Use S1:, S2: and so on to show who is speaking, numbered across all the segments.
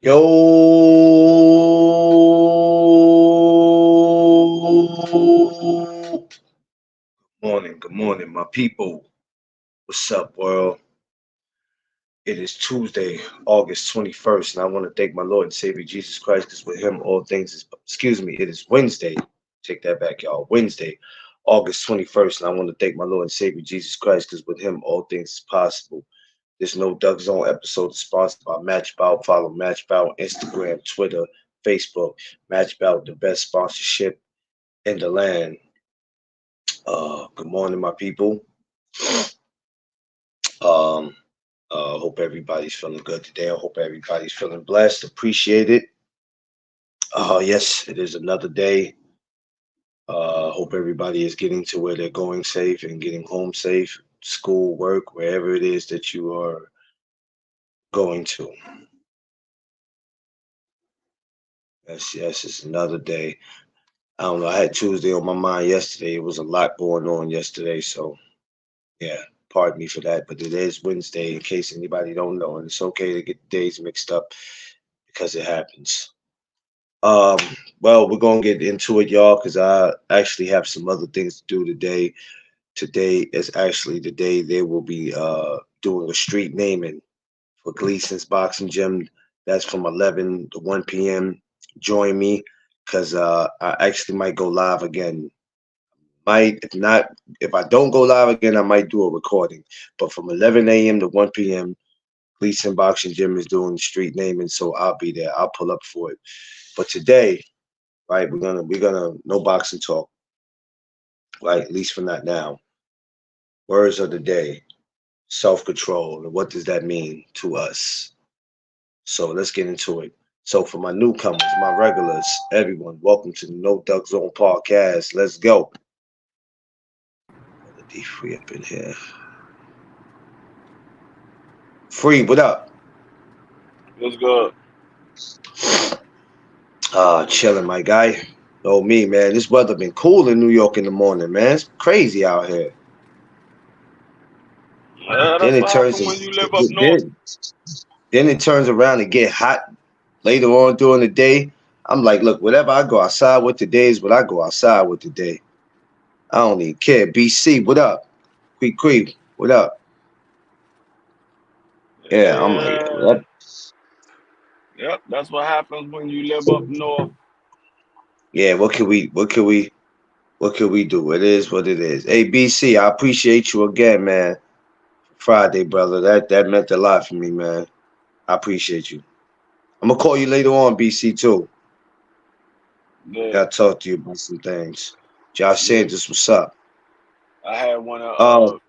S1: Yo, good morning, my people. What's up, world? It is Tuesday, August 21st, and I want to thank my Lord and Savior Jesus Christ because with him all things is, excuse me, it is Wednesday. Take that back, y'all. Wednesday, August 21st, and I want to thank my Lord and Savior Jesus Christ because with him all things is possible. This No Duck Zone episode is sponsored by Matchbout. Follow Matchbout on Instagram, Twitter, Facebook. Matchbout, the best sponsorship in the land. Good morning, my people. Um, hope everybody's feeling good today. I hope everybody's feeling blessed. Appreciate it. Yes, it is another day. Hope everybody is getting to where they're going safe and getting home safe, school, work, wherever it is that you are going to. Yes, it's another day. I don't know. I had Tuesday on my mind yesterday. It was a lot going on yesterday, so yeah, pardon me for that. But it is Wednesday, in case anybody don't know, and it's okay to get days mixed up because it happens. Um, well, we're gonna get into it, y'all, because I actually have some other things to do today. Today is actually the day they will be doing a street naming for Gleason's Boxing Gym. That's from 11 to 1 p.m. Join me because I actually might go live again. Might, if not, if I don't go live again, I might do a recording. But from 11 a.m. to 1 p.m., Gleason Boxing Gym is doing street naming, so I'll be there. I'll pull up for it. But today, right, we're gonna no boxing talk, right? At least for not now. Words of the day: self-control. And what does that mean to us? So let's get into it. So for my newcomers, my regulars, everyone, welcome to the No Duck Zone podcast. Let's go. Let D free up in here. Free, what up?
S2: What's good?
S1: Chilling, my guy. Oh me, man. This weather been cool in New York in the morning, man. It's crazy out here.
S2: Yeah,
S1: Then
S2: that's
S1: it
S2: what
S1: turns
S2: happened
S1: to,
S2: when you live up north.
S1: then it turns around and get hot later on during the day. I'm like, look, whatever I go outside with today is what I go outside with today. I don't even care. BC, what up? Creek, what up? Yeah, I'm like,
S2: Yeah,
S1: what?
S2: yep, that's what happens when you live up north.
S1: Yeah, what can we do? It is what it is. Hey, BC, I appreciate you again, man. Friday, brother. That meant a lot for me, man. I appreciate you. I'm gonna call you later on, BC too.
S2: Yeah,
S1: Gotta talk to you about some things. Josh
S2: yeah.
S1: Sanders, what's up?
S2: I had one of
S1: Um,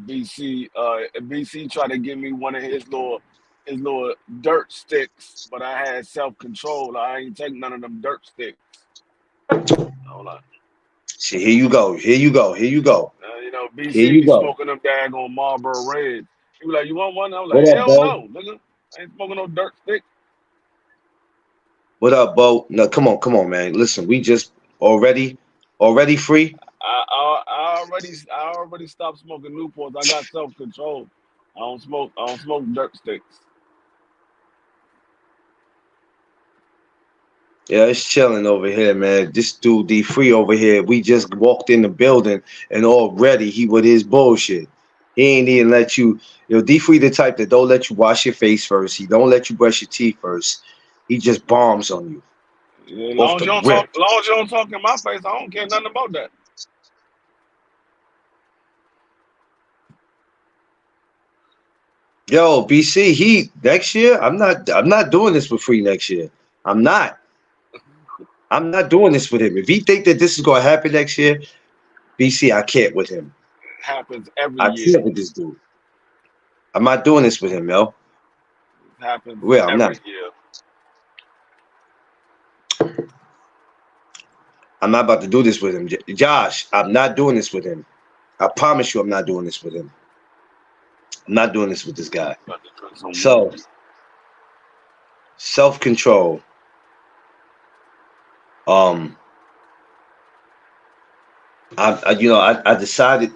S2: BC. BC tried to give me one of his little dirt sticks, but I had self control. I ain't take none of them dirt sticks. Hold on.
S1: see, here you go. Here you go. Here you go. Here
S2: BC
S1: you
S2: be
S1: go.
S2: smoking them daggone Marlboro Reds. He was like, "You want one?" I was
S1: What
S2: like,
S1: up,
S2: "Hell
S1: Bo?
S2: no, nigga. I ain't smoking no dirt stick."
S1: What up, Bo? No, come on, man. Listen, we just already free.
S2: I already stopped smoking Newports. I got self control. I don't smoke dirt sticks.
S1: Yeah, it's chilling over here, man. This dude D Free over here. We just walked in the building and already he with his bullshit. He ain't even let you. D Free the type that don't let you wash your face first. He don't let you brush your teeth first. He just bombs on you
S2: Yeah,
S1: off the rip.
S2: long as you don't talk in my face, I don't care nothing about that.
S1: Yo, BC, he next year. I'm not doing this for free next year. I'm not. I'm not doing this with him. If he think that this is gonna happen next year, BC, I can't with him.
S2: It happens every
S1: I
S2: year.
S1: can't with this dude. I'm not doing this with him, yo.
S2: It happens
S1: Well, I'm not.
S2: every year.
S1: I'm not about to do this with him. Josh, I'm not doing this with him. I promise you I'm not doing this with him. I'm not doing this with this guy.
S2: About to drink some water.
S1: So, self-control. Um, I decided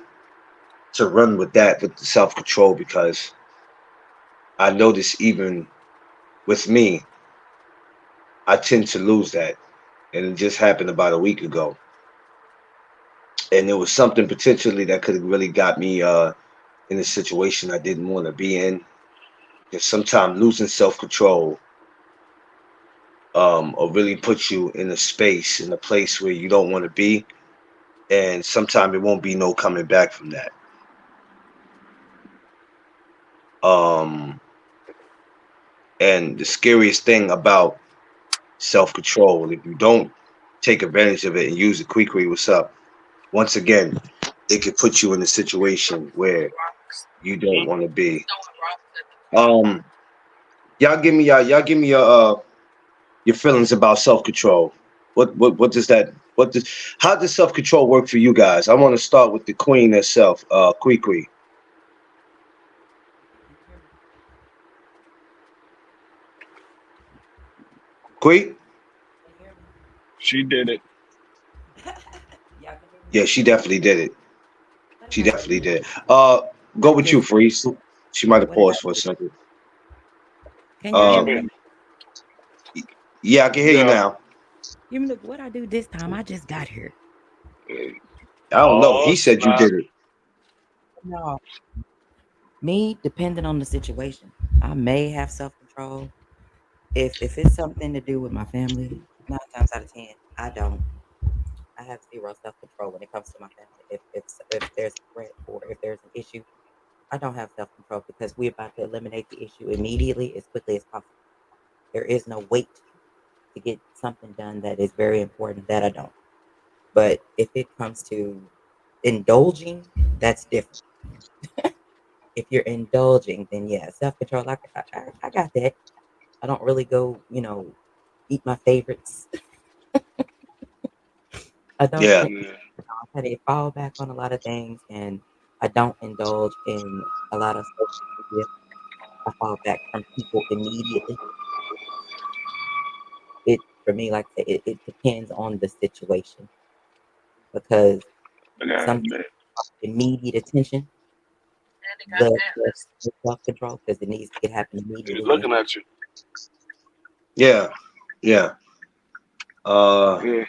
S1: to run with that with the self-control because I noticed even with me, I tend to lose that. And it just happened about a week ago. And it was something potentially that could have really got me in a situation I didn't want to be in. Because sometimes losing self-control or really put you in a space, in a place where you don't want to be. And sometimes it won't be no coming back from that. And the scariest thing about self-control, if you don't take advantage of it and use it, Kwee, what's up? Once again, it could put you in a situation where you don't want to be. Y'all give me your feelings about self-control. What does that how does self-control work for you guys? I want to start with the queen herself, Kwee. Kwee?
S2: She did it.
S1: Yeah, she definitely did it. She definitely did. Go with you, Free. She might have paused for a second.
S3: Can you hear
S1: Um,
S3: me?
S1: yeah, I can hear you
S2: Yeah.
S1: now.
S3: You mean, look, what I do this time? I just got here.
S1: I don't know.
S2: Oh,
S1: He said you
S2: snap.
S1: did it.
S3: No, me, depending on the situation, I may have self-control. If it's something to do with my family, 9 times out of 10, I don't. I have zero self-control when it comes to my family. If there's a threat or if there's an issue, I don't have self-control because we're about to eliminate the issue immediately as quickly as possible. There is no wait to get something done that is very important that I don't. But if it comes to indulging, that's different. If you're indulging, then yeah, self-control. I got that. I don't really go, eat my favorites. I don't.
S1: Yeah,
S3: I try to fall back on a lot of things, and I don't indulge in a lot of social media. I fall back from people immediately. It for me, like I said, it depends on the situation because
S2: Yeah,
S3: some immediate attention, less self-control because it needs to happen
S2: he's
S3: immediately.
S2: looking at you.
S1: yeah, yeah.
S2: Yeah.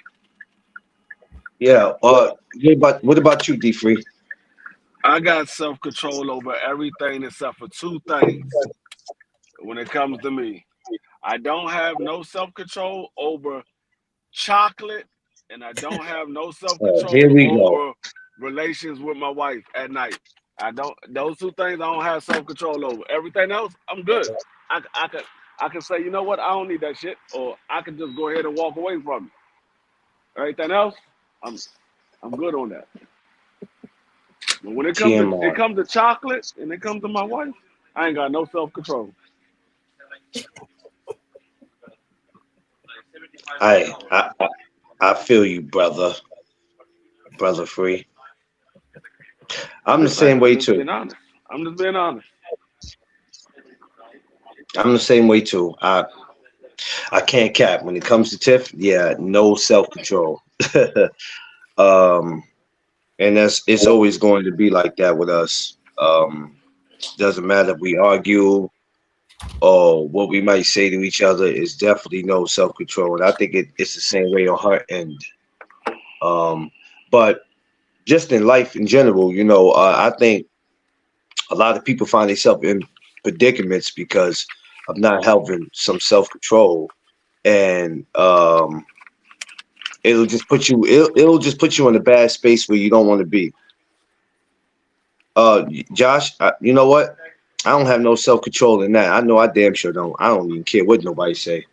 S1: Yeah. What about you, D Free?
S2: I got self control over everything except for two things when it comes to me. I don't have no self control over chocolate, and I don't have no self
S1: Here
S2: control
S1: we go.
S2: over relations with my wife at night. I don't. Those two things I don't have self control over. Everything else, I'm good. I can say, you know what, I don't need that shit, or I can just go ahead and walk away from it. Everything else, I'm I'm good on that. But when
S1: TMI.
S2: it comes to chocolate and it comes to my wife, I ain't got no self control.
S1: I feel you, brother Free. I'm the same
S2: I'm
S1: way
S2: just
S1: too.
S2: being honest. I'm just being honest.
S1: I'm the same way too. I can't cap when it comes to Tiff. Yeah, no self control. um, and it's always going to be like that with us. Doesn't matter if we argue or what we might say to each other. Is definitely no self control, and I think it's the same way on her end. Um, but just in life in general, I think a lot of people find themselves in predicaments because of not having some self control, and it'll just put you in a bad space where you don't want to be. Josh, you know what? I don't have no self control in that. I know I damn sure don't. I don't even care what nobody say.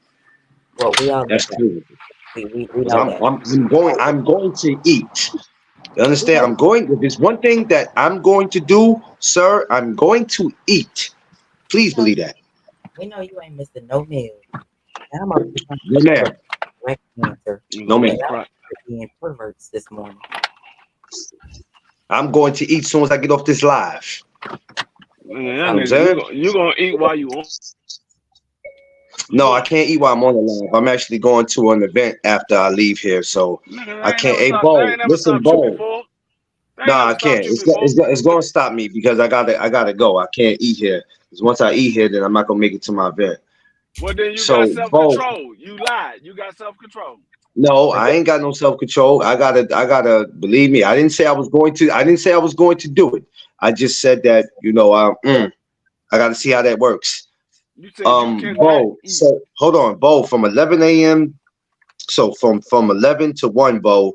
S3: Well, we all know
S1: That's
S3: that.
S1: cool.
S3: We
S1: Because
S3: know that.
S1: I'm going to eat. You
S3: We
S1: understand?
S3: know.
S1: I'm going. If there's one thing that I'm going to do, sir, I'm going to eat.
S3: We
S1: Please
S3: know.
S1: believe that.
S3: We know you ain't missing no meal. And I'm up to come
S1: No
S3: for
S1: man.
S3: correct answer.
S2: You
S1: No
S2: gonna
S1: man.
S3: And
S2: eat
S3: y'all
S2: crack.
S3: are being perverts this morning.
S1: I'm going to eat as soon as I get off this live.
S3: Okay,
S2: That
S1: You know what I'm
S3: so
S2: nigga,
S1: saying?
S2: you gonna eat while you on.
S1: No, I can't eat while I'm on the live. I'm actually going to an event after I leave here, so
S2: Nigga,
S1: I can't. Hey,
S2: they
S1: Bo,
S2: ain't never
S1: listen,
S2: stopped you
S1: Bo.
S2: before. They
S1: No,
S2: ain't never
S1: I
S2: stopped
S1: can't.
S2: you before.
S1: It's going to stop me because I gotta go. I can't eat here because once I eat here, then I'm not gonna make it to my event.
S2: Well, then you got
S1: So both.
S2: self-control. You lied. You got self-control.
S1: No,
S3: But
S1: I ain't got no self control. I gotta believe me. I didn't say I was going to do it. I just said that I gotta see how that works.
S2: You said you cannot
S1: Bo.
S2: eat.
S1: So hold on, Bo. From 11 a.m. So from 11 to 1, Bo,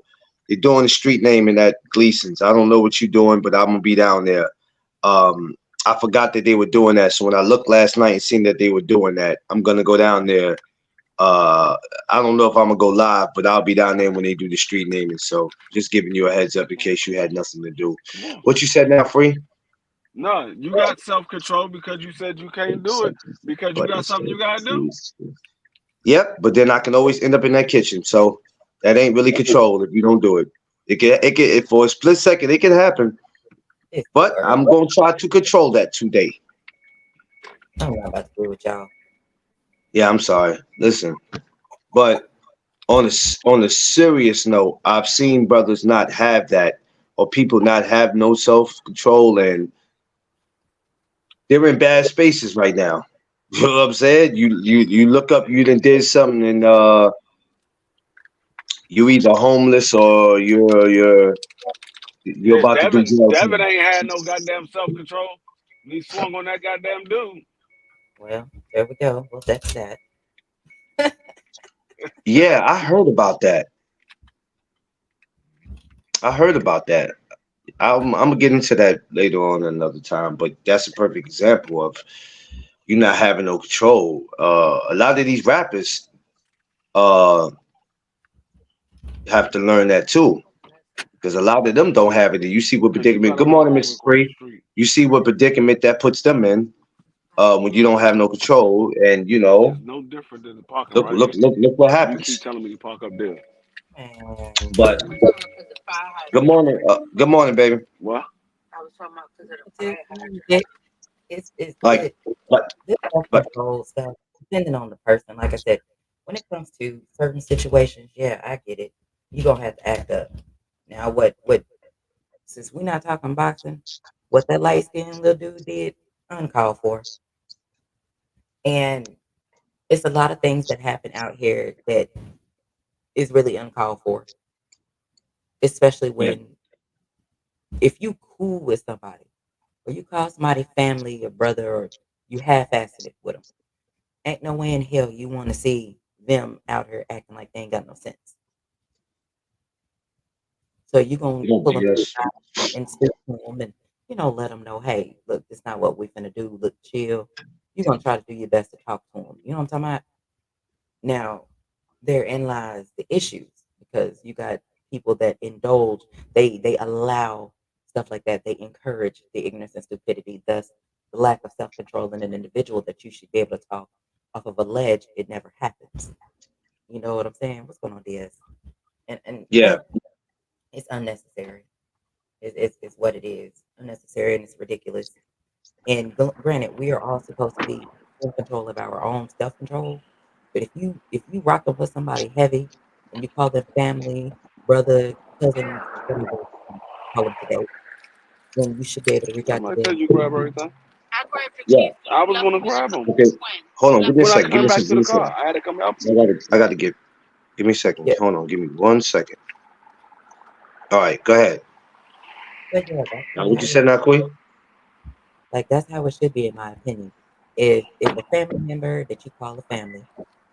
S1: they're doing the street naming at Gleason's. I don't know what you're doing, but I'm gonna be down there. I forgot that they were doing that. So when I looked last night and seen that they were doing that, I'm gonna go down there. I don't know if I'm gonna go live, but I'll be down there when they do the street naming. So just giving you a heads up in case you had nothing to do.
S2: Come on.
S1: What you said now, Free?
S2: No, you got self-control because you said you can't do it because you got something you gotta do.
S1: Yep, but then I can always end up in that kitchen. So that ain't really control if you don't do it. It for a split second it can happen.
S3: it's
S1: But I'm gonna try to control that today.
S3: I'm not about to agree with y'all.
S1: Yeah, I'm sorry. Listen, but on a serious note, I've seen brothers not have that, or people not have no self control, and they're in bad spaces right now. You know what I'm saying? You look up, you done did something, and you either homeless or you're
S2: Yeah,
S1: about to do jail
S2: Devin
S1: time.
S2: ain't had no goddamn self-control. And he swung on that goddamn dude.
S3: Well, there we go. Well, that's that.
S1: Yeah, I heard about that. I heard about that. I'm gonna get into that later on another time, but that's a perfect example of you not having no control. A lot of these rappers uh have to learn that too, because a lot of them don't have it. And you see what
S2: Because you
S1: predicament.
S2: gotta
S1: Good
S2: look
S1: morning,
S2: over
S1: Mrs.
S2: across the
S1: Free.
S2: street.
S1: You see what predicament that puts them in when you don't have no control, and
S2: It's no different than the parking
S1: look
S2: right
S1: look
S2: here.
S1: look look what
S2: You keep
S1: happens.
S2: telling me to park up there.
S3: And
S1: But good morning, baby.
S2: What?
S3: it's
S1: Like,
S3: it,
S1: but
S3: this
S1: but
S3: self-control stuff, depending on the person. Like I said, when it comes to certain situations, yeah, I get it. You're gonna have to act up. Now, what? Since we're not talking boxing, what that light skinned little dude did, uncalled for, and it's a lot of things that happen out here that is really uncalled for, especially
S1: yeah,
S3: when if you cool with somebody or you call somebody family or brother or you half-assed it with them, ain't no way in hell you want to see them out here acting like they ain't got no sense. So you gonna
S1: you don't
S3: pull them to the
S1: BS.
S3: side and speak to them and let them know, hey, look, it's not what we finna do. Look, chill. You're gonna try to do your best to talk to them. You know what I'm talking about? Now, therein lies the issues because you got people that indulge, they allow stuff like that. They encourage the ignorance and stupidity, thus the lack of self-control in an individual that you should be able to talk off of a ledge. It never happens. You know what I'm saying? What's going on, DS? And
S1: Yeah,
S3: it's unnecessary. It's what it is. Unnecessary and it's ridiculous. And granted, we are all supposed to be in control of our own self control. But if you rocking with somebody heavy and you call them family, brother, cousin, whatever you call them today, then you should be able to reach out to
S2: Somebody tell
S3: them.
S2: you grab everything.
S1: yeah.
S2: I was gonna grab them.
S1: Okay, hold on. Give me a
S2: When I
S1: second. Give me
S2: came
S1: a
S2: back
S1: second.
S2: to
S1: Give me
S2: the
S1: a
S2: car,
S1: second.
S2: I had to come help
S1: I
S2: you.
S1: gotta give. Give me a second.
S3: Yeah,
S1: Hold on. Give me 1 second. All right, go ahead.
S3: but yeah, that's
S1: Now,
S3: kind of
S1: what
S3: how
S1: you
S3: it
S1: said now, Queen?
S3: like that's how it should be in my opinion. If a family member that you call a family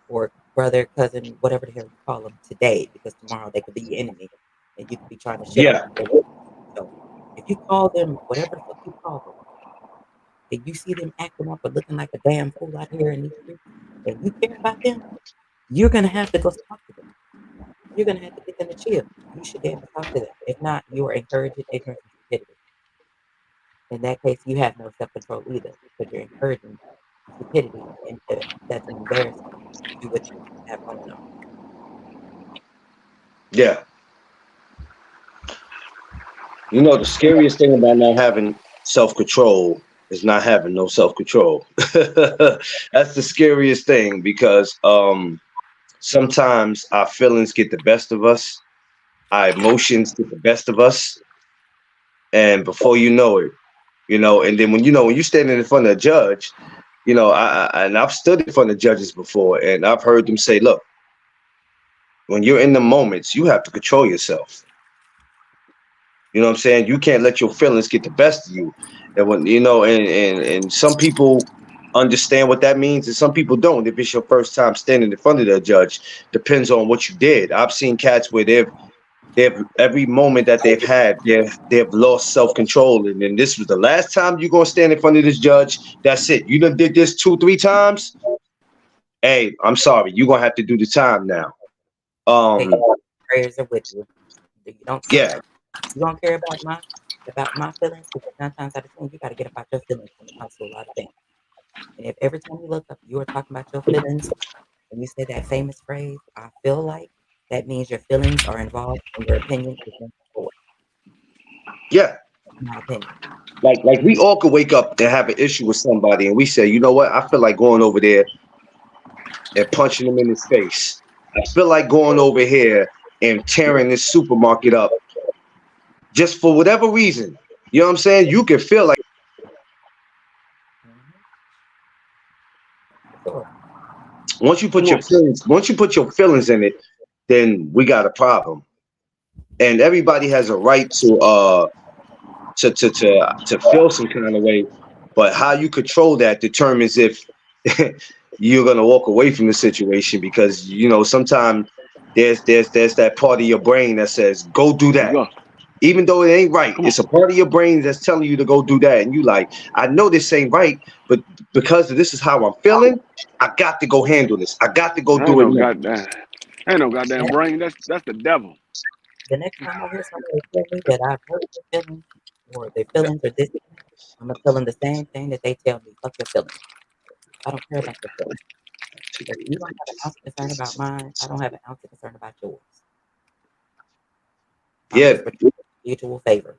S3: or brother, cousin, whatever the hell you call them today, because tomorrow they could be your enemy and you could be trying to shit on
S1: Yeah,
S3: them. So if you call them whatever the fuck you call them, and you see them acting up or looking like a damn fool out here in these streets, and you care about them, you're gonna have to go talk to them. You're gonna have to get them to chill. You should be able to talk to them. If not, you are encouraging ignorance and stupidity. In that case, you have no self control either, because you're encouraging stupidity, and that's an embarrassment to do what you have going on.
S1: yeah. You know, the scariest thing about not having self control is not having no self control. That's the scariest thing because sometimes our feelings get the best of us, our emotions get the best of us, and before you know it, and then when you're standing in front of a judge, You know, and I've stood in front of judges before, and I've heard them say, "Look, when you're in the moments, you have to control yourself. You know what I'm saying? You can't let your feelings get the best of you." And when you know, and some people understand what that means, and some people don't. If it's your first time standing in front of the judge, depends on what you did. I've seen cats where they've every moment that they've had, they've lost self-control. And then this was the last time you're gonna stand in front of this judge. That's it. You done did this 2, 3 times. Hey, I'm sorry, you're gonna have to do the time now.
S3: Hey,
S1: Um,
S3: prayers are with you. You don't care.
S1: yeah,
S3: You don't care about my feelings, because 9 times out of 10 you got to get about your feelings when it comes to a lot of things. And if every time you look up you are talking about your feelings and you say that famous phrase, I feel like, that means your feelings are involved and your opinion is moving forward.
S1: yeah.
S3: My opinion.
S1: Like we all could wake up and have an issue with somebody, and we say, you know what? I feel like going over there and punching him in his face. I feel like going over here and tearing this supermarket up just for whatever reason. You know what I'm saying? You can feel like
S3: Mhm. Sure.
S2: Come on.
S1: once you put your feelings in it, then we got a problem. And everybody has a right to feel some kind of way, but how you control that determines if you're gonna walk away from the situation, because you know sometimes there's that part of your brain that says go do
S2: Let's
S1: that,
S2: go.
S1: even though it ain't right.
S2: Come on.
S1: It's a part of your brain that's telling you to go do that, and you like, I know this ain't right, but because this is how I'm feeling, I got to go handle this. I got to go
S2: I ain't
S1: do it
S2: no
S1: now.
S2: goddamn. Ain't no goddamn
S3: That,
S2: brain. That's the devil.
S3: the next time I hear somebody tell me that I've hurt their feelings or their feelings are this, I'm gonna tell them the same thing that they tell me. Fuck your feelings. I don't care about your feelings. If you don't have an ounce of concern about mine, I don't have an ounce of concern about yours. I'm
S1: Yeah,
S3: just returning mutual favor.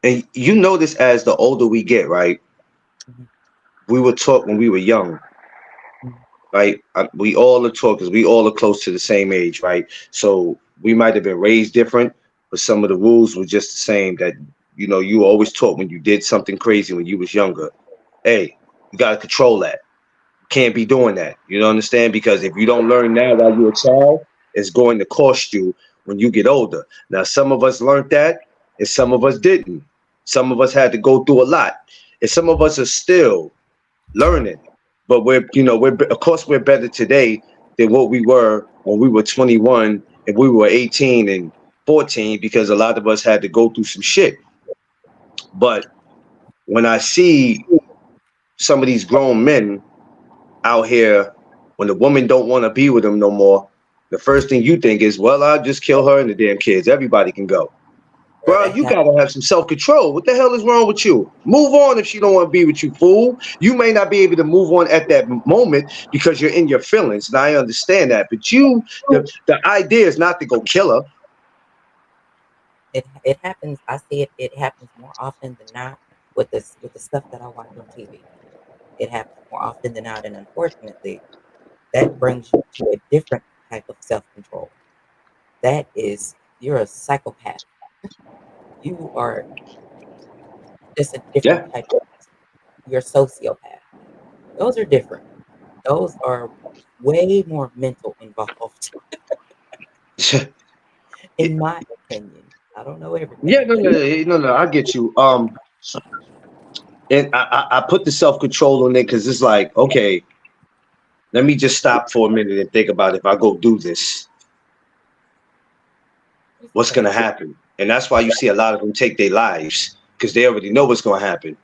S1: and you notice as the older we get, right?
S3: Mhm.
S1: We were taught when we were young,
S3: Mhm.
S1: right? We all are taught because we all are close to the same age, right? So we might have been raised different, but some of the rules were just the same. That you know, you were always taught when you did something crazy when you was younger. Hey, you got to control that. Can't be doing that. You don't understand? Because if you don't learn now while you're a child, it's going to cost you when you get older. Now, some of us learned that, and some of us didn't. Some of us had to go through a lot, and some of us are still learning. But we're of course we're better today than what we were when we were 21 and we were 18 and 14, because a lot of us had to go through some shit. But when I see some of these grown men out here, when the woman don't want to be with them no more, the first thing you think is, well, I'll just kill her and the damn kids. Everybody can go.
S3: Bro,
S1: Bro,
S3: that
S1: you
S3: happened.
S1: gotta have some self-control. What the hell is wrong with you? Move on if she don't want to be with you, fool. You may not be able to move on at that moment because you're in your feelings, and I understand that. But the idea is not to go kill her.
S3: It happens. I see it. It happens more often than not with the stuff that I watch on TV. It happens more often than not, and unfortunately, that brings you to a different type of self control. That is, you're a psychopath. You are just a different
S1: Yeah.
S3: type of person. You're a sociopath. Those are different. Those are way more mental involved, in my opinion. I don't know
S1: Yeah,
S3: everything,
S1: no,
S3: but
S1: no, no, no. I get you. And I put the self-control on it because it's like, okay, let me just stop for a minute and think about if I go do this,
S3: just
S1: what's
S3: think.
S1: gonna happen? And that's why you see a lot of them take their lives because they already know what's gonna happen.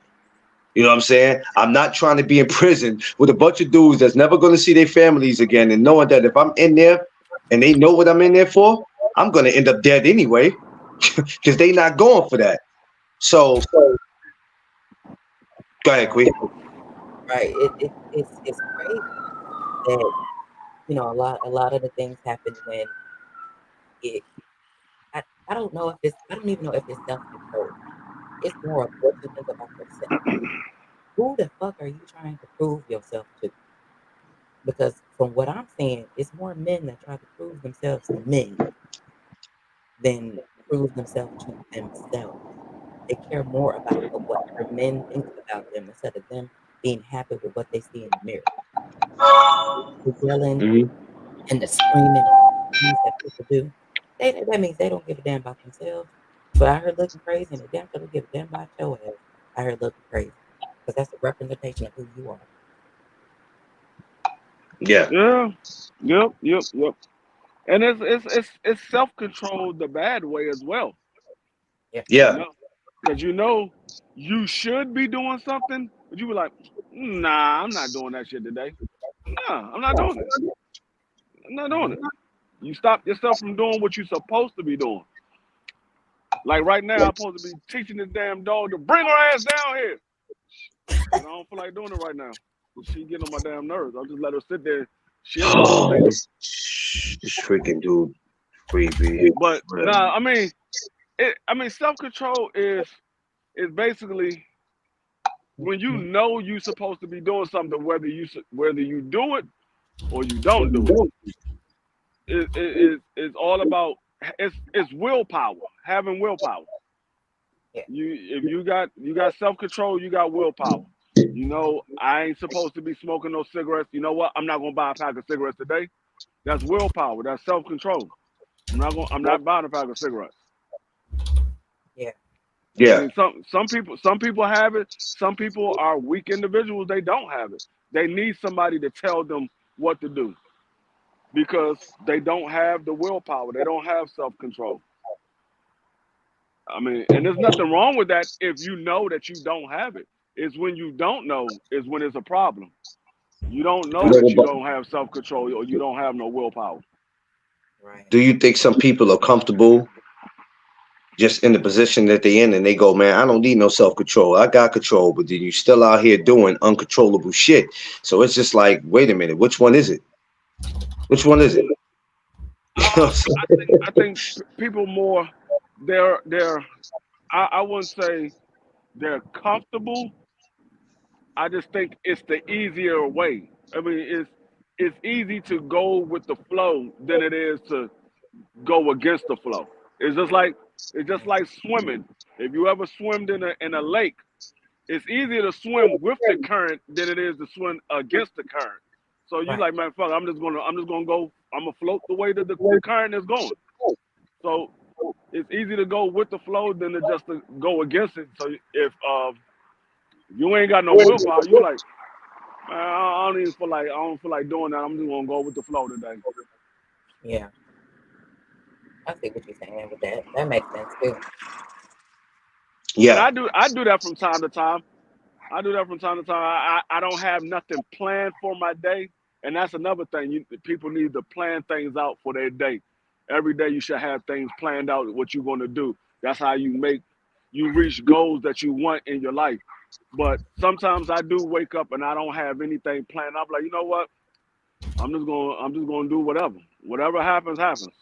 S1: You know what I'm saying? I'm not trying to be in prison with a bunch of dudes that's never gonna see their families again, and knowing that if I'm in there and they know what I'm in there for, I'm gonna end up dead anyway because they not going for that. So go ahead,
S3: Right,
S1: Quee.
S3: right. It's crazy that a lot of the things happen when it. I don't know if it's. I don't even know if it's self control. It's more of what you think about yourself. Who the fuck are you trying to prove yourself to? Because from what I'm seeing, it's more men that try to prove themselves to men than prove themselves to themselves. They care more about the what. heard men thinking about them instead of them being happy with what they see in the mirror. The yelling
S1: Mhm.
S3: and the screaming things that people do, that means they don't give a damn about themselves. But I heard looking crazy, and they damn sure don't give a damn about your ass. I heard looking crazy because that's a representation of who you are.
S1: Yeah,
S2: Yeah. Yep. And it's self control the bad way as well.
S3: Yeah.
S2: You
S1: yeah,
S2: know, because you should be doing something, but you be like, nah, I'm not doing that shit today. Nah, I'm not doing it. I'm not doing
S3: Mhm.
S2: it. You stop yourself from doing what you're supposed to be doing. Like right now, I'm supposed to be teaching this damn dog to bring her ass down here, but I don't feel like doing it right now. She getting on my damn nerves. I'll just let her sit there. She'll learn
S1: Oh,
S2: later.
S1: this freaking dude, creepy.
S2: But
S1: Whatever.
S2: nah, I mean, self control is basically when you know you're supposed to be doing something, whether you do it or you don't do it. It's all about it's willpower, having willpower.
S3: Yeah.
S2: If you got self control, you got willpower. You know, I ain't supposed to be smoking no cigarettes. You know what? I'm not gonna buy a pack of cigarettes today. That's willpower. That's self control. I'm not buying a pack of cigarettes.
S3: Yeah.
S2: I
S1: Yeah,
S2: mean, some people have it. Some people are weak individuals. They don't have it. They need somebody to tell them what to do because they don't have the willpower. They don't have self control. I mean, and there's nothing wrong with that if you know that you don't have it. It's when you don't know is when it's a problem. You don't know that you don't have self control or you don't have no willpower.
S3: Right.
S1: do you think some people are comfortable just in the position that they're in and they go, man, I don't need no self-control. I got control, but then you still out here doing uncontrollable shit. So it's just like, wait a minute, which one is it? Which one is it? You know what I'm saying?
S2: I think people more they're I wouldn't say they're comfortable. I just think it's the easier way. I mean, it's easy to go with the flow than it is to go against the flow. It's just like swimming. If you ever swimmed in a lake, it's easier to swim with the current than it is to swim against the current. So you
S3: Right.
S2: like, man, fuck, I'm just gonna go. I'm gonna float the way that the current is going. So it's easy to go with the flow than to just to go against it. So if you ain't got no willpower, you like, man, I don't feel like doing that. I'm just gonna go with the flow today.
S3: Yeah. I see what you're saying with that. That makes sense too.
S2: And
S1: Yeah,
S2: I do that from time to time. I do that from time to time. I don't have nothing planned for my day, and that's another thing. People need to plan things out for their day. Every day you should have things planned out what you're going to do. That's how you reach goals that you want in your life. But sometimes I do wake up and I don't have anything planned. I'm like, you know what? I'm just gonna do whatever. Whatever happens, happens.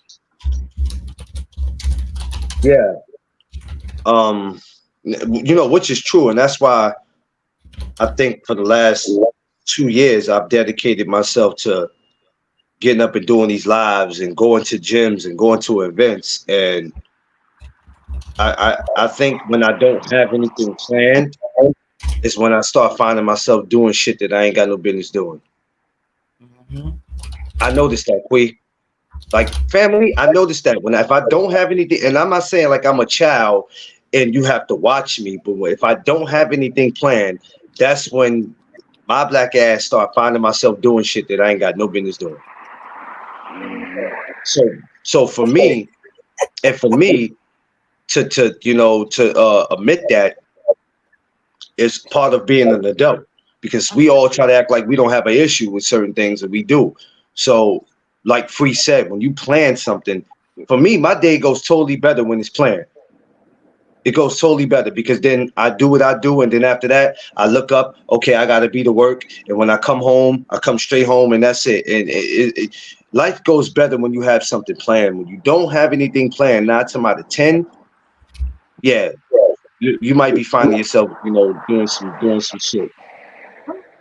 S1: yeah. You know, which is true, and that's why I think for the last 2 years I've dedicated myself to getting up and doing these lives and going to gyms and going to events. And I think when I don't have anything planned is when I start finding myself doing shit that I ain't got no business doing.
S3: Hmm.
S1: I noticed that, Quee. Like family, I noticed that when if I don't have anything, and I'm not saying like I'm a child and you have to watch me, but if I don't have anything planned, that's when my black ass start finding myself doing shit that I ain't got no business doing.
S2: Mm-hmm.
S1: So for me, and for me to you know to admit that is part of being an adult because we all try to act like we don't have an issue with certain things and we do. So like Free said, when you plan something, for me, my day goes totally better when it's planned. It goes totally better because then I do what I do, and then after that, I look up. Okay, I gotta be to work, and when I come home, I come straight home, and that's it. And life goes better when you have something planned. When you don't have anything planned, 9 times out of 10, yeah, you might be finding yourself, you know, doing some shit.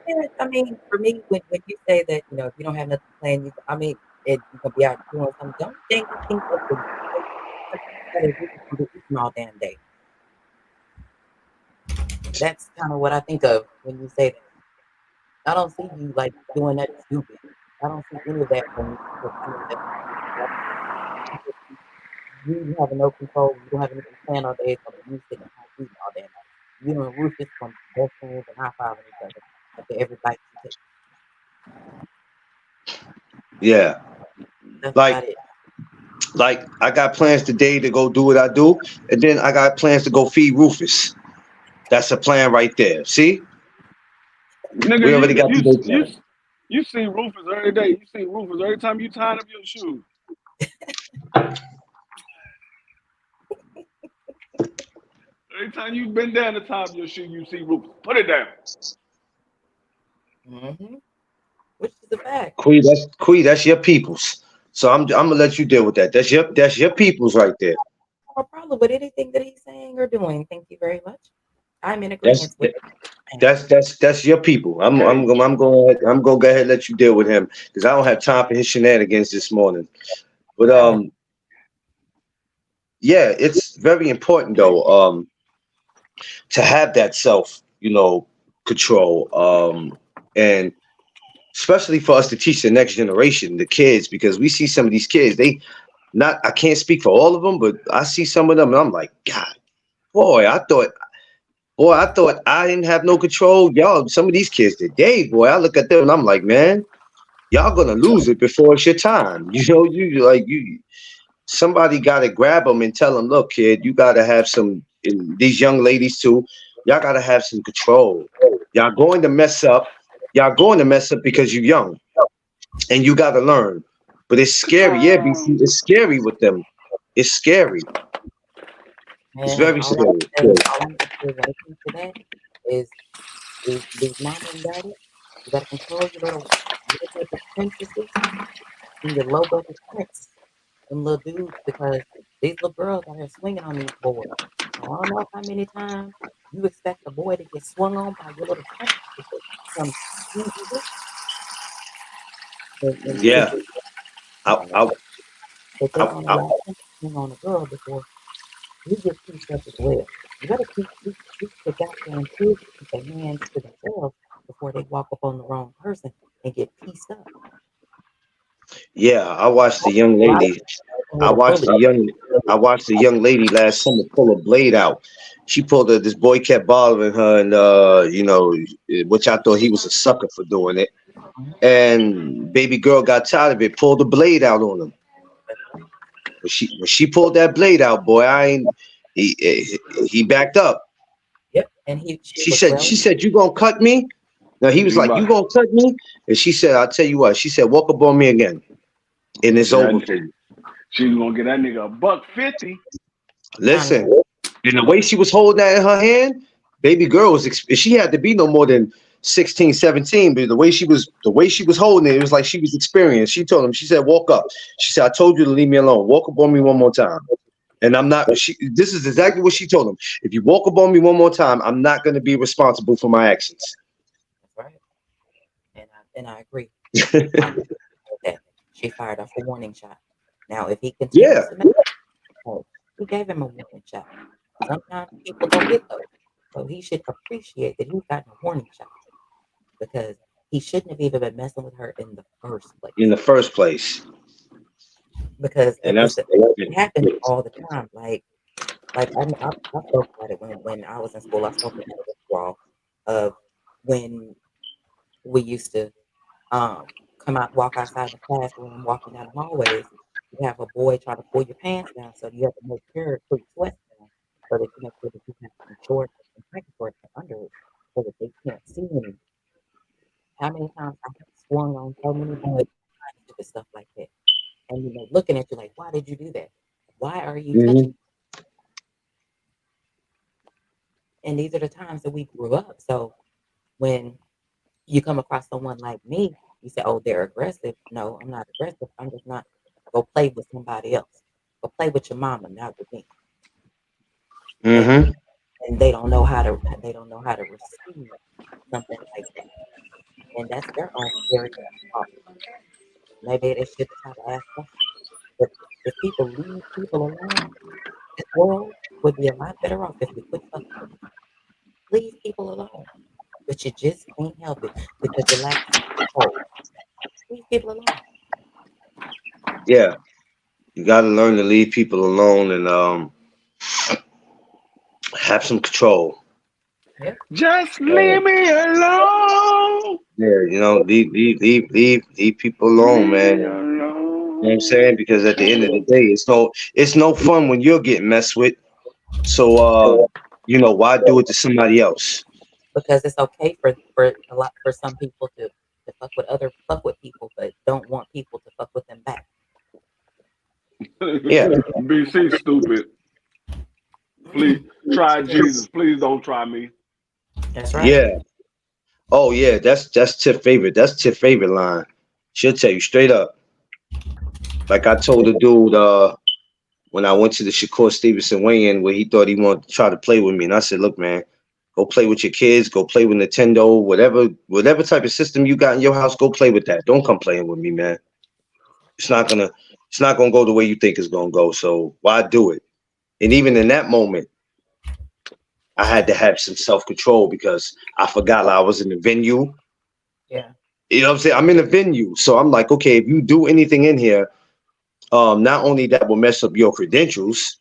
S3: Yeah, I mean, for me, when you say that, if you don't have nothing planned, you can be out doing something. The only thing I think that that is you can do eating all damn day. That's kind of what I think of when you say that. I don't see you like doing that stupid. I don't see any of that from you because I know that you having no control. You don't have anything planned all day. So you sitting at home eating all day. You and Rufus from best friends and high fiving each other after every bite you take.
S1: Yeah.
S3: That's
S1: Like
S3: about it.
S1: I got plans today to go do what I do, and then I got plans to go feed Rufus. That's a plan right there. See,
S2: Nigga,
S1: we already got the day plan.
S2: you see Rufus every day. You see Rufus every time you tying up your shoes. Every time you bend down to tie up your shoe, you see Rufus. Put it down.
S3: Mm-hmm. Which is a fact.
S1: Quee, that's your peoples. So I'm gonna let you deal with that. That's your peoples right there.
S3: No problem with anything that he's saying or doing. Thank you very much. I'm in
S1: That's
S3: agreement with him.
S1: that's your people.
S2: Hey,
S1: I'm gonna go ahead and let you deal with him because I don't have time for his shenanigans this morning. But
S3: Right.
S1: yeah, it's very important though to have that self, control and especially for us to teach the next generation, the kids, because we see some of these kids, I can't speak for all of them, but I see some of them and I'm like, God, boy, I thought I didn't have no control. Y'all, some of these kids today, boy, I look at them and I'm like, man, y'all gonna lose it before it's your time. Somebody gotta grab them and tell them, look, kid, you gotta have and these young ladies too, y'all gotta have some control. Y'all going to mess up. Y'all going to mess up because you're young and you gotta learn. But it's scary. Yeah, BC, it's scary with them. It's scary. It's
S3: And
S1: very scary.
S3: all I'm gonna say right into that is these mama and daddy, you gotta control your little baby princesses and your low baby prince, them little dudes, because these little girls out here swinging on these boys. So I don't know how many times you expect a boy to get swung on by your little prince before you come squeeze you and
S1: Yeah.
S3: I
S1: I,
S3: don't know.
S1: I,
S3: But they
S1: I,
S3: don't
S1: I,
S3: allow him to swing on a girl before he gets pieced up as well. You gotta teach the goddamn kids to keep their hands to themselves before they walk up on the wrong person and get pieced up.
S1: yeah, I watched the young
S3: A lot
S1: lady.
S3: of
S1: I
S3: little
S1: watched
S3: bullies.
S1: the young I watched the young lady last summer pull a blade out. She pulled this boy kept bothering her and which I thought he was a sucker for doing it.
S3: Mhm.
S1: And baby girl got tired of it, pulled the blade out on him.
S3: That's right.
S1: When she pulled that blade out, boy, I ain't he backed up.
S3: Yep. And she
S1: She
S3: was
S1: said,
S3: well.
S1: you gonna cut me? Now he was
S2: he
S1: like, you
S2: about,
S1: gonna cut me? And she said, I'll tell you what, she said, walk up on me again. And it's over for you.
S2: she's gonna get that nigga $150.
S3: Trying to
S1: Listen, and the way she was holding that in her hand, baby girl she had to be no more than 16, 17. But the way she was holding it, it was like she was experienced. She told him, she said, walk up. She said, I told you to leave me alone. Walk up on me one more time. And I'm not this is exactly what she told him. If you walk up on me one more time, I'm not gonna be responsible for my actions.
S3: that's right. And I agree. I agree with that. She fired off a warning shot. Now if he
S1: Yeah.
S3: continues to make he gave him a warning shot. Sometimes people don't get those. So he should appreciate that he's gotten a warning shot because he shouldn't have even been messing with her in the first
S1: In
S3: place.
S1: the first place.
S3: Because
S1: And that's
S3: it happens all the time. I spoke about it when I was in school. I spoke about it withdrawal of when we used to come out, walk outside the classroom, walking down the hallways. You have a boy try to pull your pants down, so you have to make sure to put your sweats down so that you make sure that you have some shorts and hiking shorts under it so that they can't see anything. How many times I have swung on so many boys trying to do stuff like that, and looking at you like, why did you do that? Why are you touching?
S1: Mhm.
S3: And these are the times that we grew up. So when you come across someone like me, you say, "Oh, they're aggressive." No, I'm not aggressive. I'm just not. Go play with somebody else. Go play with your mama, not with me. And
S1: Mhm.
S3: they don't know how to. They don't know how to receive something like that. And that's their own very fault. Maybe they should try to ask questions. But if people leave people alone, this world would be a lot better off if we quit fucking with them. Leave people alone. But you just can't help it because you lack control. Leave people alone.
S1: Yeah, you got to learn to leave people alone and have some control.
S3: Yeah.
S2: Just
S1: Uh,
S2: leave me alone.
S1: yeah, leave people alone,
S2: Leave
S1: man.
S2: me
S1: You know what I'm
S2: alone.
S1: saying? Because at the end of the day, it's no fun when you're getting messed with. So why do it to somebody else?
S3: Because it's okay for a lot for some people to fuck with people, but don't want people to fuck with them back.
S1: Yeah,
S2: BC stupid. Please try Jesus. Please don't try me.
S3: That's right.
S1: yeah. Oh yeah, that's Tiff favorite. That's Tiff favorite line. She'll tell you straight up. Like I told the dude when I went to the Shakur Stevenson weigh-in where he thought he wanted to try to play with me, and I said, "Look, man, go play with your kids. Go play with Nintendo. Whatever type of system you got in your house, go play with that. Don't come playing with me, man. It's not gonna it's not gonna go the way you think it's gonna go. So why do it?" And even in that moment, I had to have some self-control because I forgot I was in the venue.
S3: Yeah.
S1: You know what I'm saying? I'm in a venue. So I'm like, okay, if you do anything in here, not only that will mess up your credentials,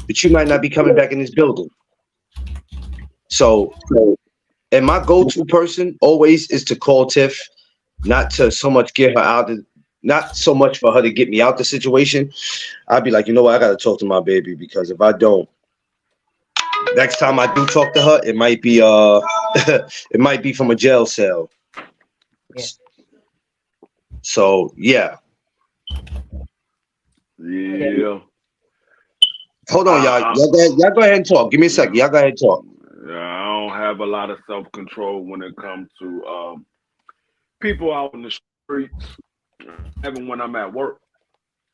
S1: but you might not be coming back in this building. So, and my go-to person always is to call Tiff, not to so much get her out of, not so much for her to get me out the situation. I'd be like, you know what, I gotta talk to my baby because if I don't, next time I do talk to her, it might be it might be from a jail cell.
S3: Yeah.
S1: So yeah.
S3: I get
S2: Yeah.
S1: Hold on, y'all.
S2: I,
S1: Y'all go ahead and talk. Give me a second. Y'all go ahead and talk.
S2: I don't have a lot of self control when it comes to people out in the streets. Even when I'm at work,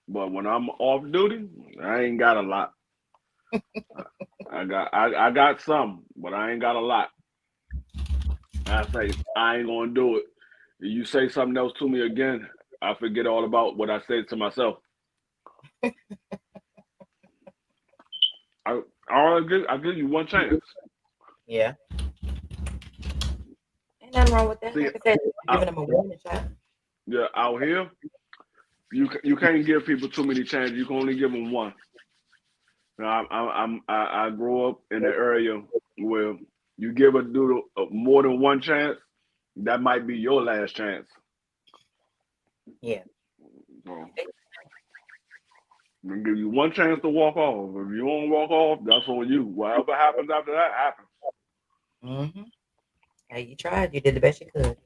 S2: but when I'm off duty, I ain't got a lot. I got some, but I ain't got a lot. I say I ain't gonna do it. You say something else to me again, I forget all about what I said to myself. I I give you one chance.
S3: yeah. Ain't nothing wrong with that.
S2: See,
S3: Like I said,
S2: I,
S3: giving them a warning shot.
S2: yeah, out here you can't give people too many chances. You can only give them one. Now, I grew up in an area where you give a dude more than one chance, that might be your last chance.
S3: Yeah.
S2: So I'm gonna give you one chance to walk off. If you don't walk off, that's on you. Whatever happens after that happens.
S3: Mm-hmm. Hey, you tried. You did the best you could,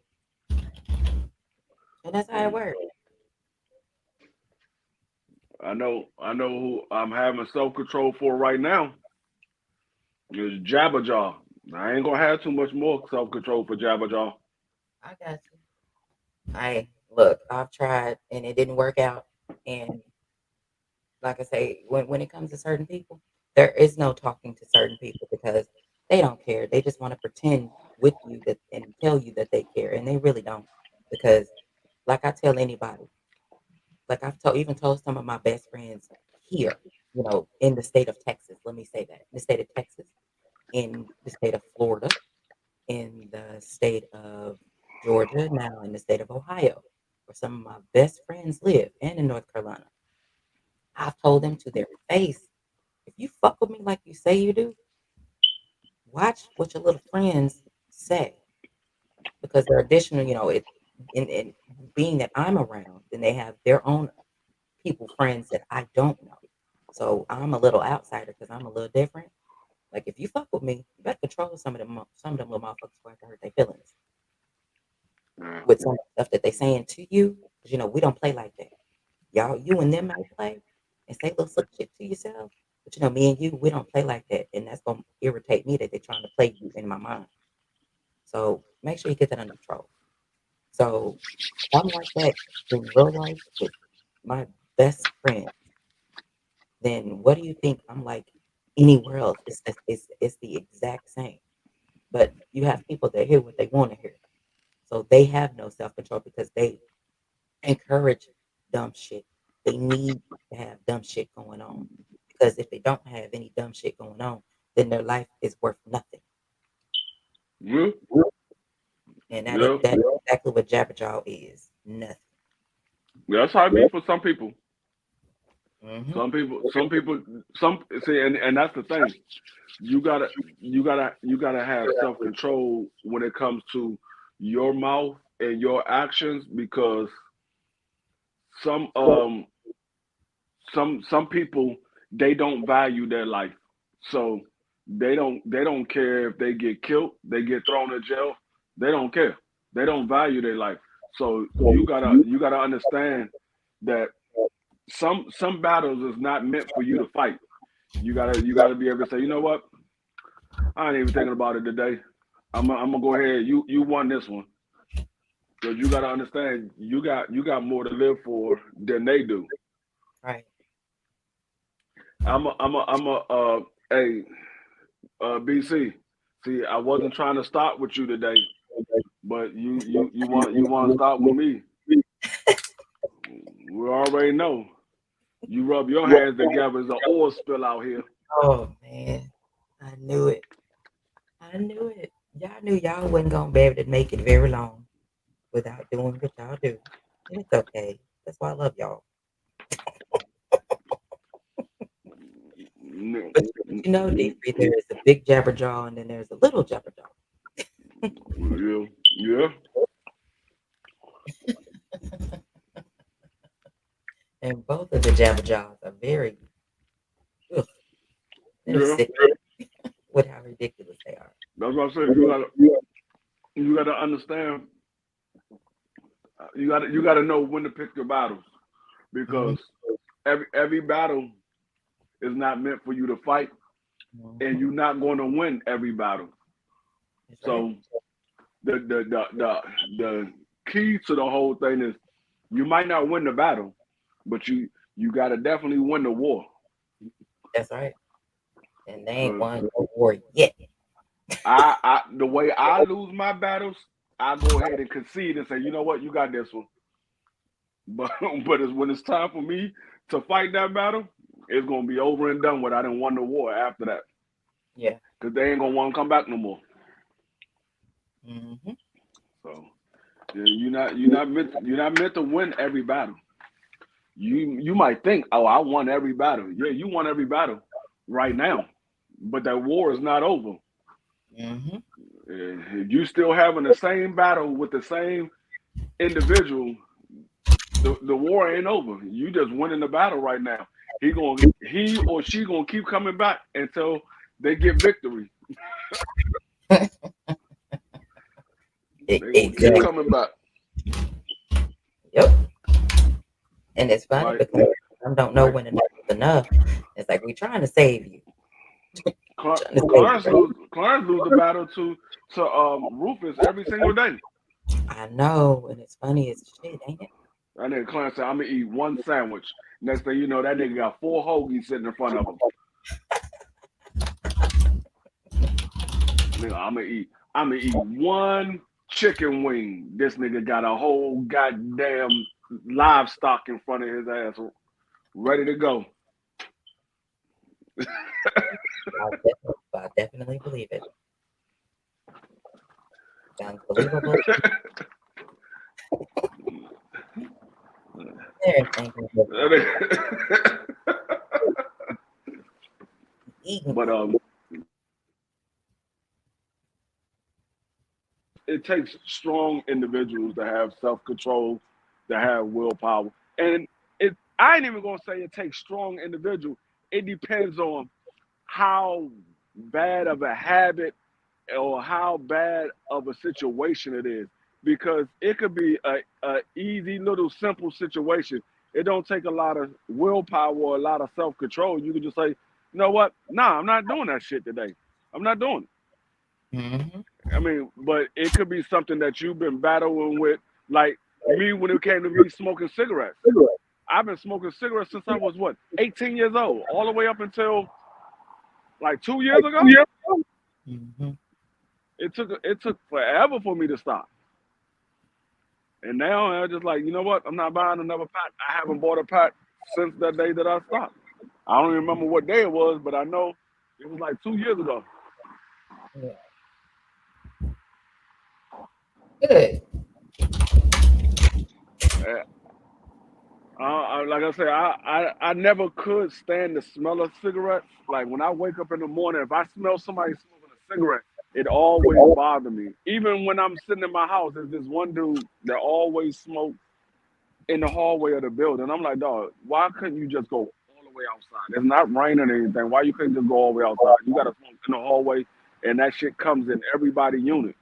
S3: and that's how it
S2: And
S3: works.
S2: I know who I'm having self control for right now is Jabberjaw. I ain't gonna have too much more self control for Jabberjaw.
S3: I got you. I look. I've tried, and it didn't work out. And like I say, when it comes to certain people, there is no talking to certain people because they don't care. They just want to pretend with you that and tell you that they care, and they really don't. Because, like I tell anybody, like I've told some of my best friends here, in the state of Texas. Let me say that in the state of Texas, in the state of Florida, in the state of Georgia, now in the state of Ohio, where some of my best friends live, and in North Carolina. I've told them to their face, if you fuck with me like you say you do, watch what your little friends say because they're additional, in being that I'm around, then they have their own people, friends that I don't know. So I'm a little outsider because I'm a little different. Like if you fuck with me, you better control some of them little motherfuckers who have to hurt their feelings
S2: Yeah.
S3: with some of the stuff that they saying to you. Because we don't play like that. Y'all, you and them might play and say little slick shit to yourself. But me and you, we don't play like that. And that's gonna irritate me that they're trying to play you in my mind. So make sure you get that under control. So if I'm like that in real life with my best friend, then what do you think I'm like anywhere else? It's the exact same. But you have people that hear what they want to hear. So they have no self control because they encourage dumb shit. They need to have dumb shit going on. Because if they don't have any dumb shit going on, then their life is worth nothing.
S2: Yeah.
S3: And
S2: Yeah.
S3: that's exactly what Jabberjaw is. Nothing.
S2: That's how it be for some people.
S3: Mm-hmm.
S2: Some people, see, and that's the thing. You gotta have self-control when it comes to your mouth and your actions because some um some people they don't value their life. So they don't care if they get killed, they get thrown in jail. They don't care. They don't value their life. So you gotta understand that some battles is not meant for you to fight. You gotta be able to say, you know what? I ain't even thinking about it today. I'm gonna go ahead. You won this one because you gotta understand you got more to live for than they do.
S3: Right.
S2: Hey, BC. See, I wasn't trying to start with you today, but you want to start with me. We already know. You rub your hands together, as an oil spill out here.
S3: Oh man, I knew it. I knew it. Y'all knew y'all wasn't gonna be able to make it very long without doing what y'all do. And it's okay. That's why I love y'all. But you know, D3, there is a big Jabberjaw and then there's a little Jabberjaw.
S2: Yeah, yeah.
S3: And both of the Jabberjaws are very ugh, they're
S2: Yeah.
S3: sick with how ridiculous they are.
S2: That's what I said. You gotta understand. You gotta know when to pick your battles because every battle is not meant for you to fight, and you're not going to win every battle.
S3: That's right.
S2: So the key to the whole thing is you might not win the battle, but you gotta definitely win the war.
S3: That's right. And they ain't
S2: 'Cause
S3: won no war yet.
S2: I the way I lose my battles, I go ahead and concede and say, you know what, you got this one. But when it's time for me to fight that battle, it's gonna be over and done with. I didn't won the war after that
S3: Yeah.
S2: because they ain't gonna want to come back no more.
S3: Mm-hmm.
S2: So yeah, you're not meant to win every battle. You might think, oh, I won every battle. Yeah, you won every battle right now, but that war is not over.
S3: Mm-hmm.
S2: If you still having the same battle with the same individual, the war ain't over. You just winning the battle right now. He or she gonna keep coming back until they get victory. They gonna keep
S3: Exactly.
S2: coming back.
S3: Yep. And it's funny
S2: Like
S3: because some don't know
S2: like
S3: when enough is enough. It's like we're trying to save you. Trying to save you,
S2: Clarence
S3: right?
S2: lose the battle to Rufus every single day.
S3: I know, and it's funny as shit, ain't it?
S2: That nigga Clarence said, I'm gonna eat one sandwich. Next thing you know, that nigga got 4 hoagies sitting in front of him. Nigga, I'm gonna eat one chicken wing. This nigga got a whole goddamn livestock in front of his ass, ready to go.
S3: I definitely believe it. Sounds believable. There, thank you. Eating.
S2: But it takes strong individuals to have self-control, to have willpower. And I ain't even gonna say it takes strong individuals. It depends on how bad of a habit or how bad of a situation it is. Because it could be a easy little simple situation. It don't take a lot of willpower or a lot of self-control. You can just say, you know what? Nah, I'm not doing that shit today. I'm not doing it.
S3: Mm-hmm.
S2: I mean, but it could be something that you've been battling with, like me when it came to me smoking cigarettes. I've been smoking cigarettes since I was 18 years old, all the way up until like 2 years ago.
S3: Mm-hmm.
S2: It took forever for me to stop. And now I'm just like, you know what? I'm not buying another pack. I haven't bought a pack since that day that I stopped. I don't even remember what day it was, but I know it was like 2 years ago.
S3: Yeah. Good.
S2: Like I said, I never could stand the smell of cigarettes. Like when I wake up in the morning, if I smell somebody smoking a cigarette, it always bothers me. Even when I'm sitting in my house, there's this one dude that always smokes in the hallway of the building. I'm like, dog, why couldn't you just go all the way outside? It's not raining or anything. Why you couldn't just go all the way outside? You got to smoke in the hallway, and that shit comes in everybody unit.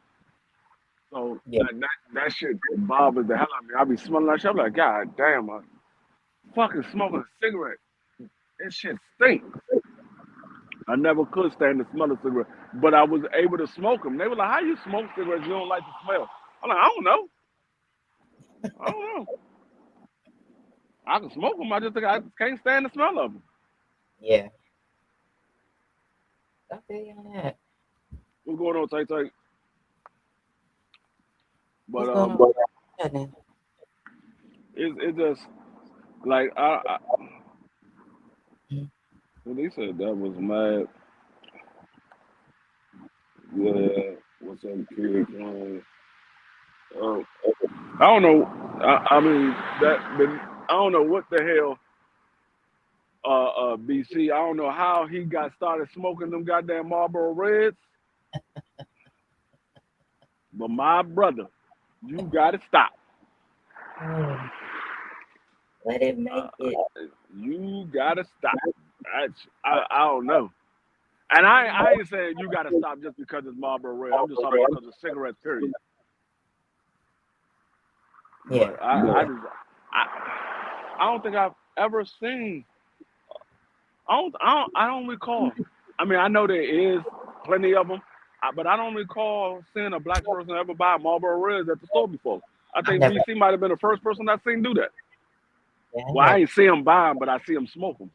S2: So
S3: Yeah.
S2: that shit bothers the hell out of me. I be smelling that shit. I'm like, God damn, I'm fucking smoking a cigarette. That shit stinks. I never could stand the smell of cigarette, but I was able to smoke them. They were like, "How you smoke cigarettes? You don't like the smell?" I'm like, "I don't know. I don't know. I can smoke them. I just think I can't stand the smell of them."
S3: Yeah. I feel you on that.
S2: What's going on, Tay Tay?
S3: What's
S2: But
S3: going on? Happening?
S2: it's just like I
S3: Mhm.
S2: when they said that was mad. Yeah, what's up, kid? Uh, I don't know. I mean I don't know what the hell. BC. I don't know how he got started smoking them goddamn Marlboro Reds, but my brother, you gotta stop.
S3: Oh, let it make
S2: Uh,
S3: it.
S2: you gotta stop. I don't know. And I ain't saying you gotta stop just because it's Marlboro Red. I'm just talking about because of cigarettes, period.
S3: Yeah.
S2: But I don't think I've ever seen. I don't recall. I mean, I know there is plenty of them, but I don't recall seeing a black person ever buy Marlboro Reds at the store before. I
S3: I
S2: think
S3: never.
S2: BC might have been the first person I've seen do that.
S3: Yeah, I
S2: Well, I
S3: never.
S2: ain't see him buy them, but I see him smoke them.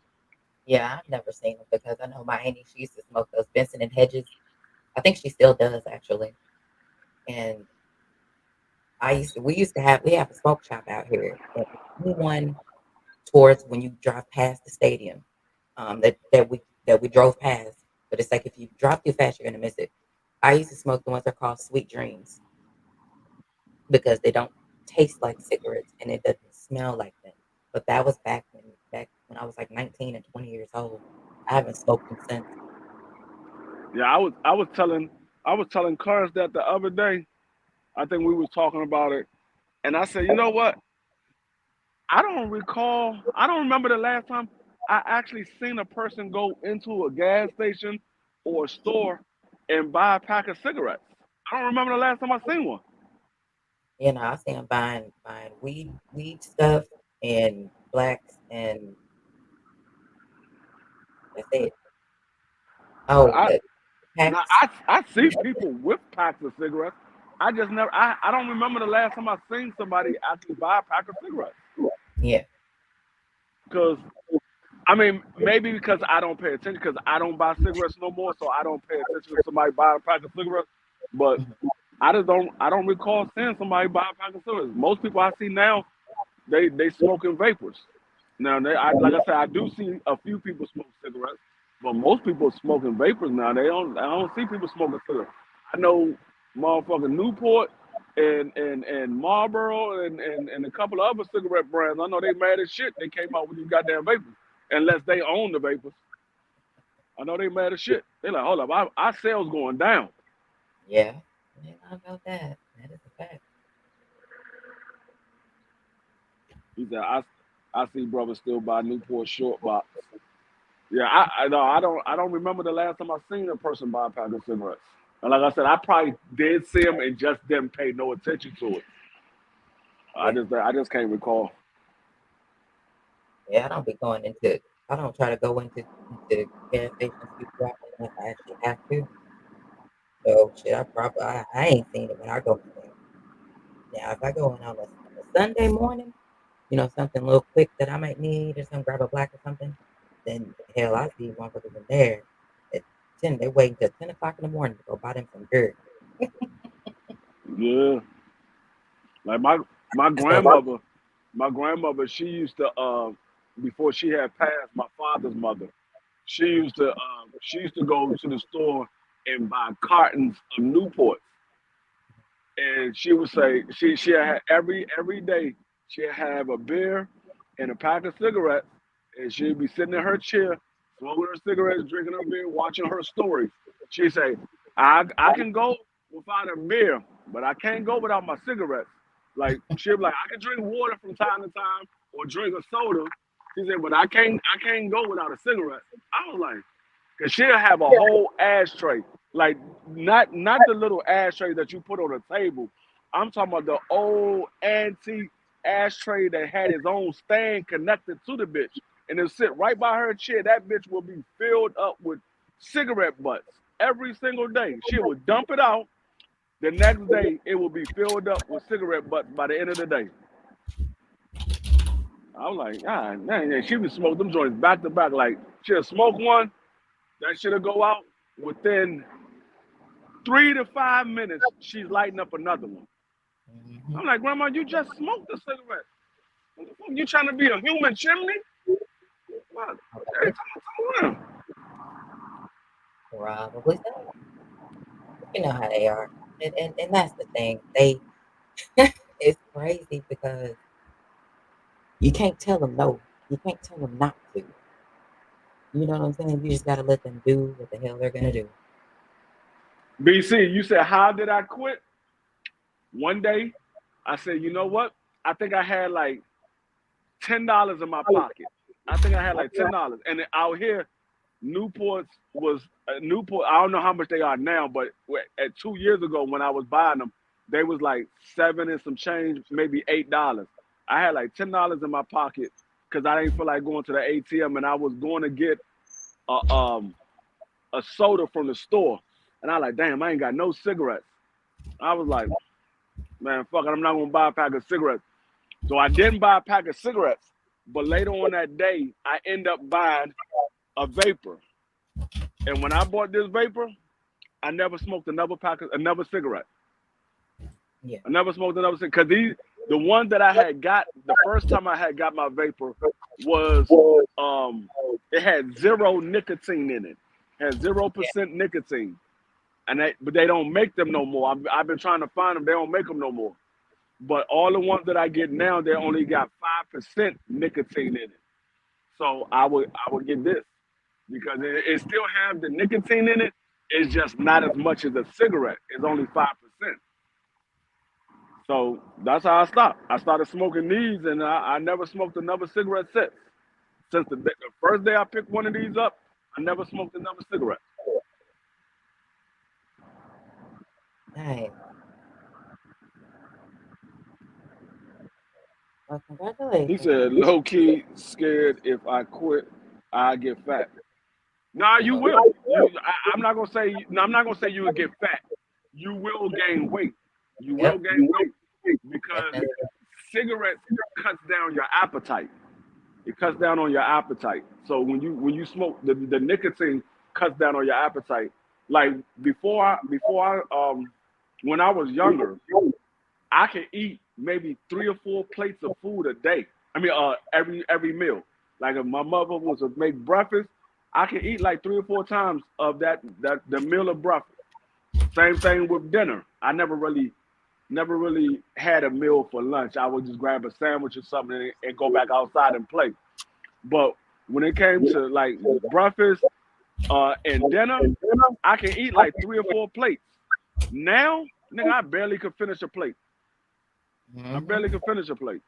S3: Yeah, I've never seen them because I know my auntie. She used to smoke those Benson and Hedges. I think she still does actually. And we used to have, we have a smoke shop out here. And anyone towards when you drive past the stadium, that we drove past. But it's like if you drive too fast, you're gonna miss it. I used to smoke the ones that are called Sweet Dreams because they don't taste like cigarettes and it doesn't smell like them. But that was back when I was like 19 and 20 years old. I haven't smoked them since.
S2: Yeah, I was telling Clarence that the other day. I think we was talking about it, and I said, you know what? I don't remember the last time I actually seen a person go into a gas station or a store and buy a pack of cigarettes. I don't remember the last time I seen one.
S3: I see them buying weed stuff and blacks and that's it. Oh,
S2: I
S3: the
S2: now
S3: packs.
S2: I see people with packs of cigarettes. I just never I don't remember the last time I seen somebody actually buy a pack of cigarettes.
S3: Yeah.
S2: Because I mean, maybe because I don't pay attention because I don't buy cigarettes no more, so I don't pay attention to somebody buy a pack of cigarettes. But
S3: Mhm.
S2: I don't recall seeing somebody buy a pack of cigarettes. Most people I see now, they smoking vapors. Now like I said, I do see a few people smoke cigarettes, but most people smoking vapors now. I don't see people smoking cigarettes. I know motherfucking Newport and Marlboro and a couple of other cigarette brands. I know they mad as shit. They came out with these goddamn vapors, unless they own the vapors. I know they mad as shit. They like, hold up, our sales going down.
S3: Yeah. Yeah, not about that. That is a fact.
S2: He said, I see brothers still buy Newport short box. Yeah, I know I don't remember the last time I seen a person buy a pack of cigarettes. And like I said, I probably did see them and just didn't pay no attention to it.
S3: Yeah.
S2: I just can't recall.
S3: Yeah, I don't try to go into gas stations too often unless I actually have to. So shit, I ain't seen it when I go in there. Now if I go in on a Sunday morning, something a little quick that I might need or something, grab a black or something, then hell, I see motherfuckers in there at 10, they wait until 10 o'clock in the morning to go buy them some dirt.
S2: Yeah, like my
S3: So,
S2: grandmother, my grandmother, she used to before she had passed, my father's mother, she used to go to the store and buy cartons of Newport. and she would say she had every day she'd have a beer and a pack of cigarettes, and she'd be sitting in her chair, smoking her cigarettes, drinking her beer, watching her stories. She'd say, I can go without a beer, but I can't go without my cigarettes. Like she'd be like, I can drink water from time to time or drink a soda. She said, but I can't go without a cigarette. I was like, cause she'll have a whole ashtray, like not the little ashtray that you put on a table. I'm talking about the old antique ashtray that had its own stand connected to the bitch, and it'll sit right by her chair. That bitch will be filled up with cigarette butts every single day. She would dump it out. The next day, it will be filled up with cigarette butts by the end of the day. I was like, ah, man, she would smoke them joints back to back. Like she'll smoke one, that should go out within 3 to 5 minutes. She's lighting up another one.
S3: Mhm.
S2: I'm like, Grandma, you just smoked a cigarette. What the fuck? You trying to be a human chimney? What? Hey, come on.
S3: Probably so. You know how they are. And that's the thing. It's crazy because you can't tell them no. You can't tell them not to. You know what I'm saying? You just gotta let them do what the hell they're gonna do.
S2: BC, you said, how did I quit? One day, I said, you know what? I think I had like $10 in my pocket. I think I had like $10, and out here, Newports was Newport. I don't know how much they are now, but at 2 years ago when I was buying them, they was like seven and some change, maybe $8. I had like $10 in my pocket because I didn't feel like going to the ATM, and I was going to get a a soda from the store, and I like, damn, I ain't got no cigarettes. I was like, man, fuck it, I'm not gonna buy a pack of cigarettes. So I didn't buy a pack of cigarettes, but later on that day, I end up buying a vapor. And when I bought this vapor, I never smoked another cigarette.
S3: Yeah.
S2: I never smoked another cigarette because the one that I had got the first time I had got my vapor was it had zero nicotine in it. It had zero
S3: Yeah.
S2: percent nicotine, but they don't make them no more. I've been trying to find them. They don't make them no more. But all the ones that I get now, they only got 5% nicotine in it. So I would get this because it still have the nicotine in it. It's just not as much as a cigarette. It's only 5%. So that's how I stopped. I started smoking these, and I never smoked another cigarette since. Since the first day I picked one of these up, I never smoked another cigarette.
S3: Hey, well,
S2: He
S3: congratulations.
S2: said, low key scared if I quit, I get fat. Nah, you
S3: No,
S2: will. I'm not gonna say. No, I'm not gonna say you will get fat. You will gain weight. You will
S3: yep,
S2: gain weight because
S3: definitely.
S2: cigarettes cuts down your appetite. It cuts down on your appetite. So when you smoke, the nicotine cuts down on your appetite. Like before I when I was younger, I could eat maybe 3 or 4 plates of food a day. I mean, every meal. Like if my mother was to make breakfast, I could eat like 3 or 4 times of that the meal of breakfast. Same thing with dinner. I never really had a meal for lunch. I would just grab a sandwich or something and go back outside and play. But when it came to like breakfast and dinner, I can eat like 3 or 4 plates. Now, nigga, I barely could finish a plate. I
S3: Hmm.
S2: barely could finish a plate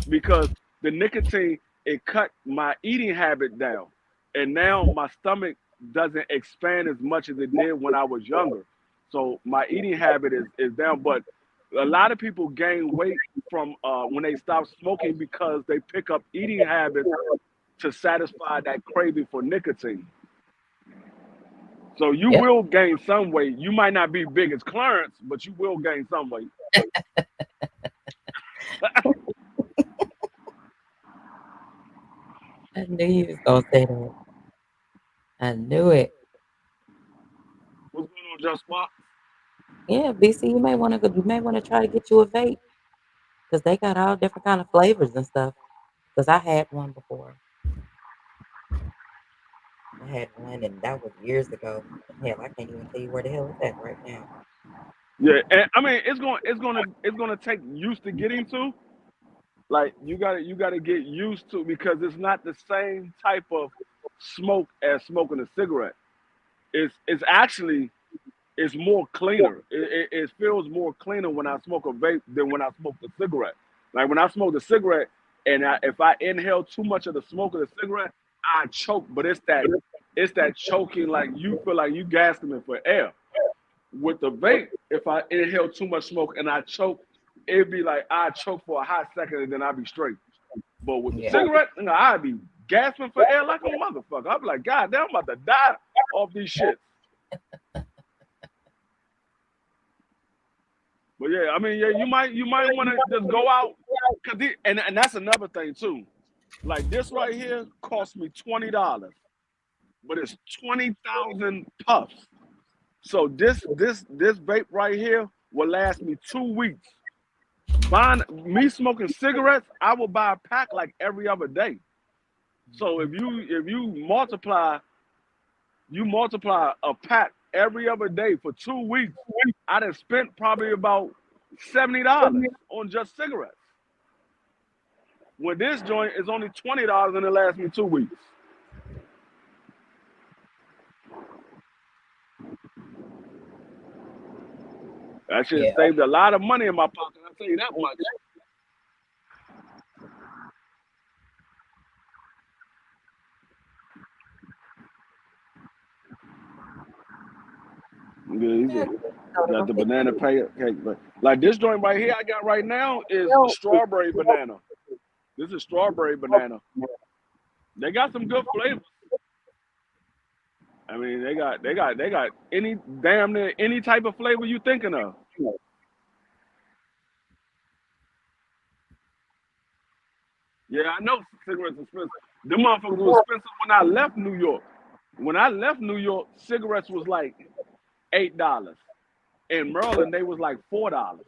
S2: because the nicotine it cut my eating habit down, and now my stomach doesn't expand as much as it did when I was younger. So my eating habit is down. But a lot of people gain weight from when they stop smoking because they pick up eating habits to satisfy that craving for nicotine. So you
S3: Yep,
S2: will gain some weight. You might not be big as Clarence, but you will gain some weight.
S3: I knew you was gonna say that. I knew it.
S2: What's going on, Just Spot?
S3: Yeah, BC, you may want to go. You may want to try to get you a vape because they got all different kind of flavors and stuff. Because I had one before. I had one, and that was years ago. Hell, I can't even tell you where the hell it's at right now.
S2: Yeah, and I mean it's gonna take used to getting to. Like you gotta get used to because it's not the same type of smoke as smoking a cigarette. It's actually it's more cleaner. It feels more cleaner when I smoke a vape than when I smoke a cigarette. Like when I smoke a cigarette and if I inhale too much of the smoke of the cigarette, I choke. But it's that choking like you feel like you gasping for air. With the vape, if I inhale too much smoke and I choke, it'd be like I choke for a hot second and then I'd be straight. But with the
S3: Yeah.
S2: cigarette, I'd be gasping for air like a motherfucker. I'd be like, God damn, I'm about to die off these shits. But yeah, I mean, yeah, you might want to just go out, and that's another thing too. Like this right here cost me $20, but it's 20,000 puffs. So this vape right here will last me 2 weeks. Buying me smoking cigarettes, I will buy a pack like every other day. So if you multiply a pack every other day for 2 weeks, I'd have spent probably about $70 on just cigarettes. When this joint is only $20 and it lasts me 2 weeks. That shit
S3: Yeah.
S2: saved a lot of money in my pocket. I'll tell you that much. Yeah, got the banana cake. But like this joint right here I got right now is strawberry banana. This is strawberry banana. They got some good flavors. I mean, they got any damn near any type of flavor you thinking of. Yeah, I know cigarettes are expensive. Them motherfuckers was expensive when I left New York. When I left New York, cigarettes was like $8. In Maryland, they was like $4.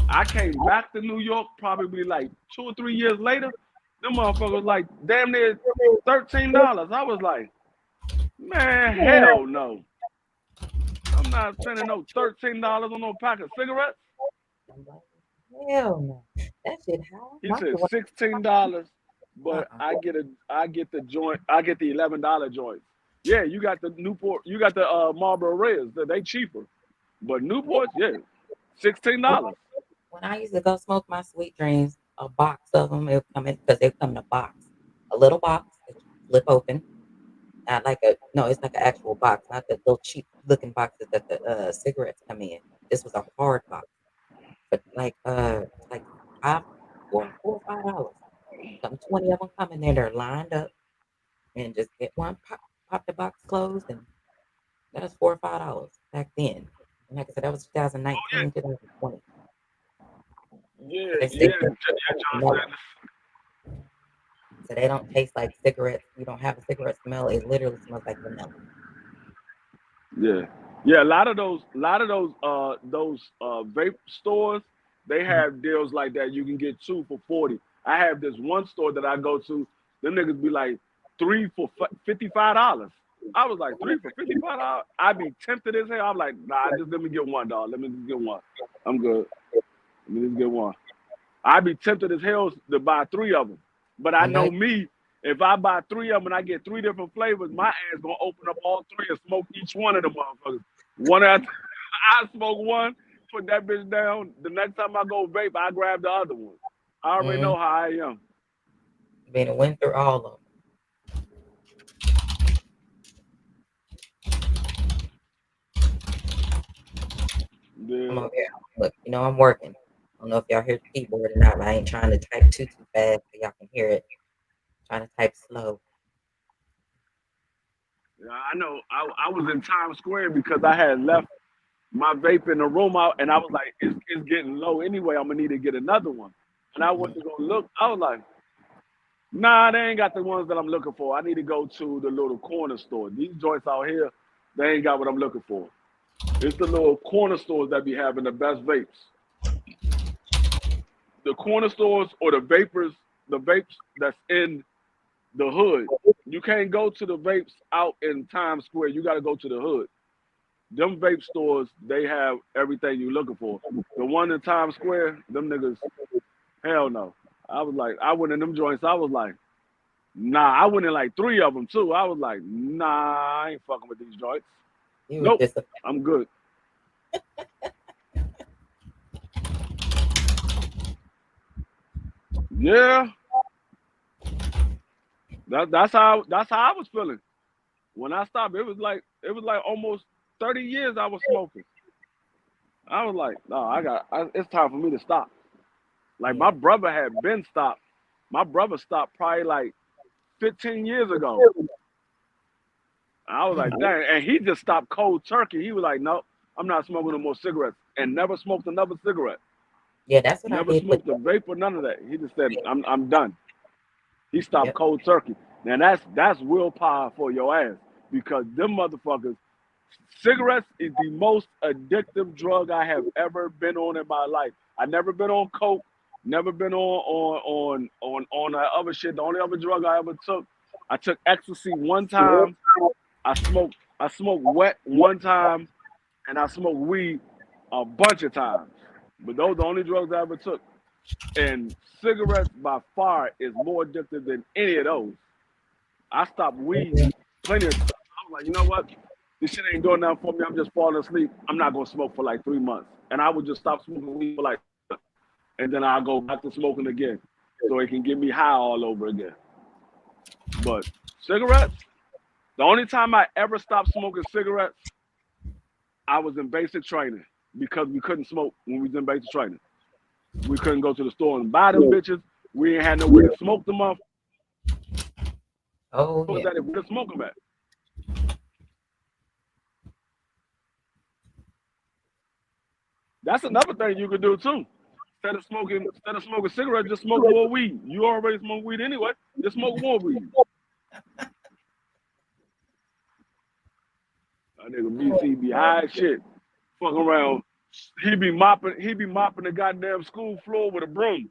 S2: I came back to New York probably like 2 or 3 years later. Them motherfuckers like damn near $13. I was like, man, hell no. I'm not spending no $13 on no pack of cigarettes.
S3: Hell no. That shit high.
S2: He said $16, but I get the joint, I get the $11 joints. Yeah, you got the Newport, you got the Marlboro Reds, they cheaper. But Newports, yeah, $16.
S3: When I used to go smoke my sweet dreams, a box of them, it would come in because they come in a box, a little box that you flip open. Not like no, it's like an actual box, not the little cheap looking boxes that the cigarettes come in. This was a hard box, but like five, $4 or $5. Some 20 of them come in there, they're lined up, and just get one pop the box closed, and that's $4 or $5 back then. And like I said, that was 2019, 2020.
S2: Yeah,
S3: They
S2: yeah,
S3: still
S2: Johnson.
S3: so they don't taste like cigarettes. You don't have a cigarette smell. It literally smells like vanilla.
S2: Yeah, yeah. A lot of those vape stores, they have deals like that. You can get two for 40. I have this one store that I go to. Them niggas be like three for $55. I was like three for $55. I'd be tempted as hell. I'm like, nah, just let me get one, dog. Let me just get one. I'm good. Let me just get one. I'd be tempted as hell to buy three of them. But I know me, if I buy three of them and I get three different flavors, my ass gonna open up all three and smoke each one of them motherfuckers. One after I smoke one, put that bitch down. The next time I go vape, I grab the other one. I already know how I am.
S3: Being went through all of them.
S2: Yeah.
S3: Come on here. Look, I'm working. I don't know if y'all hear the keyboard or not, but I ain't trying to type too fast so y'all can hear it. I'm trying to type slow.
S2: Yeah, I know. I was in Times Square because I had left my vape in the room out, and I was like, it's getting low anyway. I'm gonna need to get another one. And I went to go look. I was like, nah, they ain't got the ones that I'm looking for. I need to go to the little corner store. These joints out here, they ain't got what I'm looking for. It's the little corner stores that be having the best vapes. The corner stores or the vapes that's in the hood. You can't go to the vapes out in Times Square. You got to go to the hood. them vape stores, they have everything you're looking for. The one in Times Square, them niggas, hell no. I was like, I went in them joints. I was like, nah. I went in like 3 of them too. I was like, nah, I ain't fucking with these joints.
S3: You
S2: Nope,
S3: was
S2: I'm good. Yeah, that's how I was feeling when I stopped. It was like almost 30 years I was smoking. I was like, no, it's time for me to stop. Like my brother had been stopped. My brother stopped probably like 15 years ago. I was like, dang, and he just stopped cold turkey. He was like, no, I'm not smoking no more cigarettes, and never smoked another cigarette.
S3: Yeah, that's what I
S2: Never
S3: did.
S2: smoked a vape or none of that. He just said, I'm done. He stopped
S3: Yep.
S2: cold turkey. Now that's willpower for your ass, because them motherfuckers, cigarettes is the most addictive drug I have ever been on in my life. I never been on coke, never been on that other shit. The only other drug I ever took, I took ecstasy one time. I smoked wet one time, and I smoked weed a bunch of times. But those are the only drugs I ever took. And cigarettes by far is more addictive than any of those. I stopped weed plenty of times. I was like, you know what? This shit ain't doing nothing for me. I'm just falling asleep. I'm not gonna smoke for like 3 months. And I would just stop smoking weed for like, and then I'll go back to smoking again. So it can get me high all over again. But cigarettes, the only time I ever stopped smoking cigarettes, I was in basic training, because we couldn't smoke when we was in basic training. We couldn't go to the store and buy them bitches. We ain't had nowhere to smoke them off.
S3: Oh,
S2: What was
S3: yeah.
S2: that? Where to smoke them at? That's another thing you could do too. Instead of smoking cigarettes, just smoke more weed. You already smoke weed anyway. Just smoke more weed. That nigga BC be high as shit. Fuck around. He be mopping the goddamn school floor with a broom.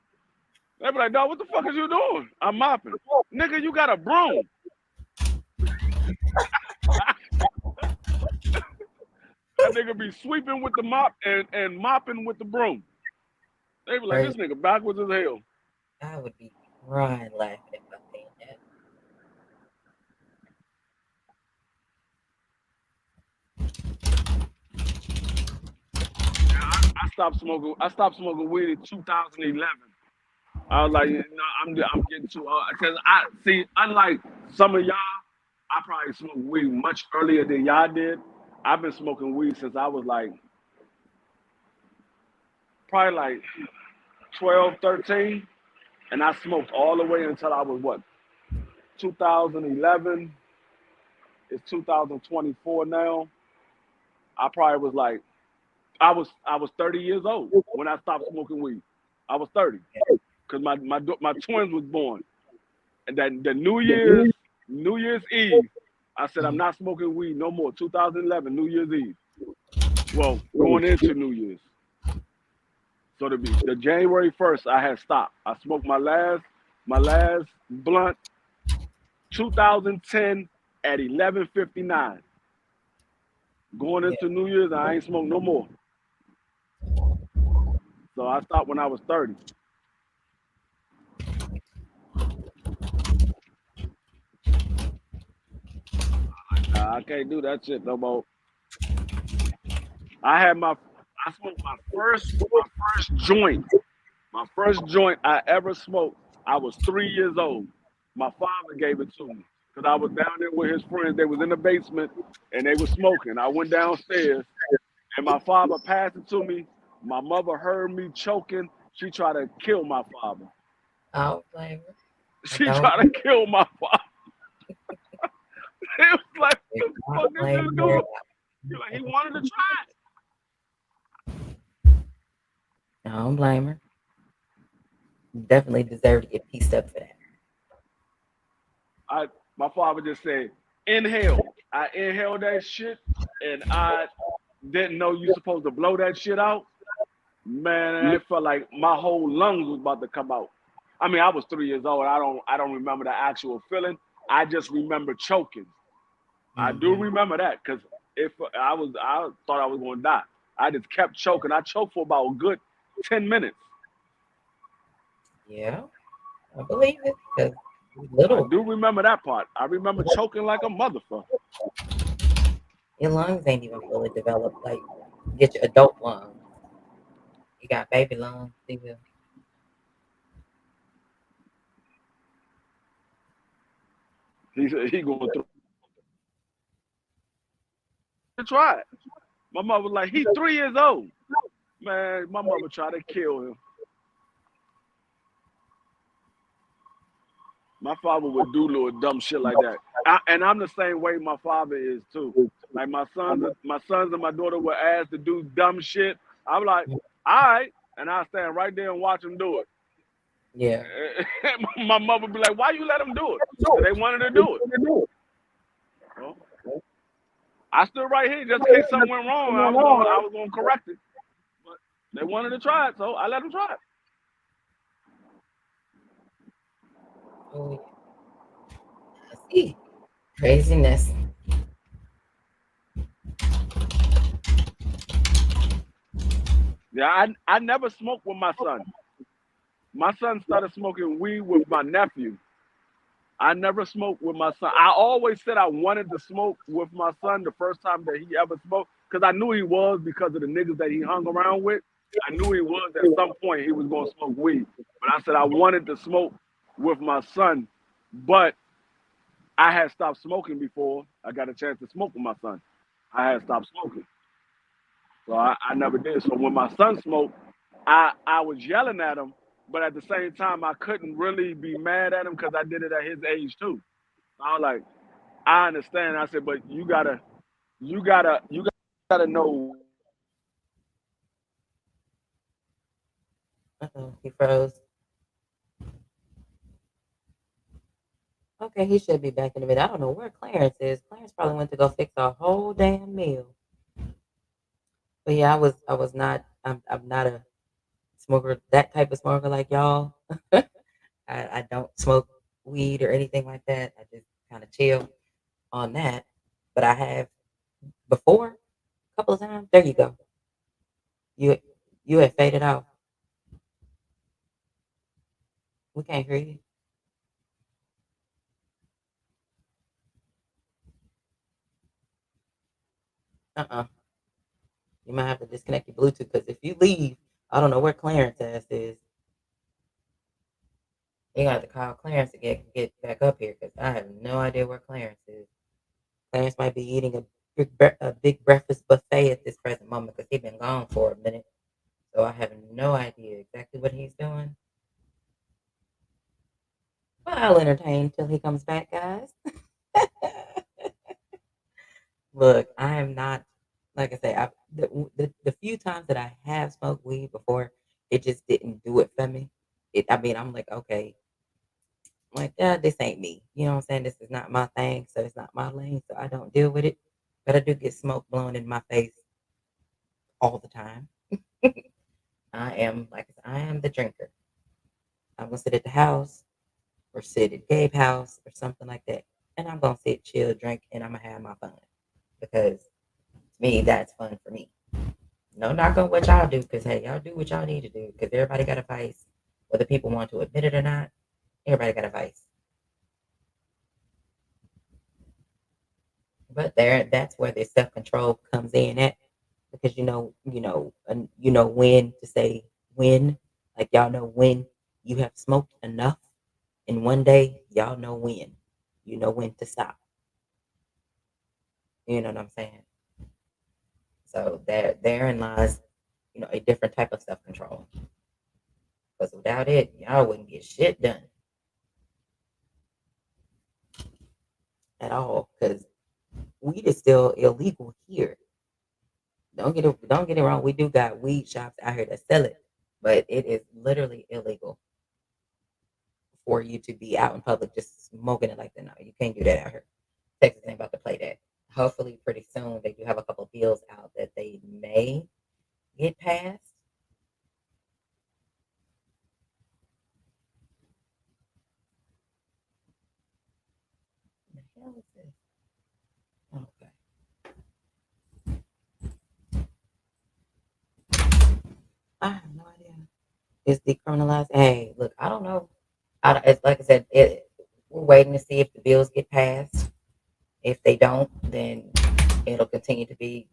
S2: They be like, dog, what the fuck is you doing? I'm mopping. Nigga, you got a broom. That nigga be sweeping with the mop and mopping with the broom. They be like, this nigga backwards as hell.
S3: I would be crying laughing if I seen that.
S2: I stopped smoking weed in 2011. I was like, you know, I'm getting too old, because I see, unlike some of y'all, I probably smoked weed much earlier than y'all did. I've been smoking weed since I was like probably like 12, 13, and I smoked all the way until I was what, 2011. It's 2024 now. I probably was like, I was 30 years old when I stopped smoking weed. I was 30 because my twins was born, and then the New Year's Eve, I said I'm not smoking weed no more. 2011 New Year's Eve. Well, going into New Year's. So the January 1st, I had stopped. I smoked my last blunt 2010 at 11:59. Going into New Year's, I ain't smoked no more. So I stopped when I was 30. I can't do that shit no more. I smoked my first joint. My first joint I ever smoked, I was 3 years old. My father gave it to me because I was down there with his friends. They was in the basement and they were smoking. I went downstairs and my father passed it to me. My mother heard me choking. She tried to kill my father.
S3: I don't blame her.
S2: She tried to kill my father. It was like, what the fuck is this doing? He wanted to try it.
S3: I don't blame her. You definitely deserve to get pieced up for that.
S2: My father just said, inhale. I inhaled that shit, and I didn't know you supposed to blow that shit out. Man, it felt like my whole lungs was about to come out. I mean, I was 3 years old. I don't remember the actual feeling. I just remember choking. I do remember that because I thought I was gonna die. I just kept choking. I choked for about a good 10 minutes.
S3: Yeah, I believe it. Because
S2: I
S3: little,
S2: do remember that part. I remember choking like a motherfucker.
S3: your lungs ain't even fully developed. Like, get your adult lungs. You got baby lungs.
S2: He going through. Try it. My mother was like, he 3 years old. Man, my mother tried to kill him. My father would do little dumb shit like that, and I'm the same way my father is too. Like my sons and my daughter were asked to do dumb shit. I'm like, all right, and I stand right there and watch them do
S3: Yeah.
S2: it. My mother would be like, why you let them do it? Because they wanted to do it. Well, I stood right here just in case something went wrong. I was gonna correct it, but they wanted to try it, so I let them try it.
S3: Oh, yeah. Let's see. Craziness.
S2: Yeah, I never smoked with my son. My son started smoking weed with my nephew. I never smoked with my son. I always said I wanted to smoke with my son the first time that he ever smoked because I knew he was because of the niggas that he hung around with. I knew he was at some point he was going to smoke weed. But I said I wanted to smoke with my son, but I had stopped smoking before I got a chance to smoke with my son. I had stopped smoking. So I never did. So when my son smoked, I was yelling at him, but at the same time, I couldn't really be mad at him because I did it at his age too. I was like, I understand. I said, but you gotta know.
S3: Uh-oh, he froze. Okay, he should be back in a minute. I don't know where Clarence is. Clarence probably went to go fix a whole damn meal. But yeah, I was not. I'm not a smoker. That type of smoker like y'all. I don't smoke weed or anything like that. I just kind of chill on that. But I have before a couple of times. There you go. You you had faded out. We can't hear you. Uh-uh. You might have to disconnect your Bluetooth because if you leave, I don't know where Clarence ass is. You got to call Clarence to get back up here because I have no idea where Clarence is. Clarence might be eating a big breakfast buffet at this present moment because he's been gone for a minute. So I have no idea exactly what he's doing. But I'll entertain till he comes back, guys. Look, I am not like I say. The few times that I have smoked weed before, it just didn't do it for me. I mean, I'm like, okay, I'm like, yeah, this ain't me. You know what I'm saying? This is not my thing, so it's not my lane, so I don't deal with it. But I do get smoke blown in my face all the time. I am like I am the drinker. I'm gonna sit at the house or sit at Gabe house or something like that, and I'm gonna sit, chill, drink, and I'm gonna have my fun because to me that's fun for me. No knock on what y'all do, because hey, y'all do what y'all need to do, because everybody got a vice, whether people want to admit it or not. Everybody got a vice. But that's where the self control comes in at, because you know when to say when, like y'all know when you have smoked enough in one day. Y'all know when, when to stop. You know what I'm saying? So therein lies, a different type of self control. Because without it, y'all wouldn't get shit done at all. Because weed is still illegal here. Don't get it wrong. We do got weed shops out here that sell it, but it is literally illegal for you to be out in public just smoking it like that. No, you can't do that out here. Texas ain't about to play that. Hopefully, pretty soon they do have a couple of bills out that they may get passed. What the hell is this? Okay. is decriminalized. Hey, look, I don't know. It's like I said, we're waiting to see if the bills get passed. If they don't, then it'll continue to be,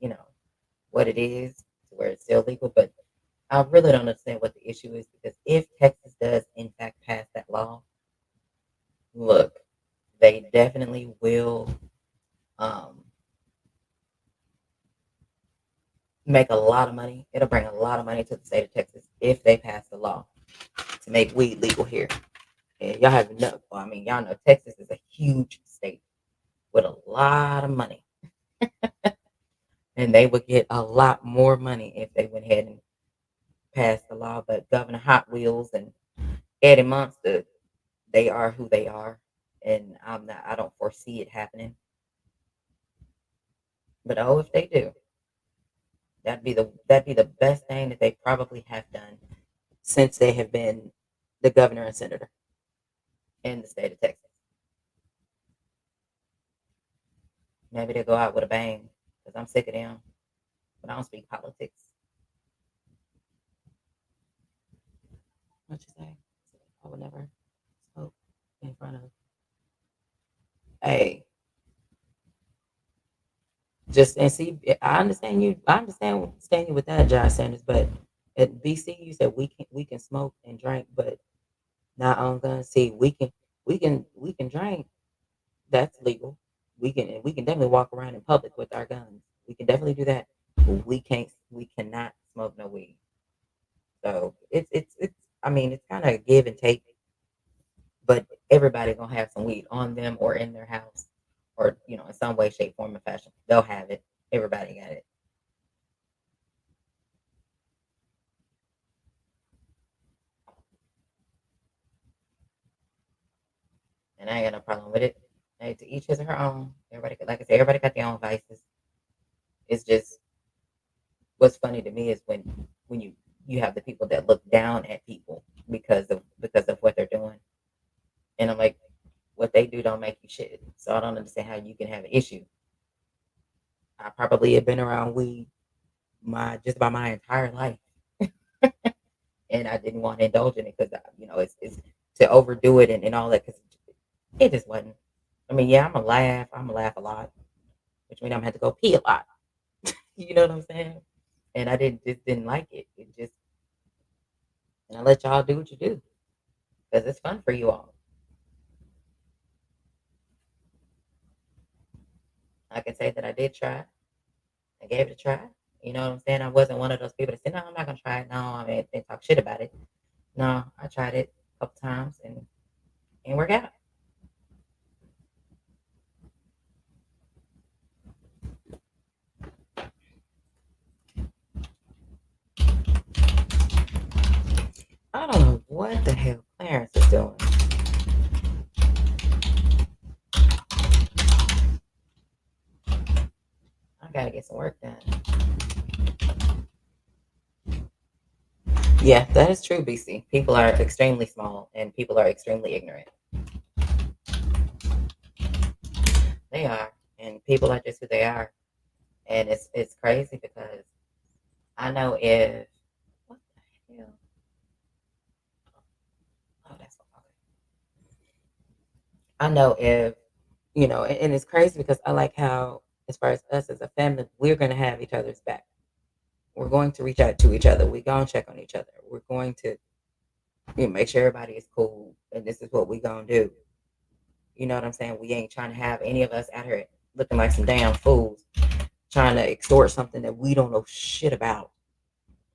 S3: what it is, where it's still legal. But I really don't understand what the issue is because if Texas does, in fact, pass that law, look, they definitely will um, make a lot of money. It'll bring a lot of money to the state of Texas if they pass the law to make weed legal here. And y'all have no, well, I mean, y'all know Texas is a huge state with a lot of money. And they would get a lot more money if they went ahead and passed the law. But Governor Hot Wheels and Eddie Monster, they are who they are. And I don't foresee it happening. But oh, if they do, that'd be the best thing that they probably have done since they have been the governor and senator in the state of Texas. Maybe they'll go out with a bang because I'm sick of them. But I don't speak politics. What you say? I would never smoke in front of. Hey, just and see. I understand you. I understand standing with that, Josh Sanders. But at BC, you said we can smoke and drink, but not on guns. See, we can drink. That's legal. We can definitely walk around in public with our guns. We can definitely do that. But we cannot smoke no weed. So it's I mean it's kind of give and take, but everybody gonna have some weed on them or in their house or in some way, shape, form, or fashion. They'll have it. Everybody got it. And I ain't got no problem with it. Hey, to each his or her own. Everybody like I said, everybody got their own vices. It's just what's funny to me is when you have the people that look down at people because of what they're doing. And I'm like, what they do don't make you shit. So I don't understand how you can have an issue. I probably have been around weed my just about my entire life, and I didn't want to indulge in it because it's to overdo it and all that because it just wasn't. I mean, yeah, I'm a laugh a lot, which means I'm gonna have to go pee a lot. You know what I'm saying? And I didn't like it. It just and I let y'all do what you do because it's fun for you all. I can say that I did try. I gave it a try. You know what I'm saying? I wasn't one of those people that said, "No, I'm not gonna try it." No, I mean they talk shit about it. No, I tried it a couple times and work out. I don't know what the hell Clarence is doing. I gotta get some work done. Yeah, that is true, BC. People are extremely small and people are extremely ignorant. They are, and people are just who they are. And it's crazy because I know if what the hell? Oh, that's okay. I know if and it's crazy because I like how, as far as us as a family, we're gonna have each other's back. We're going to reach out to each other. We're gonna check on each other. We're going to make sure everybody is cool, and this is what we're gonna do. You know what I'm saying? We ain't trying to have any of us out here looking like some damn fools, trying to extort something that we don't know shit about,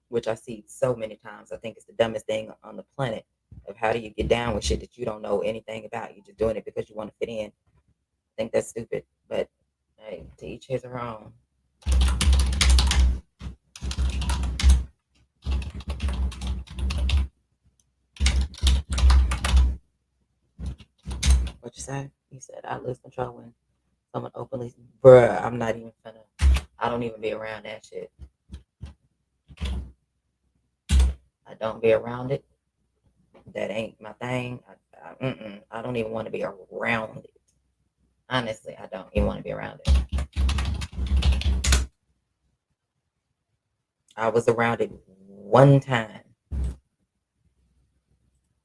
S3: which I see so many times. I think it's the dumbest thing on the planet of how do you get down with shit that you don't know anything about. You're just doing it because you want to fit in. I think that's stupid, but hey, to each his or her own. What you say? You said I lose control when someone openly, bruh. I'm not even gonna. I don't even be around that shit. I don't be around it. That ain't my thing. I don't even want to be around it. Honestly, I don't even want to be around it. I was around it one time,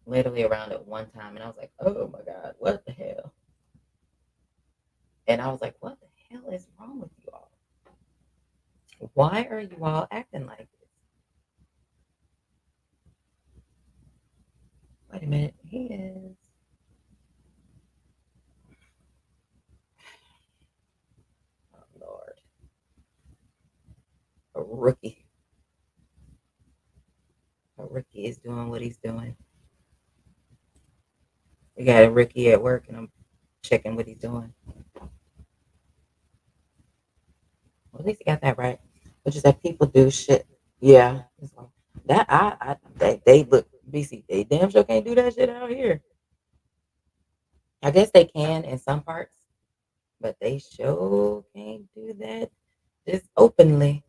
S3: literally around at one time, and I was like, "Oh my god, what the hell?" And I was like, "What the hell is wrong with you all? Why are you all acting like this?" Wait a minute, he is. Oh Lord, a rookie. A rookie is doing what he's doing. We got a rookie at work, and I'm checking what he's doing. Well, at least he got that right. Which is that people do shit. Yeah, that they look BC. They damn sure can't do that shit out here. I guess they can in some parts, but they sure can't do that just openly.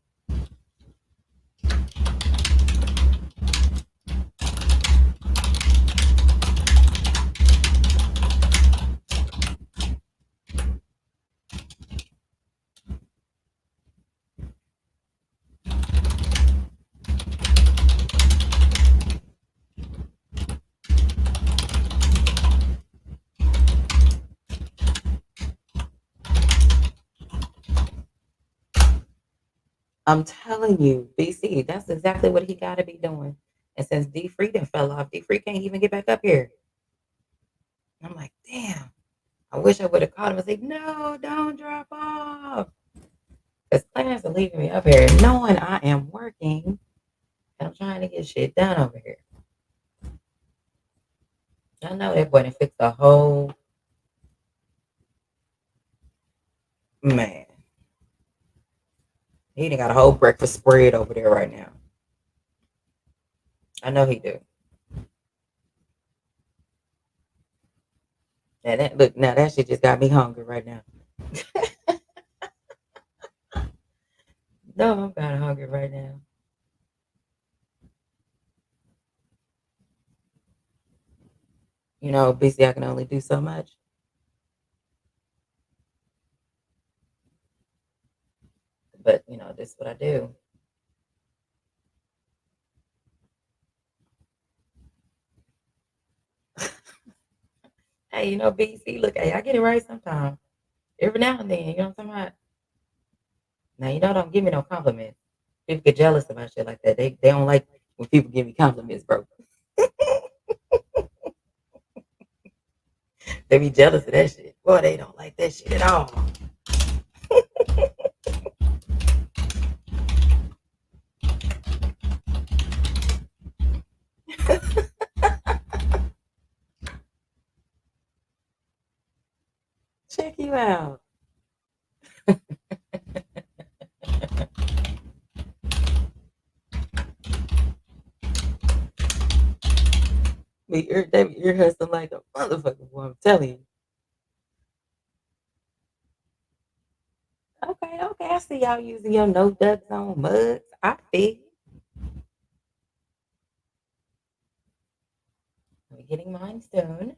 S3: I'm telling you, BC, that's exactly what he got to be doing. And since D Free done fell off, D Free can't even get back up here. I'm like, damn. I wish I would have called him and said, no, don't drop off. Because clients are leaving me up here knowing I am working and I'm trying to get shit done over here. I know that boy done fixed the whole man. He done got a whole breakfast spread over there right now. I know he do. And that look now that shit just got me hungry right now. No, I'm kind of hungry right now. You know, BC, I can only do so much. But you know, this is what I do. Hey, you know, BC, look, hey, I get it right sometimes. Every now and then, you know what I'm talking about? Now, you know, don't give me no compliments. People get jealous about shit like that. They don't like when people give me compliments, bro. They be jealous of that shit. Boy, they don't like that shit at all. Check you out. They be ear hustling like a motherfucker, boy, I'm telling you. Okay, okay. I see y'all using your no ducks on mugs. I feel. I'm getting mine soon.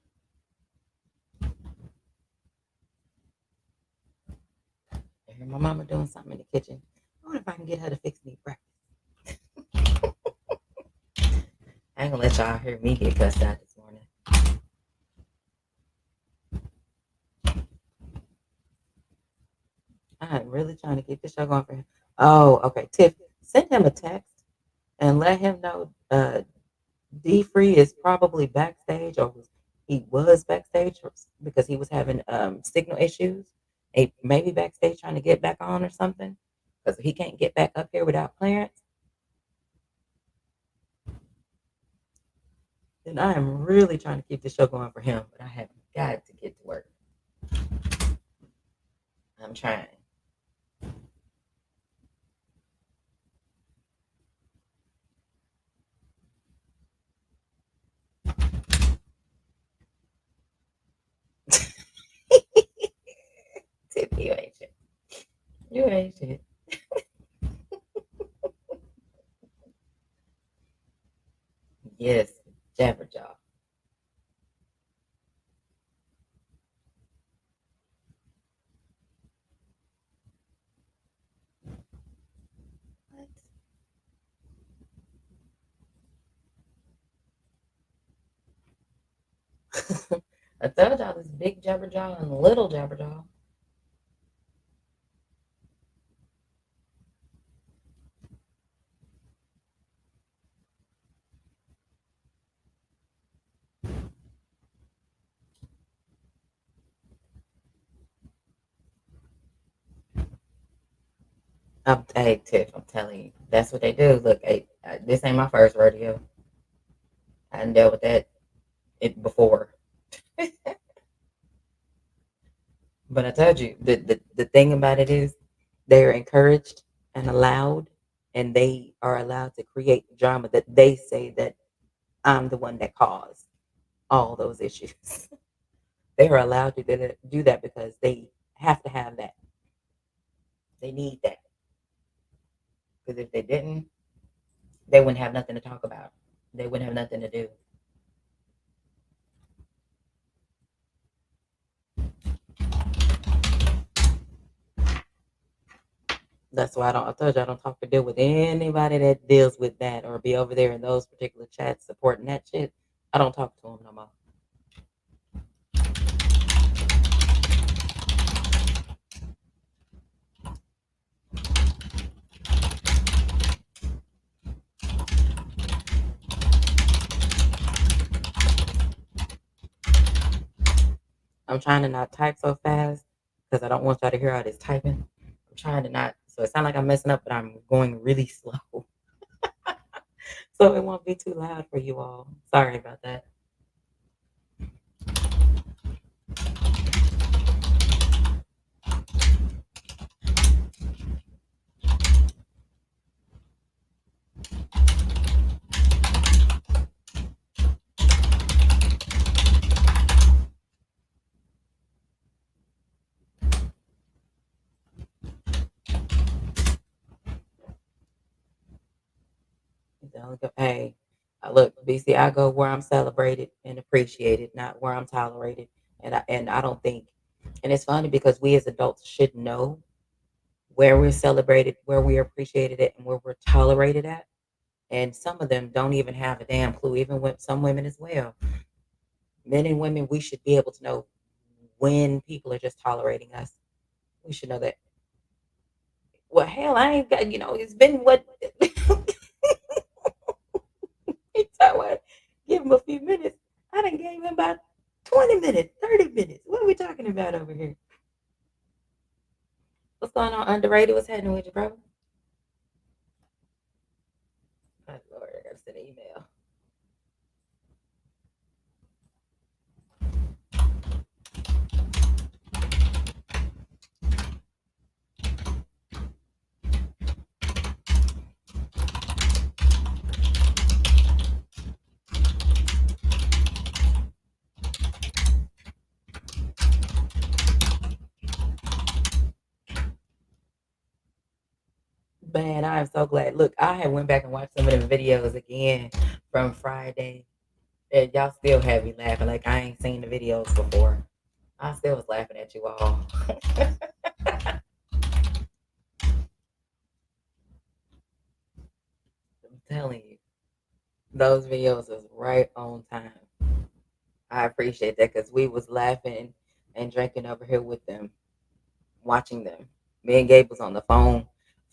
S3: I hear my mama doing something in the kitchen. I wonder if I can get her to fix me breakfast. I ain't gonna let y'all hear me get cussed out this morning. I'm really trying to get this show going for him. Oh, okay. Tiff, send him a text and let him know D Free is probably backstage, or he was backstage because he was having signal issues. Maybe backstage trying to get back on or something because he can't get back up here without clearance. Then I am really trying to keep the show going for him, but I have got to get to work. I'm trying. Tiffany, you ain't shit. You ain't shit. Yes, Jabberjaw. What? I told y'all this big Jabberjaw and little Jabberjaw. Hey, Tiff, I'm telling you, that's what they do. Look, hey, this ain't my first rodeo. I done dealt with that before. But I told you, the thing about it is they're encouraged and allowed, and they are allowed to create the drama that they say that I'm the one that caused all those issues. They are allowed to do that because they have to have that. They need that. Because if they didn't, they wouldn't have nothing to talk about. They wouldn't have nothing to do. That's why I told you I don't talk or deal with anybody that deals with that or be over there in those particular chats supporting that shit. I don't talk to them no more. I'm trying to not type so fast because I don't want y'all to hear all this typing. I'm trying to not, so it sounds like I'm messing up, but I'm going really slow. So it won't be too loud for you all. Sorry about that. Hey, look, BC, I go where I'm celebrated and appreciated, not where I'm tolerated. And I don't think, and it's funny because we as adults should know where we're celebrated, where we're appreciated at, and where we're tolerated at. And some of them don't even have a damn clue, even with some women as well. Men and women, we should be able to know when people are just tolerating us. We should know that. Well, hell, I ain't got, it's been what. Give him a few minutes. I done gave him about 20 minutes, 30 minutes. What are we talking about over here? What's going on, underrated? What's happening with you, bro? Oh, Lord, I gotta send an email. Man, I am so glad. Look, I had went back and watched some of the videos again from Friday, and y'all still have me laughing like I ain't seen the videos before. I still was laughing at you all. I'm telling you, those videos was right on time. I appreciate that because we was laughing and drinking over here with them, watching them. Me and Gabe was on the phone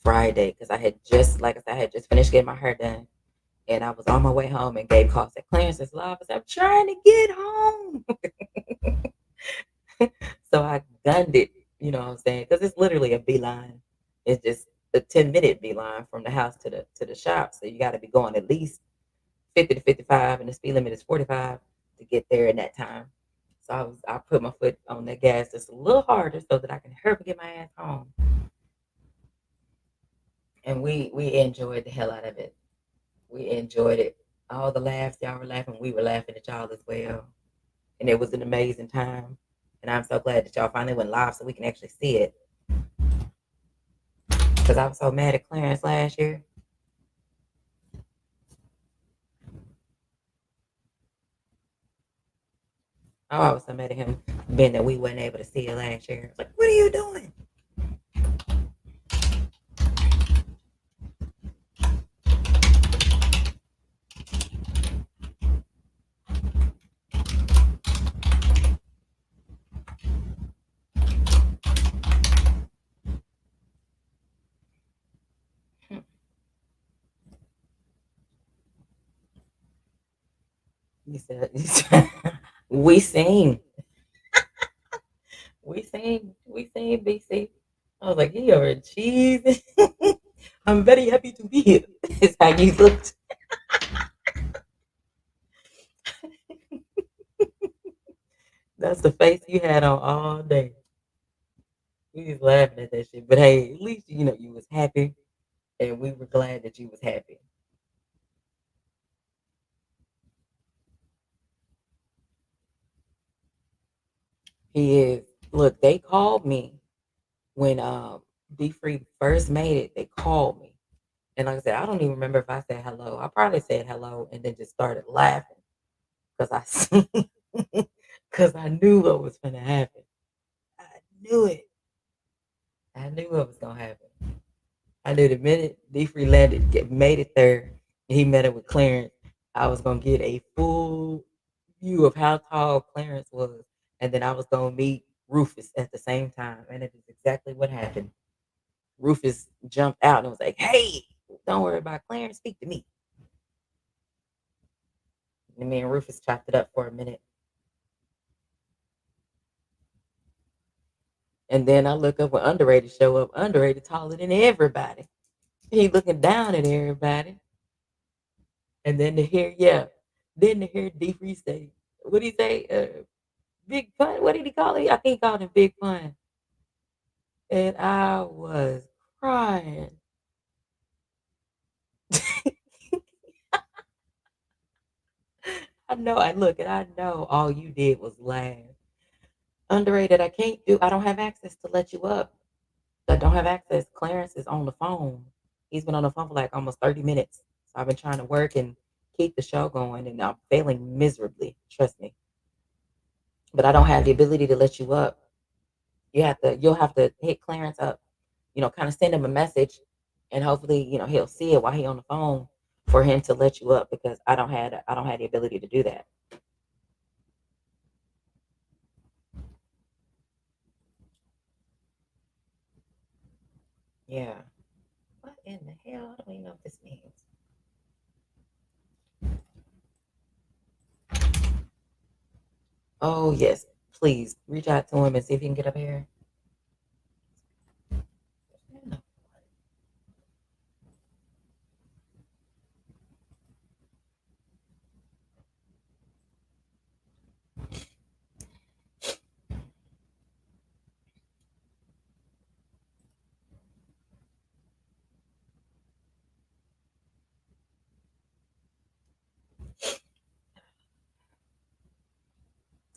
S3: Friday because I had just, like I said, I had just finished getting my hair done. And I was on my way home and Gabe called, said, Clarence is live. I said, I'm trying to get home. So I gunned it, you know what I'm saying? Because it's literally a beeline. It's just a 10-minute beeline from the house to the shop. So you got to be going at least 50 to 55, and the speed limit is 45 to get there in that time. So I put my foot on the gas just a little harder so that I can hurry get my ass home. And we enjoyed the hell out of it. We enjoyed it. All the laughs, y'all were laughing. We were laughing at y'all as well. And it was an amazing time. And I'm so glad that y'all finally went live so we can actually see it. Because I was so mad at Clarence last year. Oh, I was so mad at him being that we weren't able to see it last year. Like, what are you doing? You said we sing. We sing BC. I was like, you are cheesy. I'm very happy to be here. It's how you looked. That's the face you had on all day. We was laughing at that shit. But hey, at least you know you was happy and we were glad that you was happy. He is. Look, they called me when B Free first made it. They called me. And like I said, I don't even remember if I said hello. I probably said hello and then just started laughing because I because I knew what was gonna happen. I knew it. I knew what was gonna happen. I knew the minute D Free landed, made it there, and he met it with Clarence, I was gonna get a full view of how tall Clarence was, and then I was gonna meet Rufus at the same time, and it is exactly what happened. Rufus jumped out and was like, "Hey, don't worry about Clarence. Speak to me." And me and Rufus chopped it up for a minute, and then I look up when Underrated show up. Underrated taller than everybody. He looking down at everybody. And then to hear, yeah, then to hear D Free say, what did he say? Big Pun. What did he call it? I think he called him Big Pun. And I was crying. I know. I look and I know all you did was laugh. Underrated. I don't have access to let you up. I don't have access. Clarence is on the phone. He's been on the phone for like almost 30 minutes. So I've been trying to work and keep the show going and I'm failing miserably. Trust me. But I don't have the ability to let you up. You'll have to hit Clarence up, kind of send him a message and hopefully, he'll see it while he on the phone for him to let you up because I don't have the ability to do that. Yeah. What in the hell? I don't even know what this means. Oh yes. Please reach out to him and see if you can get up here.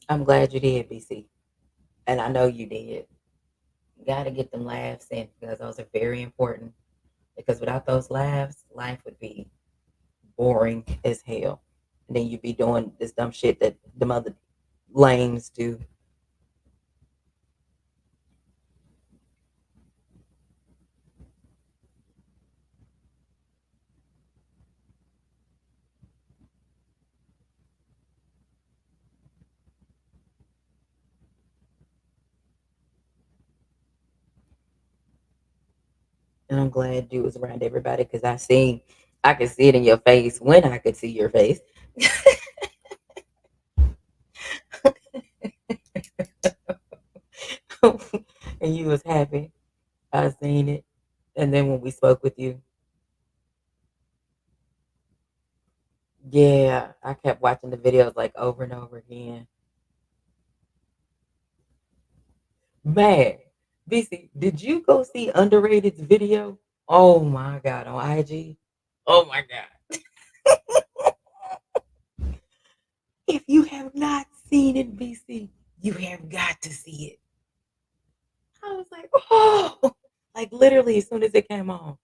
S3: I'm glad you did, BC. And I know you did. You gotta get them laughs in because those are very important. Because without those laughs, life would be boring as hell. And then you'd be doing this dumb shit that the other lames do. And I'm glad you was around everybody because I could see it in your face when I could see your face. And you was happy. I seen it. And then when we spoke with you, yeah, I kept watching the videos like over and over again. Man, BC, did you go see Underrated's video? Oh my God, on IG? Oh my God. If you have not seen it, BC, you have got to see it. I was like, oh, like literally as soon as it came on,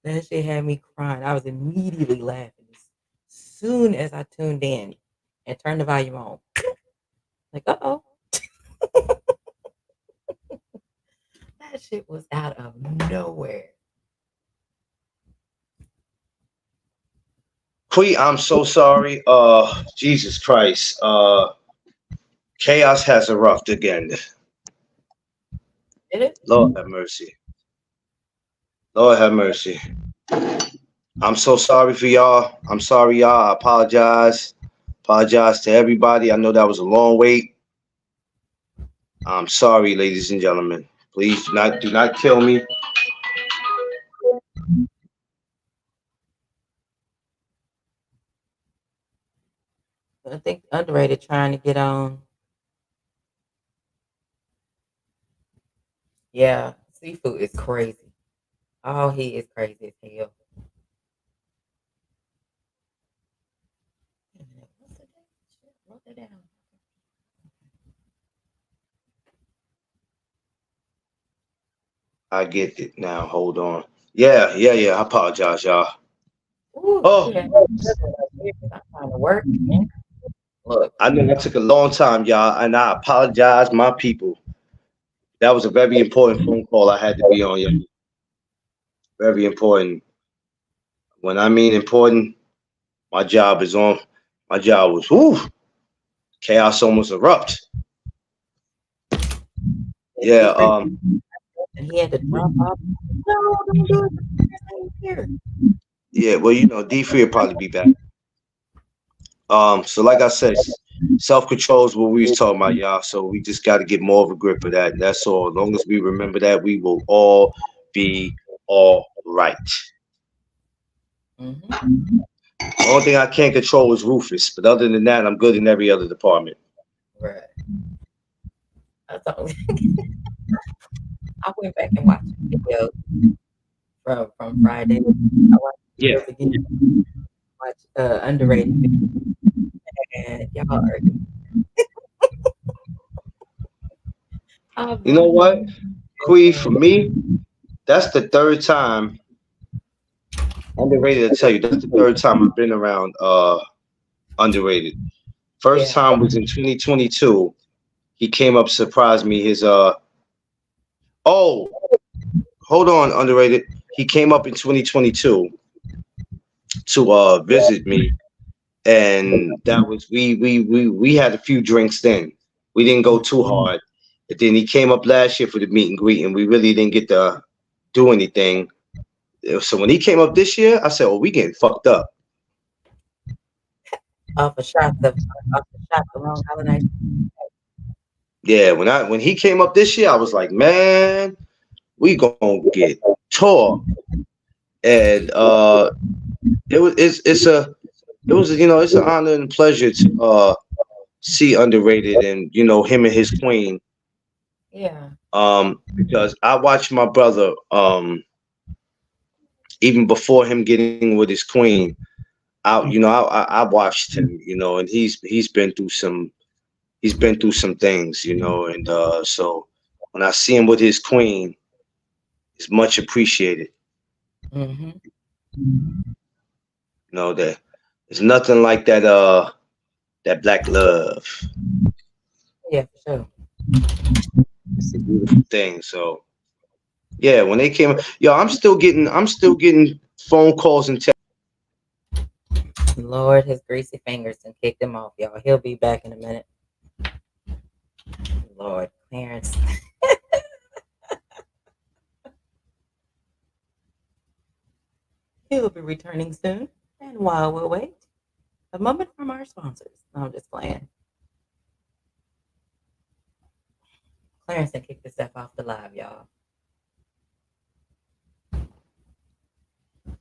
S3: that shit had me crying. I was immediately laughing as soon as I tuned in and turned the volume on. Like, uh-oh. That shit was out of nowhere.
S1: Quee, I'm so sorry. Jesus Christ. Chaos has erupted again.
S3: Did it?
S1: Lord have mercy. Lord have mercy. I'm so sorry for y'all. I'm sorry, y'all. I apologize. Apologize to everybody. I know that was a long wait. I'm sorry, ladies and gentlemen. Please do not kill me.
S3: I think Underrated trying to get on. Yeah, Seafood is crazy. Oh, he is crazy as hell. Wait a minute, what's the date? Shit, I wrote that down.
S1: I get it now. Hold on. Yeah. I apologize, y'all.
S3: Ooh,
S1: Oh,
S3: yeah. I'm trying to work. Man. Look,
S1: I know that took a long time, y'all, and I apologize, my people. That was a very important phone call I had to be on. Yeah. Very important. When I mean important, my job is on. My job was chaos almost erupt. Yeah.
S3: And he had to drop off. No, don't do it. Stay here.
S1: Yeah. Well, D3 will probably be back. So like I said, self-control is what we was talking about, y'all. So we just got to get more of a grip of that. That's all. As long as we remember that, we will all be all right.
S3: Mm-hmm.
S1: The only thing I can't control is Rufus, but other than that, I'm good in every other department.
S3: Right. That's all. I went back and watched the video from Friday. I watched
S1: Yeah.
S3: it again. Watch Underrated, and y'all are.
S1: You know what, Quee, for me, that's the third time. Underrated, to tell you, that's the third time I've been around Underrated. First time was in 2022. He came up, surprised me. His hold on, Underrated. He came up in 2022 to visit me, and that was we had a few drinks then. We didn't go too hard. But then he came up last year for the meet and greet, and we really didn't get to do anything. So when he came up this year, I said, "Oh, we getting fucked up."
S3: Off the shot of Long Island Ice.
S1: Yeah, when he came up this year, I was like, "Man, we gonna get tore." And it's an honor and pleasure to see Underrated and him and his queen.
S3: Yeah.
S1: Because I watched my brother even before him getting with his queen. I watched him, and he's been through some things, and so when I see him with his queen, it's much appreciated.
S3: Mm-hmm.
S1: That there's nothing like that black love.
S3: Yeah, for sure.
S1: It's a beautiful thing. So yeah, when they came, I'm still getting phone calls and texts.
S3: Lord, his greasy fingers and kicked him off, y'all. He'll be back in a minute. Lord, Clarence. He'll be returning soon. And while we'll wait, a moment from our sponsors. No, I'm just playing. Clarence and kicked himself off the live, y'all.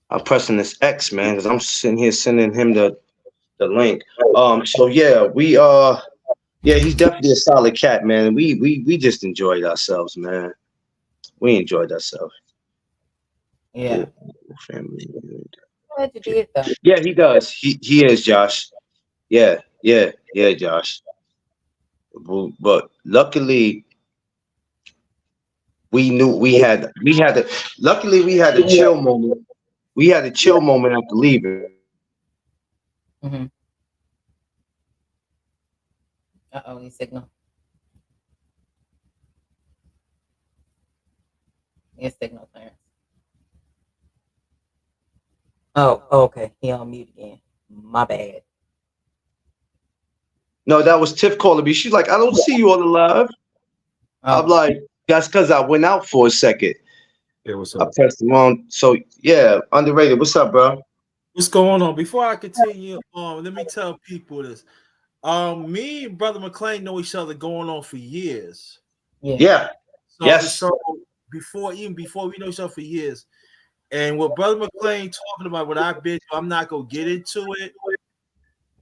S1: I'm pressing this X, man, because I'm sitting here sending him the link. So yeah, he's definitely a solid cat, man. We just enjoyed ourselves, man. We enjoyed ourselves.
S3: Yeah.
S1: Family.
S3: Glad you did, though.
S1: Yeah, he does. He is, Josh. Yeah, Josh. But luckily, we knew we had a chill moment. We had a chill moment after leaving.
S3: Mm-hmm. His signal. His signal, Clarence. Oh, okay. He on mute again. My bad.
S1: No, that was Tiff calling me. She's like, "I don't see you on the live." I'm like, "That's because I went out for a second."
S4: Yeah, what's
S1: I
S4: up?
S1: pressed the wrong. So yeah, Underrated. What's up, bro?
S4: What's going on? Before I continue, let me tell people this. Me and Brother McClain know each other going on for years.
S1: Yeah.
S4: So,
S1: Yes.
S4: so before we know each other for years, and what Brother McClain talking about, what I've been through, I'm not gonna get into it.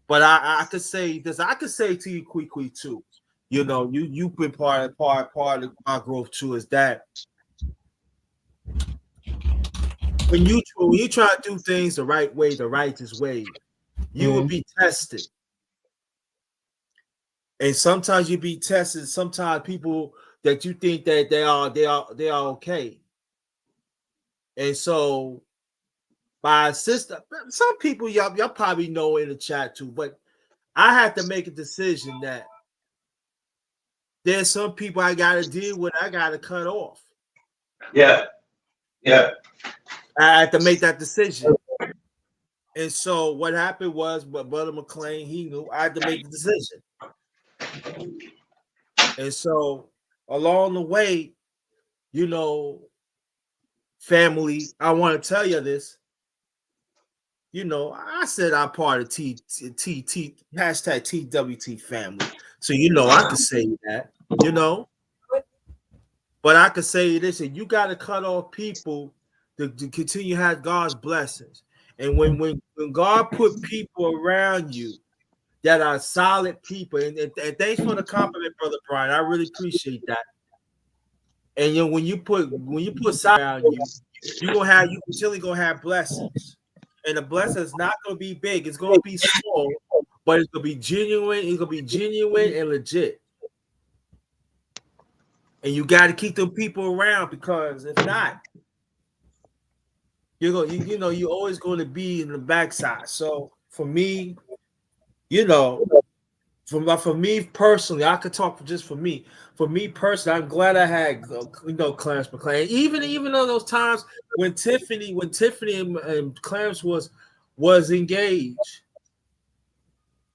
S4: But I could say this. I could say to you, quickly too. You know, you've been part of my growth too. Is that when you try to do things the right way, the righteous way, you will be tested. And sometimes you be tested. Sometimes people that you think that they are okay. And so by sister, some people y'all probably know in the chat too, but I had to make a decision that there's some people I gotta deal with, I gotta cut off.
S1: Yeah. Yeah.
S4: I had to make that decision. And so what happened was, but Brother McClain, he knew I had to make the decision. And so along the way, you know, family, I want to tell you this. You know, I said I'm part of hashtag TWT family. So you know I could say that, you know. But I could say this, and you got to cut off people to continue to have God's blessings. And when God put people around you that are solid people, and thanks for the compliment, Brother Brian. I really appreciate that. And you know, when you put solid around you, you continually gonna have blessings. And the blessing is not gonna be big, it's gonna be small, but it's gonna be genuine, and legit. And you got to keep them people around, because if not, you're always going to be in the backside. So for me, you know, for me personally, I could talk just for me. For me personally, I'm glad I had Clarence McClain. Even though those times when Tiffany and Clarence was engaged,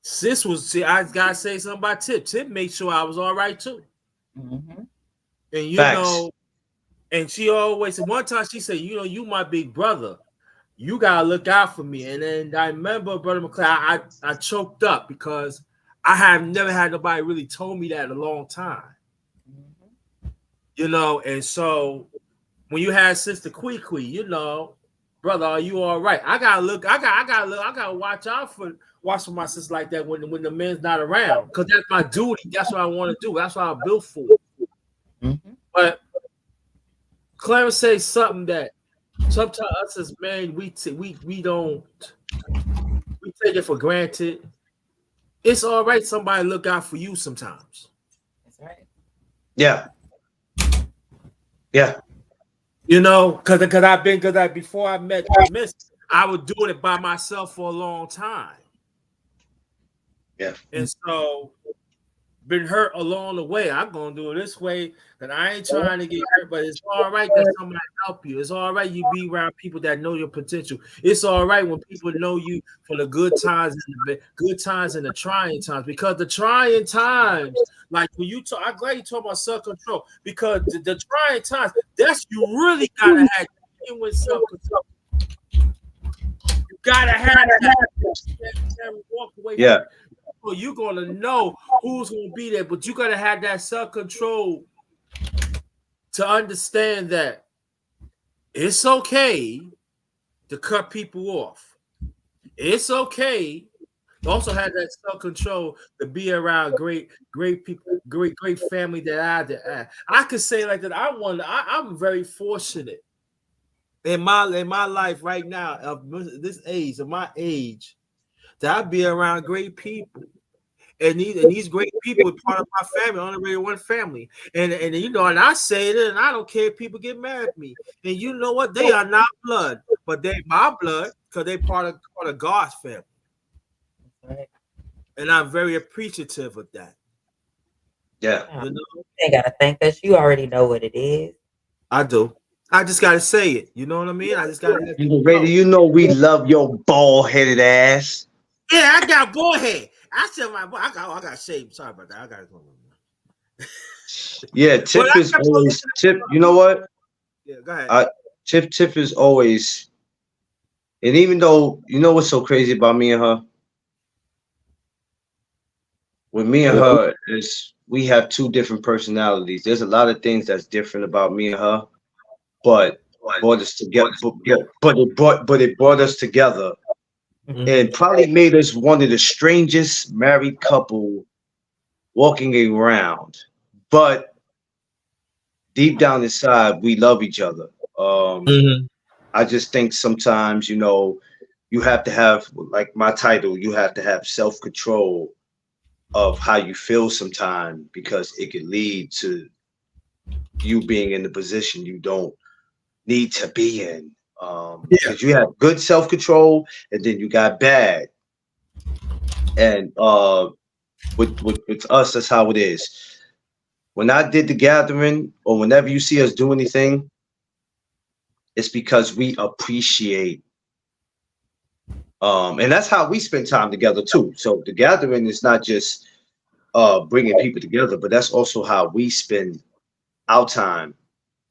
S4: sis I gotta say something about Tip. Tip made sure I was all right too.
S3: Mm-hmm.
S4: And you
S1: Facts.
S4: know, and she always said, one time she said, you know, you my big brother. You gotta look out for me. And then I remember Brother McClain, I choked up because I have never had nobody really told me that in a long time. Mm-hmm. You know, and so when you had Sister Kwee, you know, brother, are you all right? I gotta watch for my sister like that when the man's not around, because that's my duty. That's what I want to do. That's what I'm built for. Mm-hmm. But Clarence says something that sometimes us as men we take it for granted. It's all right. Somebody look out for you sometimes.
S3: That's right.
S1: Yeah. Yeah.
S4: You know, because before I met Miss, I was doing it by myself for a long time.
S1: Yeah.
S4: And so been hurt along the way. I'm gonna do it this way, and I ain't trying to get hurt, but it's all right that somebody help you. It's all right you be around people that know your potential. It's all right when people know you for the good times and the trying times, because the trying times, like when you talk, I'm glad you talk about self-control, because the trying times, that's you really gotta have genuine self-control. You gotta have that. Walk away.
S1: Yeah.
S4: You're gonna know who's gonna be there, but you gotta have that self-control to understand that it's okay to cut people off. It's okay to also have that self-control to be around great people, great family that I could say like that. I'm very fortunate in my life right now of my age, that I be around great people. And these great people are part of my family, only one family. And you know, and I say it, and I don't care if people get mad at me. And you know what? They are not blood, but they my blood, because they part of God's family. Right. And I'm very appreciative of that.
S1: Yeah.
S3: You know? They gotta thank us. You already know what it is.
S4: I do. I just gotta say it. You know what I mean? I just gotta let you
S1: know. You know we love your bald-headed ass.
S4: Yeah, I got bald head. I said I got shaved. Sorry about that. I gotta go.
S1: Yeah, Tip is always Tip. You know what?
S4: Yeah, go ahead.
S1: Tip is always. And even though, you know what's so crazy about me and her? With me and her is we have two different personalities. There's a lot of things that's different about me and her, but brought us together. But it brought us together, and probably made us one of the strangest married couple walking around. But deep down inside, we love each other.
S4: Mhm.
S1: I just think sometimes, you have to have, like my title, you have to have self control of how you feel sometimes because it could lead to you being in the position you don't need to be in.
S4: Yeah.
S1: Because you have good self control and then you got bad. And with us, that's how it is. When I did the gathering, or whenever you see us do anything, it's because we appreciate. And that's how we spend time together too. So the gathering is not just bringing people together, but that's also how we spend our time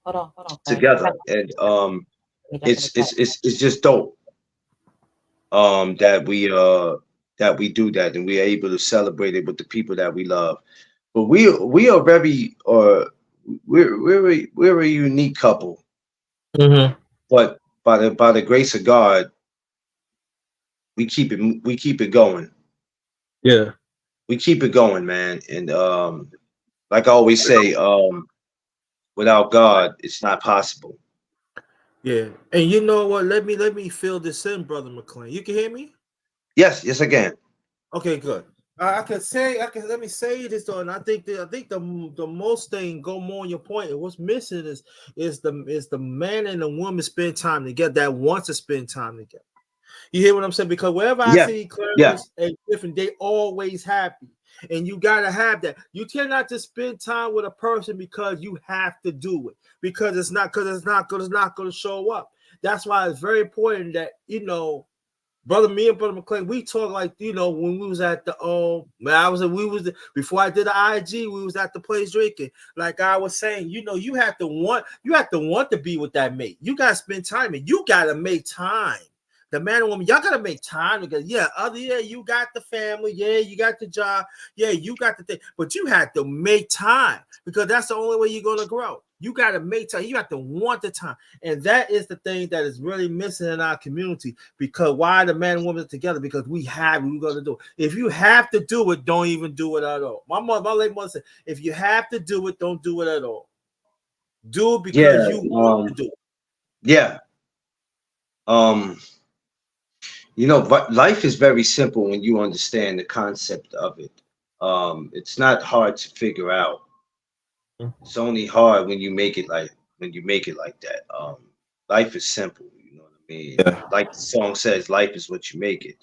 S3: Hold on, Queen.
S1: together. And
S3: Let me jump in the
S1: it's
S3: chat.
S1: it's it's it's just dope that we do that and we are able to celebrate it with the people that we love. But we are very we're a unique couple,
S4: Mhm.
S1: but by the grace of God, we keep it going.
S4: Yeah.
S1: We keep it going, man. And like I always say, without God, it's not possible.
S4: Yeah. And you know what? Let me fill this in, brother McLean. You can hear me?
S1: Yes, yes, again.
S4: Okay, good. I can say I can let me say this though, and I think the most thing go more on your point. And what's missing is the man and the woman spend time together that wants to spend time together. You hear what I'm saying? Because wherever I
S1: Yeah,
S4: see
S1: yeah,
S4: Clarence and Griffin, they always happy. And you gotta have that. You cannot just spend time with a person because you have to do it. Because it's not gonna show up. That's why it's very important that brother, me and brother McClain, we talk like when we was at the when I was we was before I did the IG, we was at the place drinking. Like I was saying, you have to want to be with that mate. You gotta spend time and you gotta make time. The man and woman, y'all gotta make time because you got the family, you got the job, you got the thing, but you have to make time because that's the only way you're gonna grow. You gotta make time, you have to want the time, and that is the thing that is really missing in our community. Because why the man and woman are together? Because we're gonna do it. If you have to do it, don't even do it at all. My late mother said, if you have to do it, don't do it at all. Do it because
S1: yeah,
S4: you want to do it.
S1: yeah. Um, but life is very simple when you understand the concept of it. It's not hard to figure out. It's only hard when you make it like that. Life is simple, you know what I mean?
S4: Yeah.
S1: Like the song says, life is what you make it.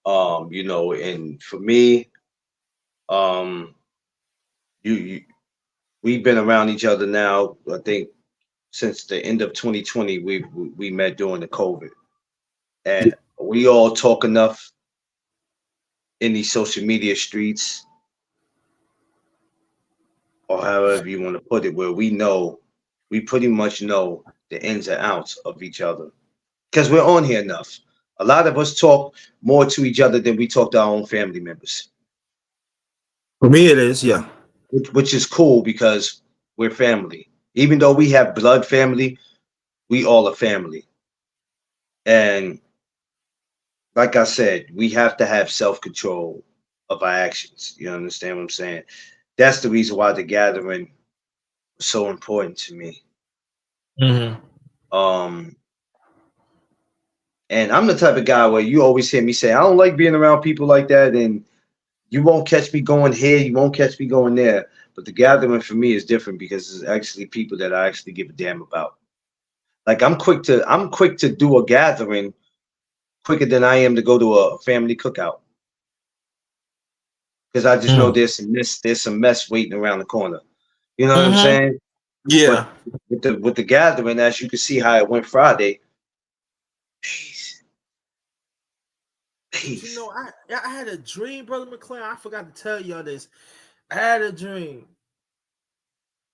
S1: And for me, um, you we've been around each other now, I think since the end of 2020, we met during the COVID.
S4: Yeah.
S1: And we all talk enough in these social media streets, or however you want to put it, where we pretty much know the ins and outs of each other because we're on here enough. A lot of us talk more to each other than we talk to our own family members,
S4: For me, it is. Yeah.
S1: which is cool because we're family. Even though we have blood family, we all a family. And like I said, we have to have self control of our actions. You understand what I'm saying? That's the reason why the gathering was so important to me.
S4: Mm-hmm.
S1: Um, and I'm the type of guy where you always hear me say, I don't like being around people like that, and you won't catch me going here, you won't catch me going there. But the gathering for me is different because it's actually people that I actually give a damn about. Like I'm quick to do a gathering quicker than I am to go to a family cookout because I just know
S4: Mm.
S1: there's some mess waiting around the corner. You know what I'm
S4: Mm-hmm.
S1: saying? But
S4: Yeah.
S1: with the gathering, as you can see how it went Friday, peace,
S4: But
S1: peace.
S4: I had a dream, brother McLean. I forgot to tell y'all this. I had a dream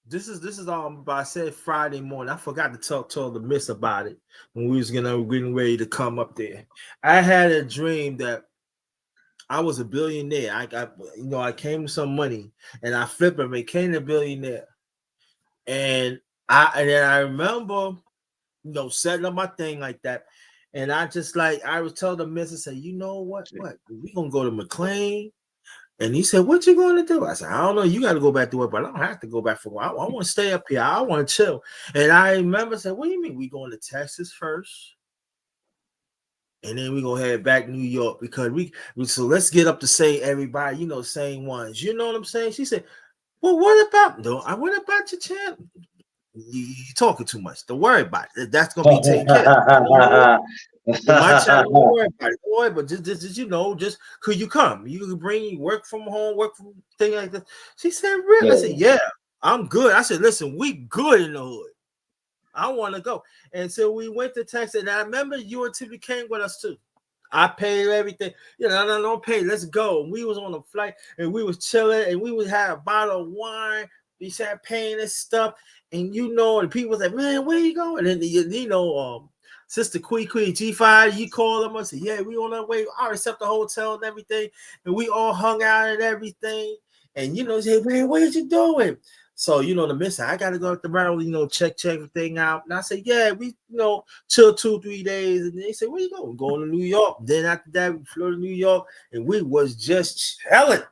S4: this is but I said Friday morning. I forgot to tell the miss about it when we was getting ready to come up there. I had a dream that I was a billionaire. I came with some money and I flipped and became a billionaire. And then I remember, setting up my thing like that. And I would tell the missus, say, you know what? We gonna go to McLean. And he said, what you going to do? I said, I don't know. You got to go back to work, but I don't have to go back for work. I want to stay up here. I want to chill. And I remember saying, what do you mean? We going to Texas first? And then we going to head back to New York because so let's get up to say everybody, same ones. You know what I'm saying? She said, well, what about your channel? You talking too much. Don't worry about it. That's going to be taken care of. My channel, don't worry about it. Don't worry, but just could you come? You could bring work from home, work from thing like that. She said, really? I said, yeah, I'm good. I said, listen, we good in the hood. I want to go. And so we went to Texas. And I remember you and Tiffany came with us too. I paid everything. No, don't pay. Let's go. And we was on a flight and we was chilling and we would have a bottle of wine, be champagne and stuff. And and people was like, man, where you going? And then Sister Queen G5, you call them and say, yeah, we on our way. I already set the hotel and everything, and we all hung out and everything. And say, man, what you doing? So the miss, I gotta go up the round, check everything out. And I say, yeah, we chill 2-3 days. And they say, where you going? Going to New York. Then after that, we flew to New York, and we was just chilling.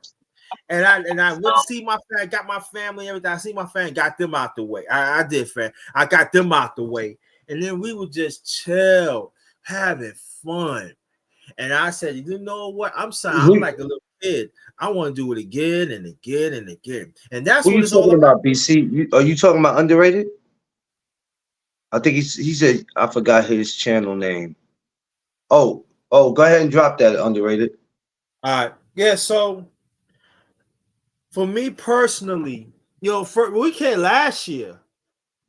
S4: And I went to see my family, got my family, everything. I see my family, got them out the way. I did, fam. I got them out the way. And then we would just chill, having fun. And I said, you know what? I'm sorry. I'm like a little kid. I want to do it again and again and again. And that's what
S1: it's all about. BC, are you talking about Underrated? I think he said, I forgot his channel name. Oh, go ahead and drop that, Underrated.
S4: All right. Yeah, so for me personally, we came last year.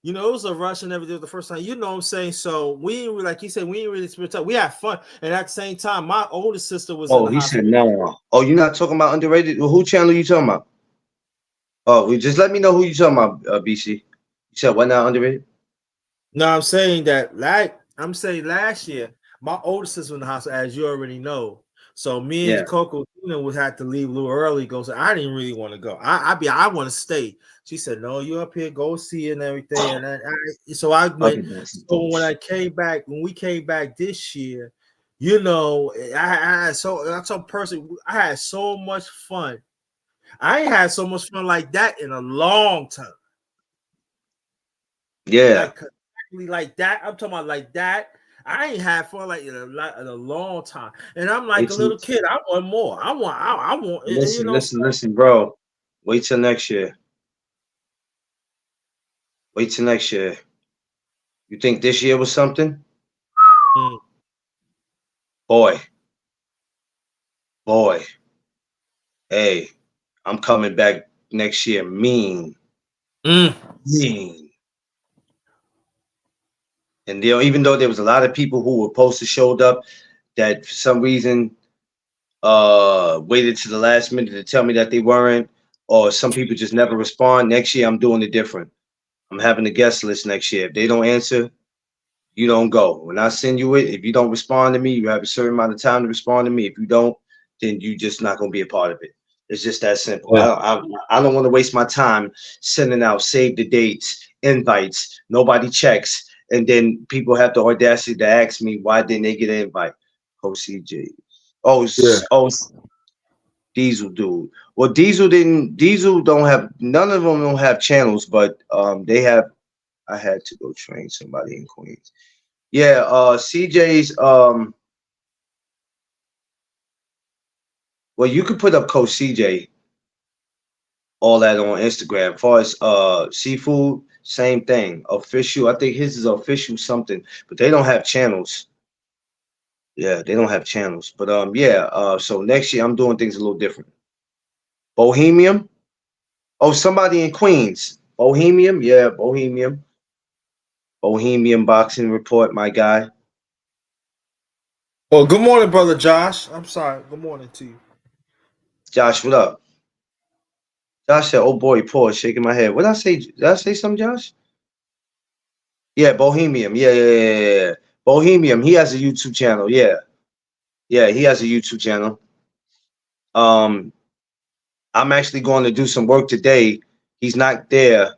S4: It was a rush and everything the first time. You know what I'm saying? So we, like you said, we didn't really spend time. We had fun. And at the same time, my older sister was in the
S1: he
S4: hospital.
S1: said no. Oh, you're not talking about Underrated? Well, who channel you talking about? Oh, just let me know who you talking about, BC. You said what now, Underrated?
S4: No, I'm saying that last year, my older sister was in the hospital, as you already know. So me and Coco would have to leave a little early. So I didn't really want to go. I want to stay. She said, "No, you up here, go see it and everything." And so I went. So when we came back this year, I had so much fun. I ain't had so much fun like that in a long time.
S1: Yeah,
S4: like that. I'm talking about like that. I ain't had fun like in a long time, and I'm like a little kid. I want more. I want.
S1: Listen, bro. Wait till next year. Wait till next year. You think this year was something? Boy. Hey, I'm coming back next year. Mean. Mean. And even though there was a lot of people who were supposed to showed up, that for some reason waited to the last minute to tell me that they weren't, or some people just never respond. Next year, I'm doing it different. I'm having a guest list next year. If they don't answer, you don't go. When I send you it, if you don't respond to me, you have a certain amount of time to respond to me. If you don't, then you just not going to be a part of it. It's just that simple. Yeah. I don't want to waste my time sending out save the dates, invites. Nobody checks. And then people have the audacity to ask me, why didn't they get an invite? CJ. Diesel dude. Well, Diesel don't have, none of them don't have channels, but they have. I had to go train somebody in Queens. Yeah, CJ's well, you could put up Coach CJ, all that on Instagram. As far as seafood, same thing. Official, I think his is official something, but they don't have channels. Yeah, they don't have channels. But so next year I'm doing things a little different. Bohemian. Oh, somebody in Queens. Bohemian, yeah, Bohemian. Bohemian Boxing Report, my guy.
S4: Oh, good morning, brother Josh. I'm sorry. Good morning to you.
S1: Josh, what up? Josh said, "Oh boy, pause." Shaking my head. What did I say? Did I say something, Josh? Yeah, Bohemian. Yeah. Bohemian. He has a YouTube channel. Yeah, he has a YouTube channel. I'm actually going to do some work today. He's not there,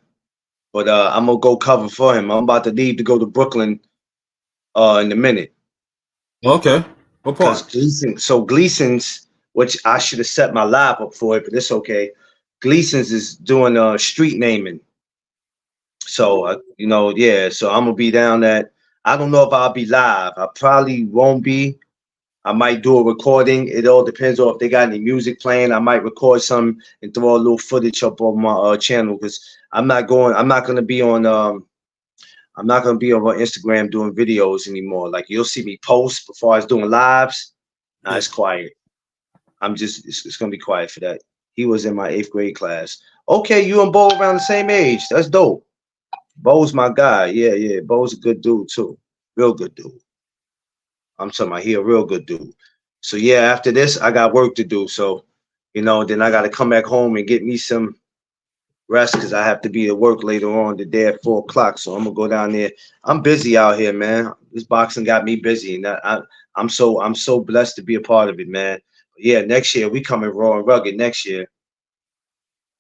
S1: but I'm gonna go cover for him. I'm about to leave to go to Brooklyn in a minute.
S4: Okay. What
S1: Because
S4: part?
S1: Gleason's, which I should have set my lap up for it, but it's okay. Gleason's is doing street naming. So so I'm gonna be down at. I don't know if I'll be live. I probably won't be. I might do a recording. It all depends on if they got any music playing. I might record some and throw a little footage up on my channel because I'm not gonna be on I'm not gonna be on Instagram doing videos anymore. Like you'll see me post before I was doing lives. Nah, it's quiet. It's gonna be quiet for that. He was in my 8th grade class. Okay, you and Bo around the same age. That's dope. Bo's my guy. Yeah. Bo's a good dude too. Real good dude. I'm talking about he a real good dude. So yeah, after this, I got work to do. So, then I gotta come back home and get me some rest because I have to be at work later on today at 4 o'clock. So I'm gonna go down there. I'm busy out here, man. This boxing got me busy, and I'm so blessed to be a part of it, man. But yeah, next year we coming raw and rugged next year.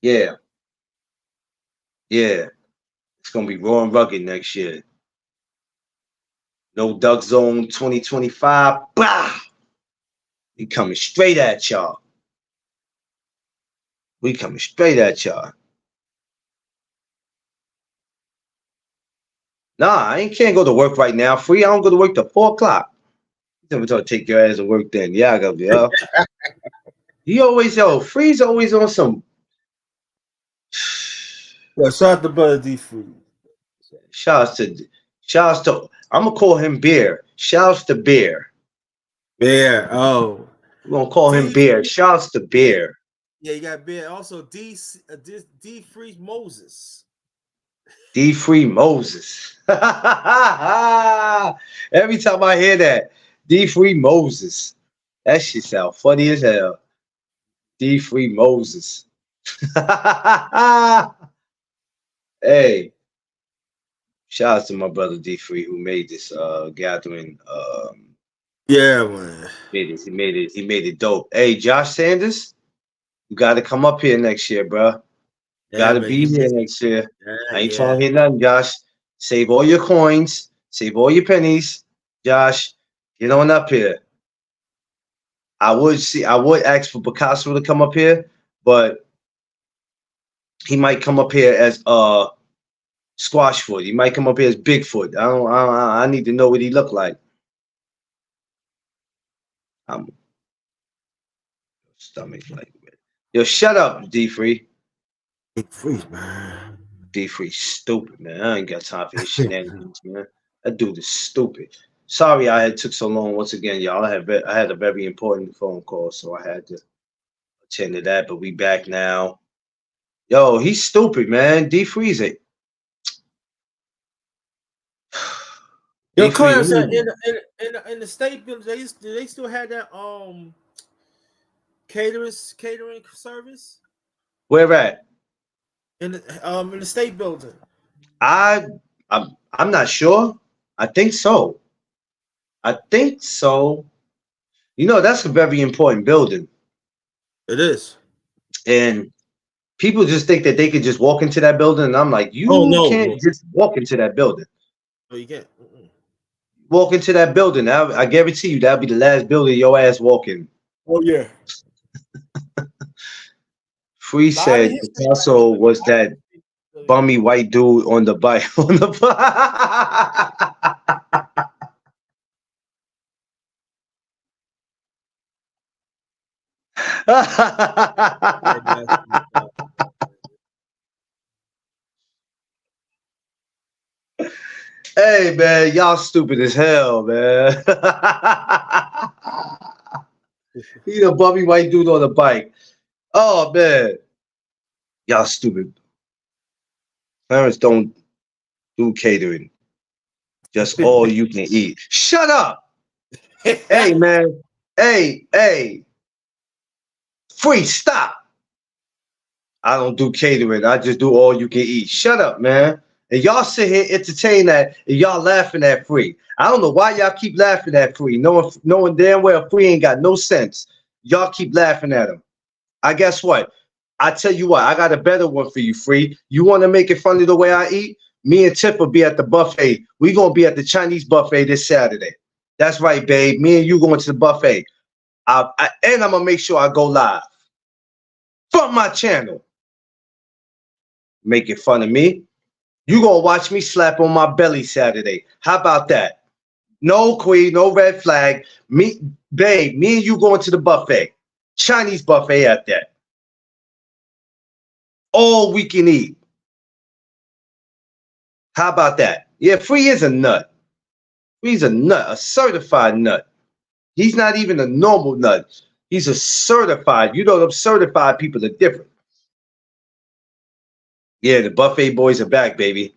S1: Yeah. It's gonna be raw and rugged next year. No Duck Zone 2025. Bah! We coming straight at y'all. Nah, I can't go to work right now. Free, I don't go to work till 4 o'clock. Never trying to take your ass to work then. Yeah, I gotta be up. Free's always on some.
S4: Yeah, shout out to brother D Free.
S1: Shouts to. I'm gonna call him Bear. Shouts to Bear.
S4: Bear. Oh,
S1: I'm gonna call him Bear. Shouts to Bear.
S4: Yeah, you got Bear. Also, D Free Moses.
S1: D Free Moses. Every time I hear that, D Free Moses. That shit sound funny as hell. D Free Moses. Hey, shout out to my brother D Free who made this gathering.
S4: Yeah, man.
S1: He made it dope. Hey, Josh Sanders, you gotta come up here next year, bro. Gotta be here next year. I ain't trying to hear nothing, Josh. Save all your coins, save all your pennies. Josh, get on up here. I would ask for Picasso to come up here, but he might come up here as Squashfoot. He might come up here as Bigfoot. I need to know what he looked like. Stomach like yo, shut up, D Free.
S4: Big Free, man.
S1: D Free stupid, man. I ain't got time for his shenanigans, man. That dude is stupid. Sorry I took so long once again, y'all. I had a very important phone call, so I had to attend to that, but we back now. Yo, he's stupid, man. D Free's it.
S4: Yo, Clarence, in the state building, they still had that catering service.
S1: Where at?
S4: In the state building.
S1: I'm not sure. I think so. That's a very important building.
S4: It is.
S1: And people just think that they could just walk into that building, and I'm like, can't just walk into that building.
S4: No, you can't.
S1: Walk into that building. I guarantee you that'll be the last building your ass walk in.
S4: Oh yeah.
S1: Free said Picasso was that bummy white dude on the bike. Hey man, y'all stupid as hell, man. He's a bummy white dude on the bike. Oh man, y'all stupid. Parents don't do catering. Just all you can eat. Shut up. Hey man. Hey. Free, stop. I don't do catering. I just do all you can eat. Shut up, man. And y'all sit here entertain that, and y'all laughing at Free. I don't know why y'all keep laughing at Free, knowing damn well Free ain't got no sense. Y'all keep laughing at him. I guess what? I tell you what, I got a better one for you, Free. You want to make it funny the way I eat? Me and Tip will be at the buffet. We gonna be at the Chinese buffet this Saturday. That's right, babe. Me and you going to the buffet. And I'm gonna make sure I go live from my channel. Making fun of me. You gonna watch me slap on my belly Saturday. How about that? No queen, no red flag. Babe, me and you going to the buffet. Chinese buffet at that. All we can eat. How about that? Yeah, Free is a nut. Free's a nut, a certified nut. He's not even a normal nut. He's a certified. You know, them certified people are different. Yeah, the buffet boys are back, baby.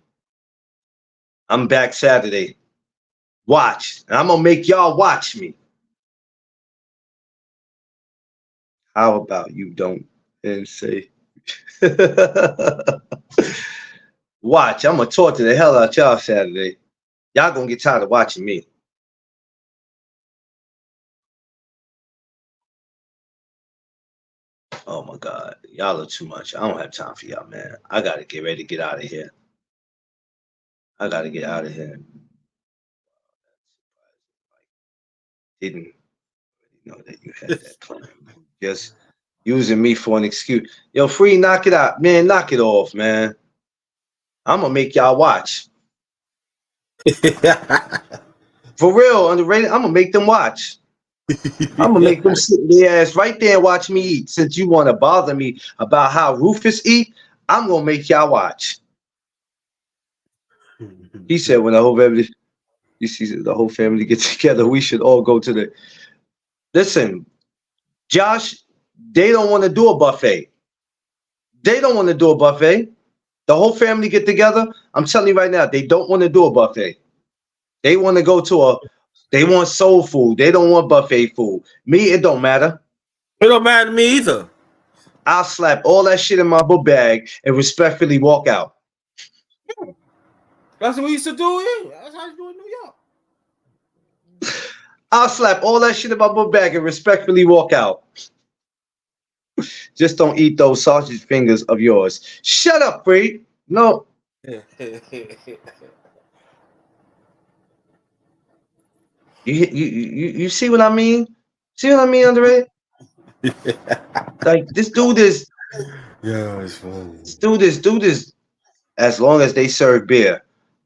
S1: I'm back Saturday. Watch. And I'm going to make y'all watch me. How about you don't and say? Watch. I'm going to torture the hell out y'all Saturday. Y'all going to get tired of watching me. Oh, my God. Y'all are too much. I don't have time for y'all, man. I got to get ready to get out of here. I got to get out of here. Didn't know that you had that plan. Just using me for an excuse. Yo, Free, knock it out. Man, knock it off, man. I'm going to make y'all watch. For real, on the radio, I'm going to make them watch. I'm going to make them sit their ass right there and watch me eat. Since you want to bother me about how Rufus eat, I'm going to make y'all watch. He said when the whole family, you see the whole family get together, we should all go to the... Listen, Josh, they don't want to do a buffet. They don't want to do a buffet. The whole family get together. I'm telling you right now, they don't want to do a buffet. They want to go to they want soul food. They don't want buffet food. Me, it don't matter.
S4: It don't matter to me either.
S1: I'll slap all that shit in my book bag and respectfully walk out.
S4: That's what we used to do here. That's how you do in New York.
S1: I'll slap all that shit in my book bag and respectfully walk out. Just don't eat those sausage fingers of yours. Shut up, Free. No. You see what I mean? See what I mean, Andre? Like, this dude is.
S4: Yeah, it's funny.
S1: Do this. As long as they serve beer.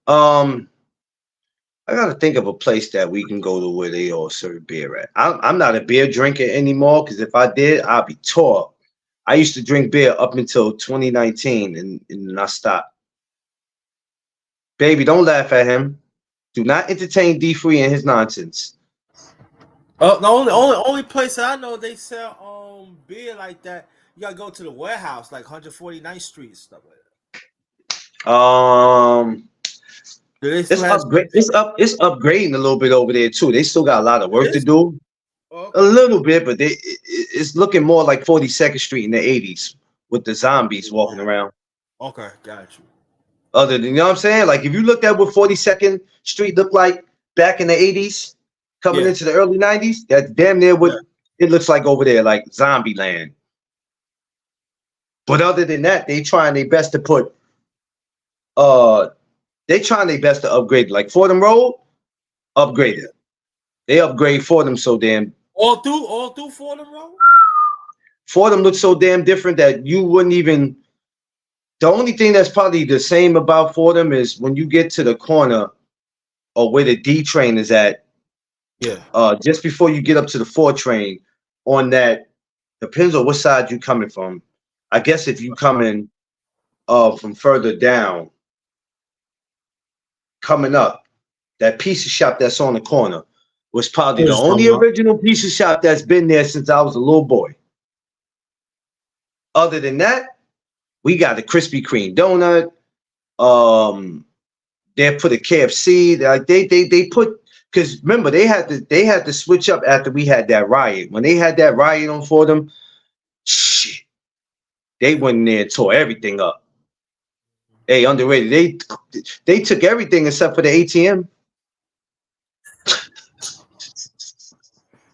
S1: I gotta think of a place that we can go to where they all serve beer at. I'm not a beer drinker anymore because if I did, I'd be tore. I used to drink beer up until 2019 and I stopped. Baby, don't laugh at him. Do not entertain D-Free and his nonsense.
S4: The only place I know they sell beer like that, you gotta go to the warehouse, like 149th Street and stuff like that. It's
S1: upgrading a little bit over there too. They still got a lot of work to do. Okay. A little bit, but it's looking more like 42nd Street in the 80s with the zombies walking around.
S4: Okay, got you.
S1: Other than, you know what I'm saying? Like if you looked at what 42nd Street looked like back in the 80s, coming into the early 90s, that's damn near what it looks like over there, like zombie land. But other than that, they trying their best to put upgrade. Like Fordham Road, upgrade it. They upgrade Fordham so damn.
S4: All through Fordham Road?
S1: Fordham looks so damn different that you wouldn't even. The only thing that's probably the same about Fordham is when you get to the corner or where the D train is at.
S4: Yeah.
S1: Just before you get up to the 4 train, on that, depends on what side you're coming from. I guess if you coming from further down, coming up, that pizza shop that's on the corner was probably the only original pizza shop that's been there since I was a little boy. Other than that, we got the Krispy Kreme donut. They put a KFC. Like they put, because remember they had to switch up after we had that riot. When they had that riot on Fordham, shit, They went in there and tore everything up. Hey, underrated. They took everything except for the ATM.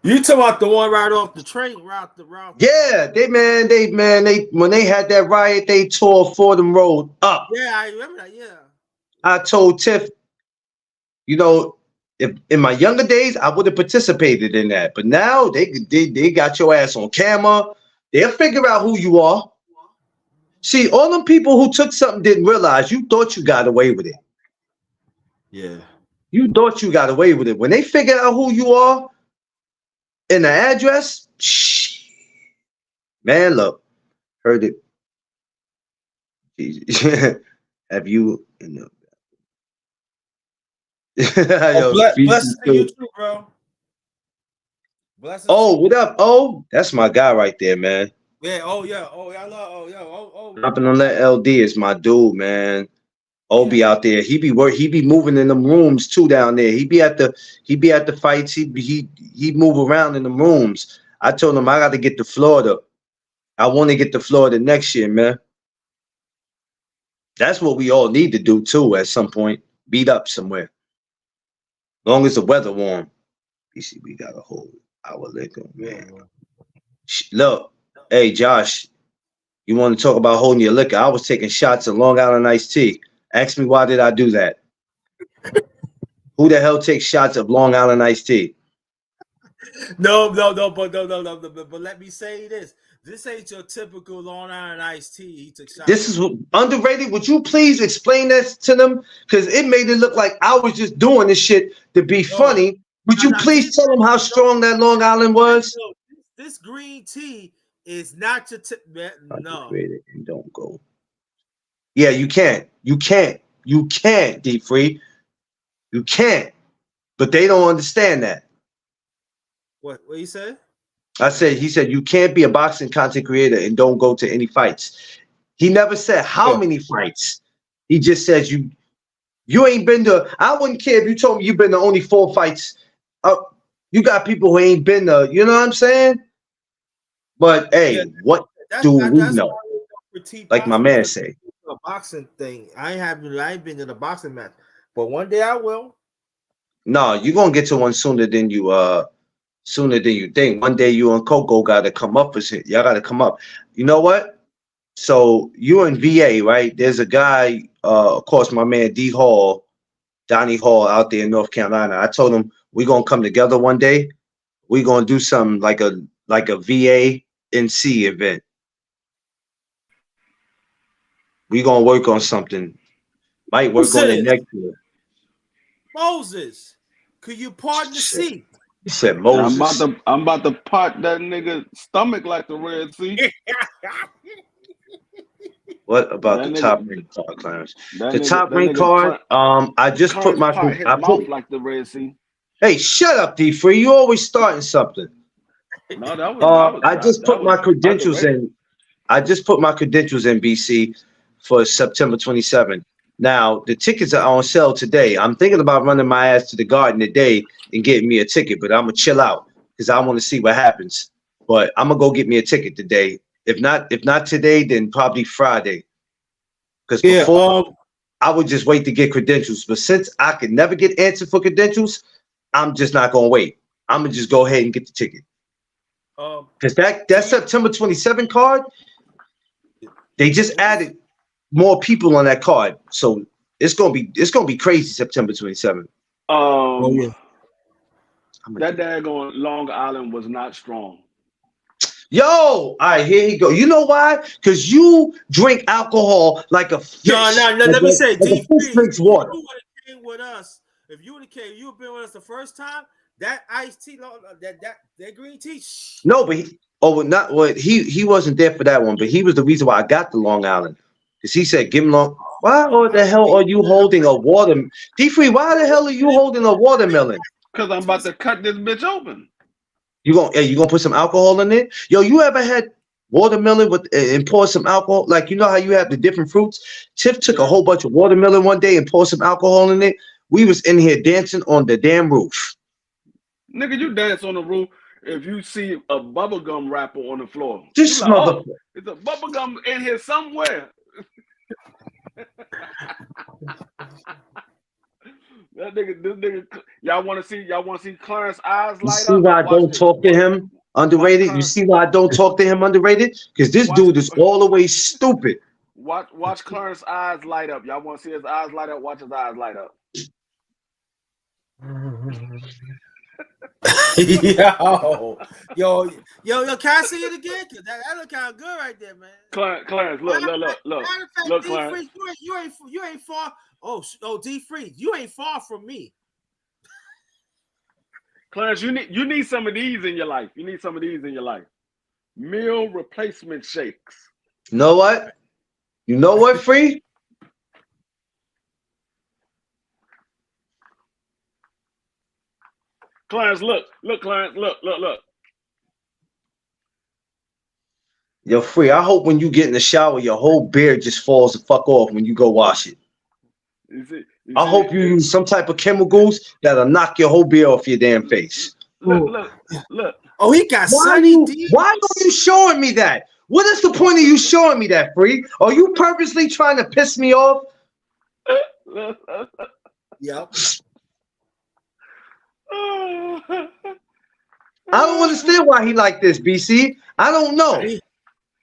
S4: You talking about the one right off the train route?
S1: Yeah, they when they had that riot, they tore Fordham Road up.
S4: Yeah, I remember that. Yeah.
S1: I told Tiff, you know, if in my younger days I would have participated in that, but now they got your ass on camera. They'll figure out who you are. See, all them people who took something didn't realize you thought you got away with it.
S4: Yeah.
S1: You thought you got away with it. When they figure out who you are and the address, man, look, heard it. Have you? Yo,
S4: blessings to you too, bro. Blessings.
S1: Oh, what up? Oh, that's my guy right there, man.
S4: Yeah. Oh yeah. Oh yeah. I love. Oh yeah. Oh.
S1: Dropping on that LD is my dude, man. Be out there. He be moving in them rooms too down there. He be at the fights. He move around in the rooms. I told him I got to get to Florida. I want to get to Florida next year, man. That's what we all need to do too at some point. Beat up somewhere. Long as the weather warm. You see, we got to hold our liquor, man. Look, hey Josh, you want to talk about holding your liquor? I was taking shots of Long Island iced tea. Ask me why did I do that? Who the hell takes shots of Long Island iced tea?
S4: No, but let me say this. This ain't your typical Long Island iced tea. He took shots.
S1: This is underrated. Would you please explain that to them? Because it made it look like I was just doing this shit to be funny. Would you please tell them how strong that Long Island was?
S4: This green tea is not your no.
S1: Underrated and don't go. Yeah, you can't, Deep Free. You can't. But they don't understand that.
S4: What you said?
S1: He said you can't be a boxing content creator and don't go to any fights. He never said how many fights. He just says you ain't been to. I wouldn't care if you told me you've been to only 4 fights. You got people who ain't been to. You know what I'm saying? But hey, what do we know? Like my man say.
S4: A boxing thing. I ain't been to the boxing match, but one day I will.
S1: No, you're gonna get to one sooner than you think. One day you and Coco gotta come up for shit. Y'all gotta come up. You know what? So you're in VA, right? There's a guy, of course, my man Donnie Hall out there in North Carolina. I told him we're gonna come together one day. We're gonna do something like a VA NC event. We're gonna work on something. Might work on it next year.
S4: Moses, could you pardon the seat?
S1: He said Moses.
S2: I'm about to pot that nigga stomach like the Red Sea.
S1: What about the top ring card, Clarence? The top ring card. I just put my
S2: mouth like the Red Sea.
S1: Hey, shut up, D Free. You always starting something.
S2: No, that was
S1: I just put my credentials in. I just put my credentials in, BC, for September 27th. Now, the tickets are on sale today. I'm thinking about running my ass to the Garden today and getting me a ticket, but I'm going to chill out because I want to see what happens. But I'm going to go get me a ticket today. If not today, then probably Friday. Because before, I would just wait to get credentials. But since I could never get answered for credentials, I'm just not going to wait. I'm going to just go ahead and get the ticket. Because that September 27 card, they just added more people on that card, so it's gonna be crazy. September 27th.
S2: That daggone Long Island was not strong.
S1: Yo, all right, here you go. You know why? Because you drink alcohol like a fish.
S4: No. Let me say,
S1: like fish drinks water.
S4: If you would have came with us, you've been with us the first time. That iced tea, that green tea.
S1: No, but he wasn't there for that one, but he was the reason why I got the Long Island. Because he said, give him long. Why the hell are you holding a water? D-Free, why the hell are you holding a watermelon?
S2: Because I'm about to cut this bitch open.
S1: You gonna put some alcohol in it? Yo, you ever had watermelon and pour some alcohol? Like, you know how you have the different fruits? Tiff took a whole bunch of watermelon one day and poured some alcohol in it. We was in here dancing on the damn roof.
S2: Nigga, you dance on the roof. if you see a bubblegum wrapper on the floor,
S1: This
S2: you like,
S1: mother.
S2: oh, it's a bubblegum in here somewhere. That nigga, this nigga, y'all want to see Clarence eyes
S1: You
S2: light
S1: see
S2: up?
S1: why I
S2: Watch
S1: don't
S2: this.
S1: talk to him? Underrated. You
S2: Clarence.
S1: see why I don't talk to him? Underrated. Because this
S2: Watch-
S1: dude is all the way stupid.
S2: Watch Clarence eyes light up. Y'all want to see his eyes light up? Watch his eyes light up.
S4: yo, can I see it again? Cause that look kind of good right there, man.
S2: Clarence, look.
S4: Matter of
S2: Look,
S4: fact,
S2: Clarence.
S4: D-Free, you ain't far. Oh, D-Free, you ain't far from me.
S2: Clarence, you need some of these in your life. You need some of these in your life. Meal replacement shakes.
S1: You know what? You know what, Free?
S2: Clarence, look, Clarence, look.
S1: Yo, Free, I hope when you get in the shower, your whole beard just falls the fuck off when you go wash it.
S2: You see,
S1: I hope you use some type of chemicals that'll knock your whole beard off your damn face.
S2: Look.
S4: Oh, he got
S1: Why
S4: Sunny D.
S1: are you showing me that? What is the point of you showing me that, Free? Are you purposely trying to piss me off?
S4: Yep.
S1: I don't understand why he like this, BC. I don't know.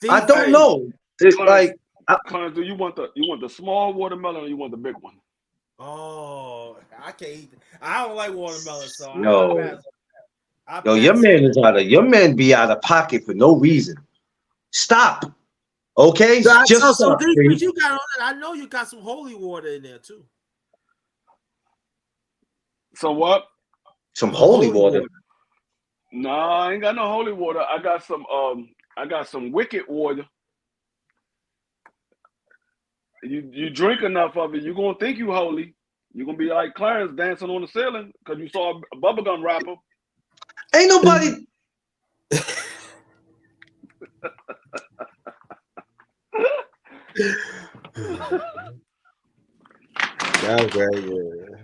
S1: I don't know. It's
S2: Clarence,
S1: like
S2: Clarence, do you want the small watermelon or you want the big one?
S4: Oh, I can't eat. I don't like watermelon, so
S1: No. Yo, your man be out of pocket for no reason. Stop. Okay?
S4: So
S1: stop,
S4: D-Free, you got on it. I know you got some holy water in there too.
S2: So what?
S1: Some holy water.
S2: No, I ain't got no holy water. I got some wicked water. You drink enough of it, you're gonna think you holy. You're gonna be like Clarence dancing on the ceiling because you saw a bubblegum wrapper.
S1: Ain't nobody.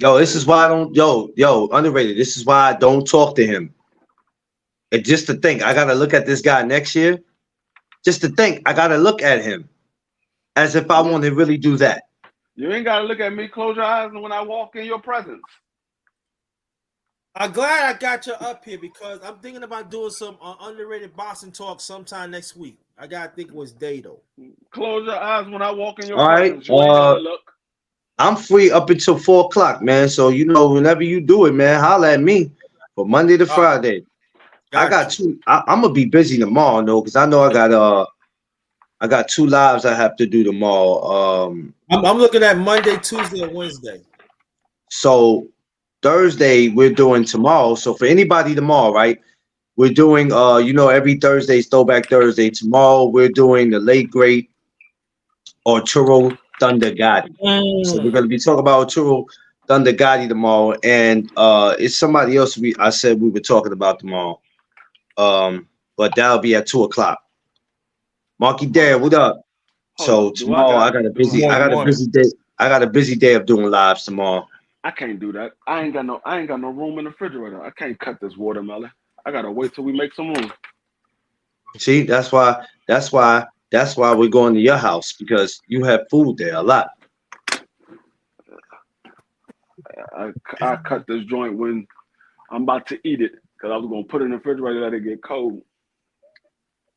S1: Yo, this is why I don't. Yo, underrated. This is why I don't talk to him. And just to think, I gotta look at this guy next year. Just to think, I gotta look at him as if I want to really do that.
S2: You ain't gotta look at me. Close your eyes when I walk in your presence.
S4: I'm glad I got you up here because I'm thinking about doing some underrated boxing talk sometime next week. I gotta think it was day though.
S2: Close your eyes when I walk in your
S1: All right.
S2: presence. You ain't gotta look.
S1: I'm free up until 4 o'clock, man. So whenever you do it, man, holla at me. For Monday to Friday. I got two. I'm gonna be busy tomorrow, though, because I know I got 2 lives I have to do tomorrow.
S4: I'm looking at Monday, Tuesday, and Wednesday.
S1: So Thursday we're doing tomorrow. So for anybody tomorrow, right? We're doing every Thursday is Throwback Thursday. Tomorrow we're doing the late great Arturo Thunder Gotti. So we're gonna be talking about Arturo Thunder Gotti tomorrow, and it's somebody else I said we were talking about tomorrow. But that'll be at 2 o'clock. Marky Dare, what up? So tomorrow I got a busy day. I got a busy day of doing lives tomorrow.
S2: I can't do that. I ain't got no room in the refrigerator. I can't cut this watermelon. I gotta wait till we make some room.
S1: See, that's why we're going to your house, because you have food there a lot.
S2: I cut this joint when I'm about to eat it because I was gonna put it in the refrigerator, let it get cold.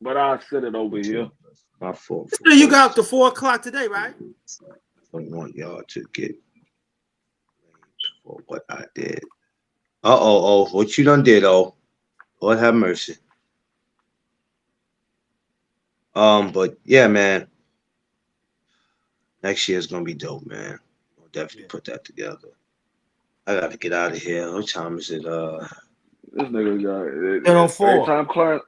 S2: But I'll sit it over here.
S1: My fault.
S4: You got up to 4 o'clock today, right?
S1: I don't want y'all to get for what I did. What you done did, Lord have mercy. But yeah, man. Next year's gonna be dope, man. We'll definitely put that together. I gotta get out of here. What time is it?
S2: This nigga got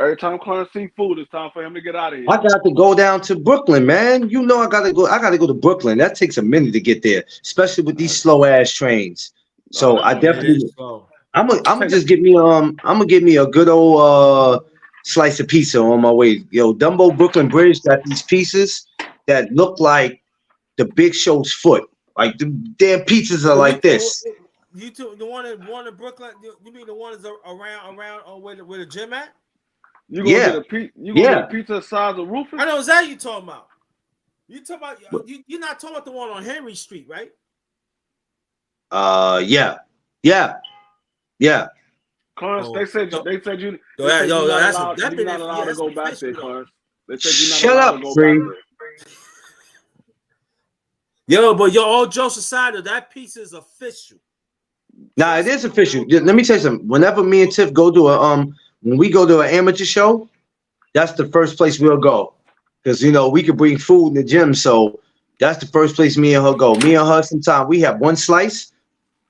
S2: every time Clarence see food, it's time for him to get out of here.
S1: I got to go down to Brooklyn, man. You know I gotta go to Brooklyn. That takes a minute to get there, especially with these slow ass trains. So I definitely I'm gonna just get me a good old slice of pizza on my way. Yo, Dumbo Brooklyn Bridge got these pieces that look like the Big Show's foot. Like the damn pizzas are like this.
S4: the one in Brooklyn? You mean the one that's around where the gym at?
S2: You gonna get a pizza? You gonna get a pizza the size of Rufus?
S4: I know exactly you talking about. You talking about you're not talking about the one on Henry Street, right?
S1: Yeah.
S2: Clarence, they said you.
S4: You're not
S2: allowed to go back there, Clarence. They said you're not
S1: Shut
S2: allowed
S1: up,
S2: to go
S1: Free.
S2: back there.
S4: Yo, but all jokes aside, that piece is official.
S1: Nah, it is official. Let me tell you something. Whenever me and Tiff go to when we go to an amateur show, that's the first place we'll go. Because we can bring food in the gym, so that's the first place me and her go. Me and her, sometimes we have one slice,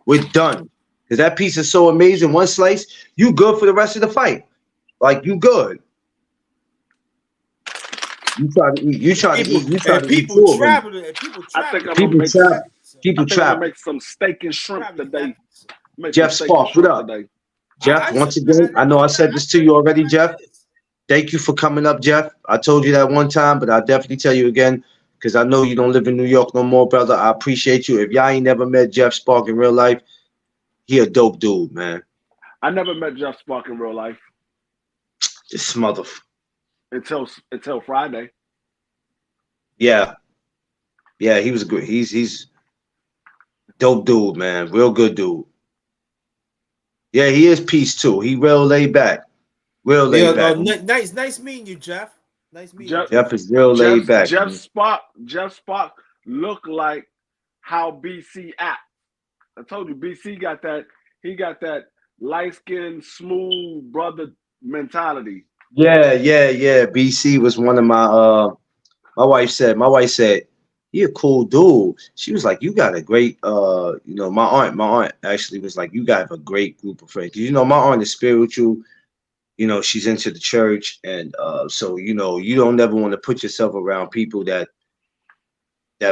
S1: we're done. Because that piece is so amazing. One slice, you good for the rest of the fight. Like, you good. You try to eat. You try to eat.
S4: People traveling.
S2: I think I'm gonna make some steak and shrimp today.
S1: Jeff Spark, what up? Jeff, once again, I know I said this to you already, Jeff. Thank you for coming up, Jeff. I told you that one time, but I'll definitely tell you again because I know you don't live in New York no more, brother. I appreciate you. If y'all ain't never met Jeff Spark in real life, he a dope dude, man.
S2: I never met Jeff Spark in real life.
S1: This mother.
S2: Until Friday.
S1: Yeah, he was good. He's dope dude, man. Real good dude. Yeah, he is peace too. He real laid back. Real laid back.
S4: Nice meeting you, Jeff. Nice meeting you.
S1: Jeff is real laid back.
S2: Jeff Spark look like how BC act. I told you BC got that. He got that light-skinned, smooth brother mentality.
S1: Yeah. BC was one of my my wife said, "You're a cool dude." She was like, "You got a great my aunt actually was like, "You got a great group of friends." My aunt is spiritual. She's into the church, and so you don't never want to put yourself around people that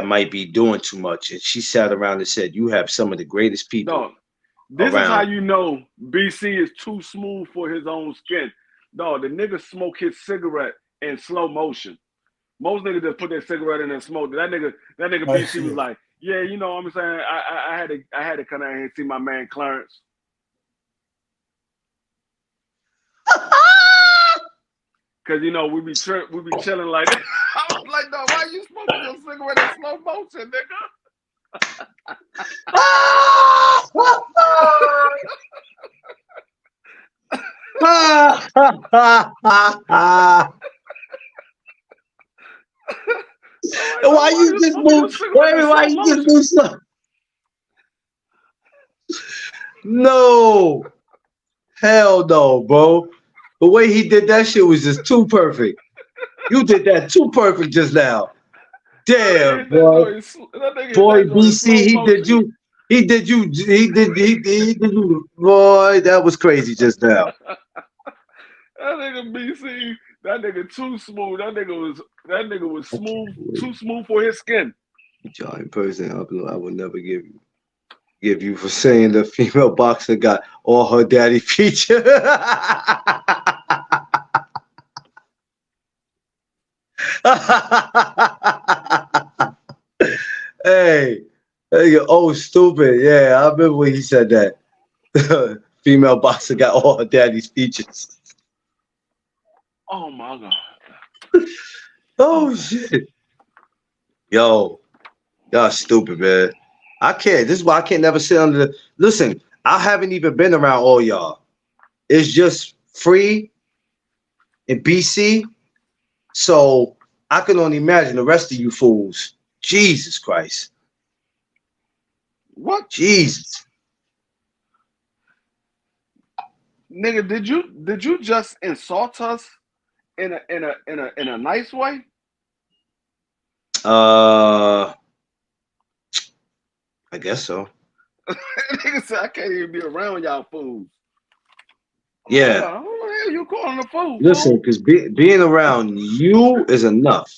S1: might be doing too much. And she sat around and said, "You have some of the greatest people."
S2: No, this is how you know BC is too smooth for his own skin. No, the nigga smoke his cigarette in slow motion. Most niggas just put their cigarette in and smoke. That nigga BC was like, yeah, what I'm saying, I had to come out here and see my man Clarence. Cause we be chilling like that. I was like, no, why you smoking your cigarette in slow motion, nigga?
S1: Why you just move? Why you just move slow? No, hell no, bro. The way he did that shit was just too perfect. You did that too perfect just now. Damn, boy. Boy, BC, he did you. Boy, that was crazy just now.
S2: That nigga BC, that nigga too smooth. That nigga was smooth, too smooth for his skin.
S1: Y'all in person, I will never give you for saying the female boxer got all her daddy feature. Hey, oh, stupid. Yeah, I remember when he said that. Female boxer got all her daddy's features.
S2: Oh my God.
S1: Oh shit. Yo, y'all stupid, man. I can't. This is why I can't never sit under the. Listen, I haven't even been around all y'all. It's just Free in BC. So I can only imagine the rest of you fools. Jesus Christ.
S2: What?
S1: Jesus.
S2: Nigga, did you just insult us in a nice way?
S1: I guess so.
S2: Nigga said I can't even be around y'all fools.
S1: Yeah.
S2: Who the hell you calling a fool?
S1: Listen, because being around you is enough.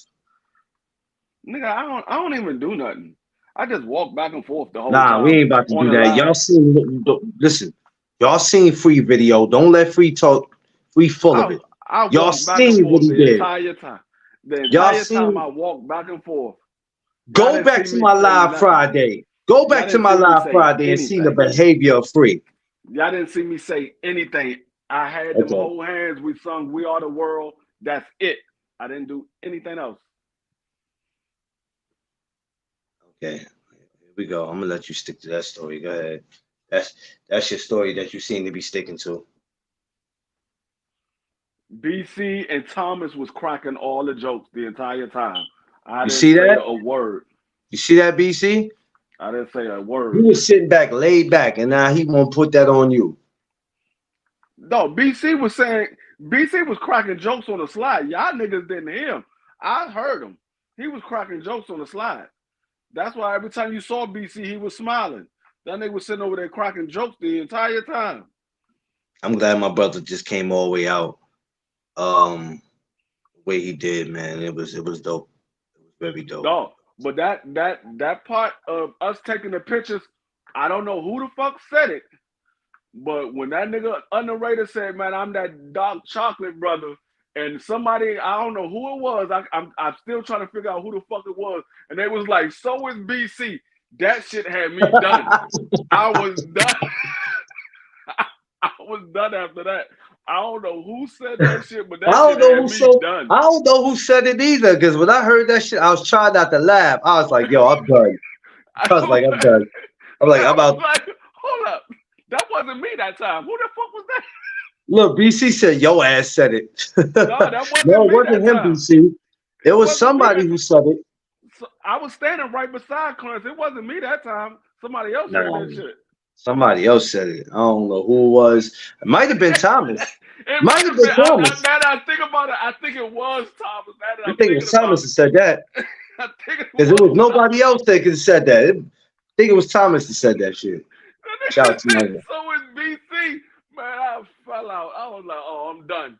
S2: Nigga, I don't even do nothing. I just walk back and forth the whole time.
S1: Nah, we ain't about to do that. Y'all seen? Listen, y'all seen Free video. Don't let Free talk. Free full of it. Y'all seen what he did.
S2: The entire time. The entire time I walk back and forth.
S1: Go back to my live Friday. Go back to my live Friday and see the behavior of Free.
S2: Y'all didn't see me say anything. I had them whole hands. We sung "We Are the World." That's it. I didn't do anything else.
S1: Okay, here we go. I'm gonna let you stick to that story. Go ahead. That's your story that you seem to be sticking to.
S2: BC and Thomas was cracking all the jokes the entire time. I didn't
S1: see
S2: say
S1: that?
S2: a word.
S1: You see that, BC?
S2: I didn't say a word.
S1: He was sitting back, laid back, and now he won't put that on you.
S2: No, BC was cracking jokes on the slide. Y'all niggas didn't hear him. I heard him. He was cracking jokes on the slide. That's why every time you saw BC, he was smiling. That nigga was sitting over there cracking jokes the entire time.
S1: I'm glad my brother just came all the way out. The way he did, man. It was dope. It was very dope.
S2: No, but that part of us taking the pictures, I don't know who the fuck said it, but when that nigga underrated said, "Man, I'm that dark chocolate brother," and somebody, I don't know who it was, I'm still trying to figure out who the fuck it was, and they was like, "So is BC." That shit had me done. I was done. I was done after that. I don't know who said that shit, but that shit had me done.
S1: I don't know who said it either, because when I heard that shit, I was trying not to laugh. I was like, yo, I'm done. I was like, I'm done. I'm like, I'm out.
S2: Like, hold up. That wasn't me that time. Who the fuck was that?
S1: Look, BC said, yo ass said it.
S2: No, that wasn't
S1: no,
S2: me
S1: it wasn't him,
S2: time.
S1: BC. It was somebody who said it.
S2: So I was standing right beside Clarence. It wasn't me that time. Somebody else said that shit.
S1: Somebody else said it. I don't know who it was. It might have been Thomas.
S2: It might have been Thomas. Now that I think about it, I think it was Thomas.
S1: I think it was Thomas that said that. Because it was nobody else that could have said that. I think it was Thomas that said that shit. Shout out to me.
S2: So it's BC. Man, I fell out. I was like, oh, I'm done.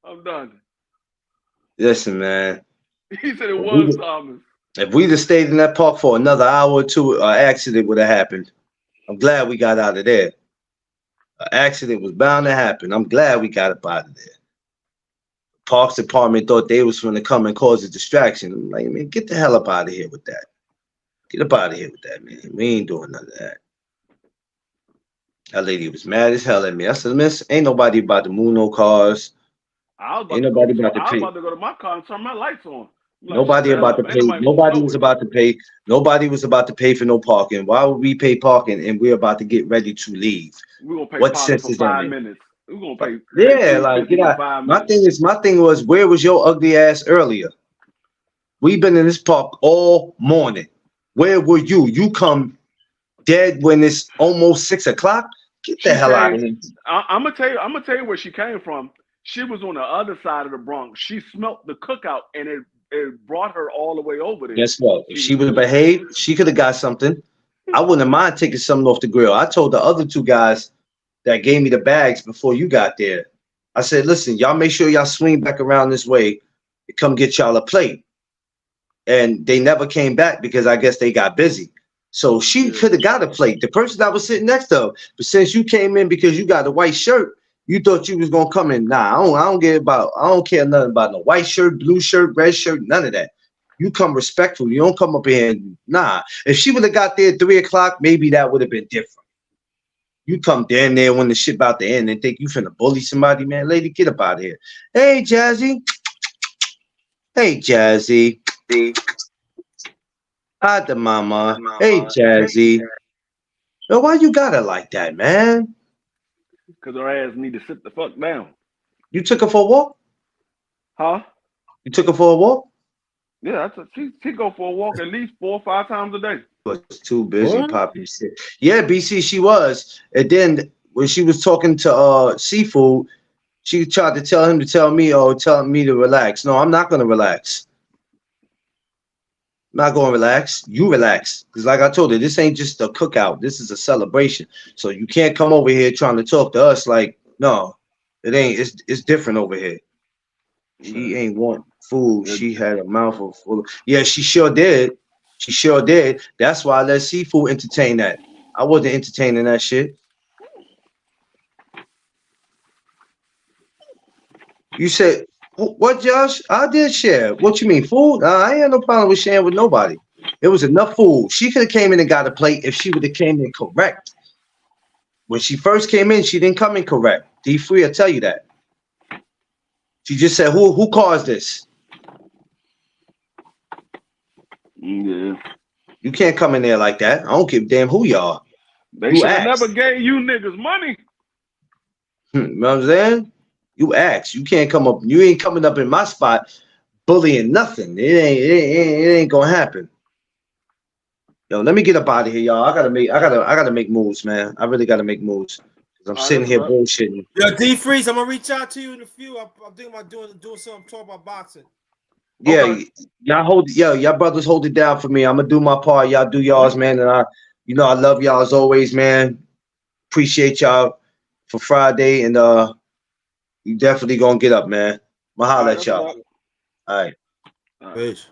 S2: I'm done.
S1: Listen, man.
S2: He said it was Thomas.
S1: If we'd have stayed in that park for another hour or two, an accident would have happened. I'm glad we got out of there. An accident was bound to happen. I'm glad we got up out of there. Parks Department thought they was going to come and cause a distraction. I'm like, man, get the hell up out of here with that. Get up out of here with that, man. We ain't doing none of that. That lady was mad as hell at me. I said, miss, ain't nobody about to move no cars. Ain't nobody about to pay.
S2: I was about to go to my car and turn my lights on. Like,
S1: nobody about to pay. Nobody was about to pay. Nobody was about to pay for no parking. Why would we pay parking and we're about to get ready to leave?
S2: We're gonna pay
S1: what sense is that?
S2: 5 minutes. We're gonna pay.
S1: Yeah, like get out. My thing was, where was your ugly ass earlier? We've been in this park all morning. Where were you? You come dead when it's almost 6 o'clock. Get the hell out of here.
S2: I'm gonna tell you where she came from. She was on the other side of the Bronx. She smelt the cookout, and it brought her all the way over there.
S1: Guess what? If she would have behaved, she could have got something. I wouldn't have mind taking something off the grill. I told the other two guys that gave me the bags before you got there. I said, listen, y'all make sure y'all swing back around this way and come get y'all a plate. And they never came back because I guess they got busy. So she could have got a plate. The person that was sitting next to her. But since you came in because you got a white shirt, you thought you was gonna come in. Nah, I don't care nothing about no white shirt, blue shirt, red shirt, none of that. You come respectful. You don't come up here and nah. If she would have got there at 3 o'clock, maybe that would have been different. You come down there when the shit about to end and think you finna bully somebody, man. Lady, get up out of here. Hey, Jazzy. Hey, Jazzy. Hi, the mama. Hey, Jazzy. Yo, why you got it like that, man?
S2: Because her ass need to sit the fuck down.
S1: You took her for a walk?
S2: Huh?
S1: You took her for a walk?
S2: Yeah, she go for a walk at least 4 or 5 times a day.
S1: Was too busy, Poppy said. Yeah, BC, she was. And then when she was talking to Seafood, she tried to tell him to tell me to relax. No, I'm not gonna relax. I'm not gonna relax. You relax. Because like I told her, this ain't just a cookout. This is a celebration. So you can't come over here trying to talk to us like, no, it ain't. It's different over here. She ain't want food. She had a mouthful full. Yeah, she sure did. She sure did. That's why I let Seafood entertain that. I wasn't entertaining that shit. You said, what, Josh? I did share. What you mean, food? I ain't had no problem with sharing with nobody. It was enough food. She could have came in and got a plate if she would have came in correct. When she first came in, she didn't come in correct. D-Free will tell you that. She just said, who caused this?
S2: Yeah.
S1: You can't come in there like that. I don't give a damn who y'all.
S2: They
S1: You
S2: should have
S1: asked.
S2: never gave you niggas money.
S1: You know what I'm saying? You asked. You can't come up. You ain't coming up in my spot bullying nothing. It ain't gonna happen. Yo, let me get up out of here, y'all. I gotta make moves, man. I really gotta make moves. I'm sitting here bullshitting.
S4: Yo, D Freeze, I'm gonna reach out to you in a few. I'm thinking about doing something, talk about boxing.
S1: Yeah,
S4: Okay.
S1: y'all brothers hold it down for me. I'm gonna do my part. Y'all do y'all's, man. And I love y'all as always, man. Appreciate y'all for Friday, and you definitely gonna get up, man. I'ma holler at y'all. All right.
S4: Peace.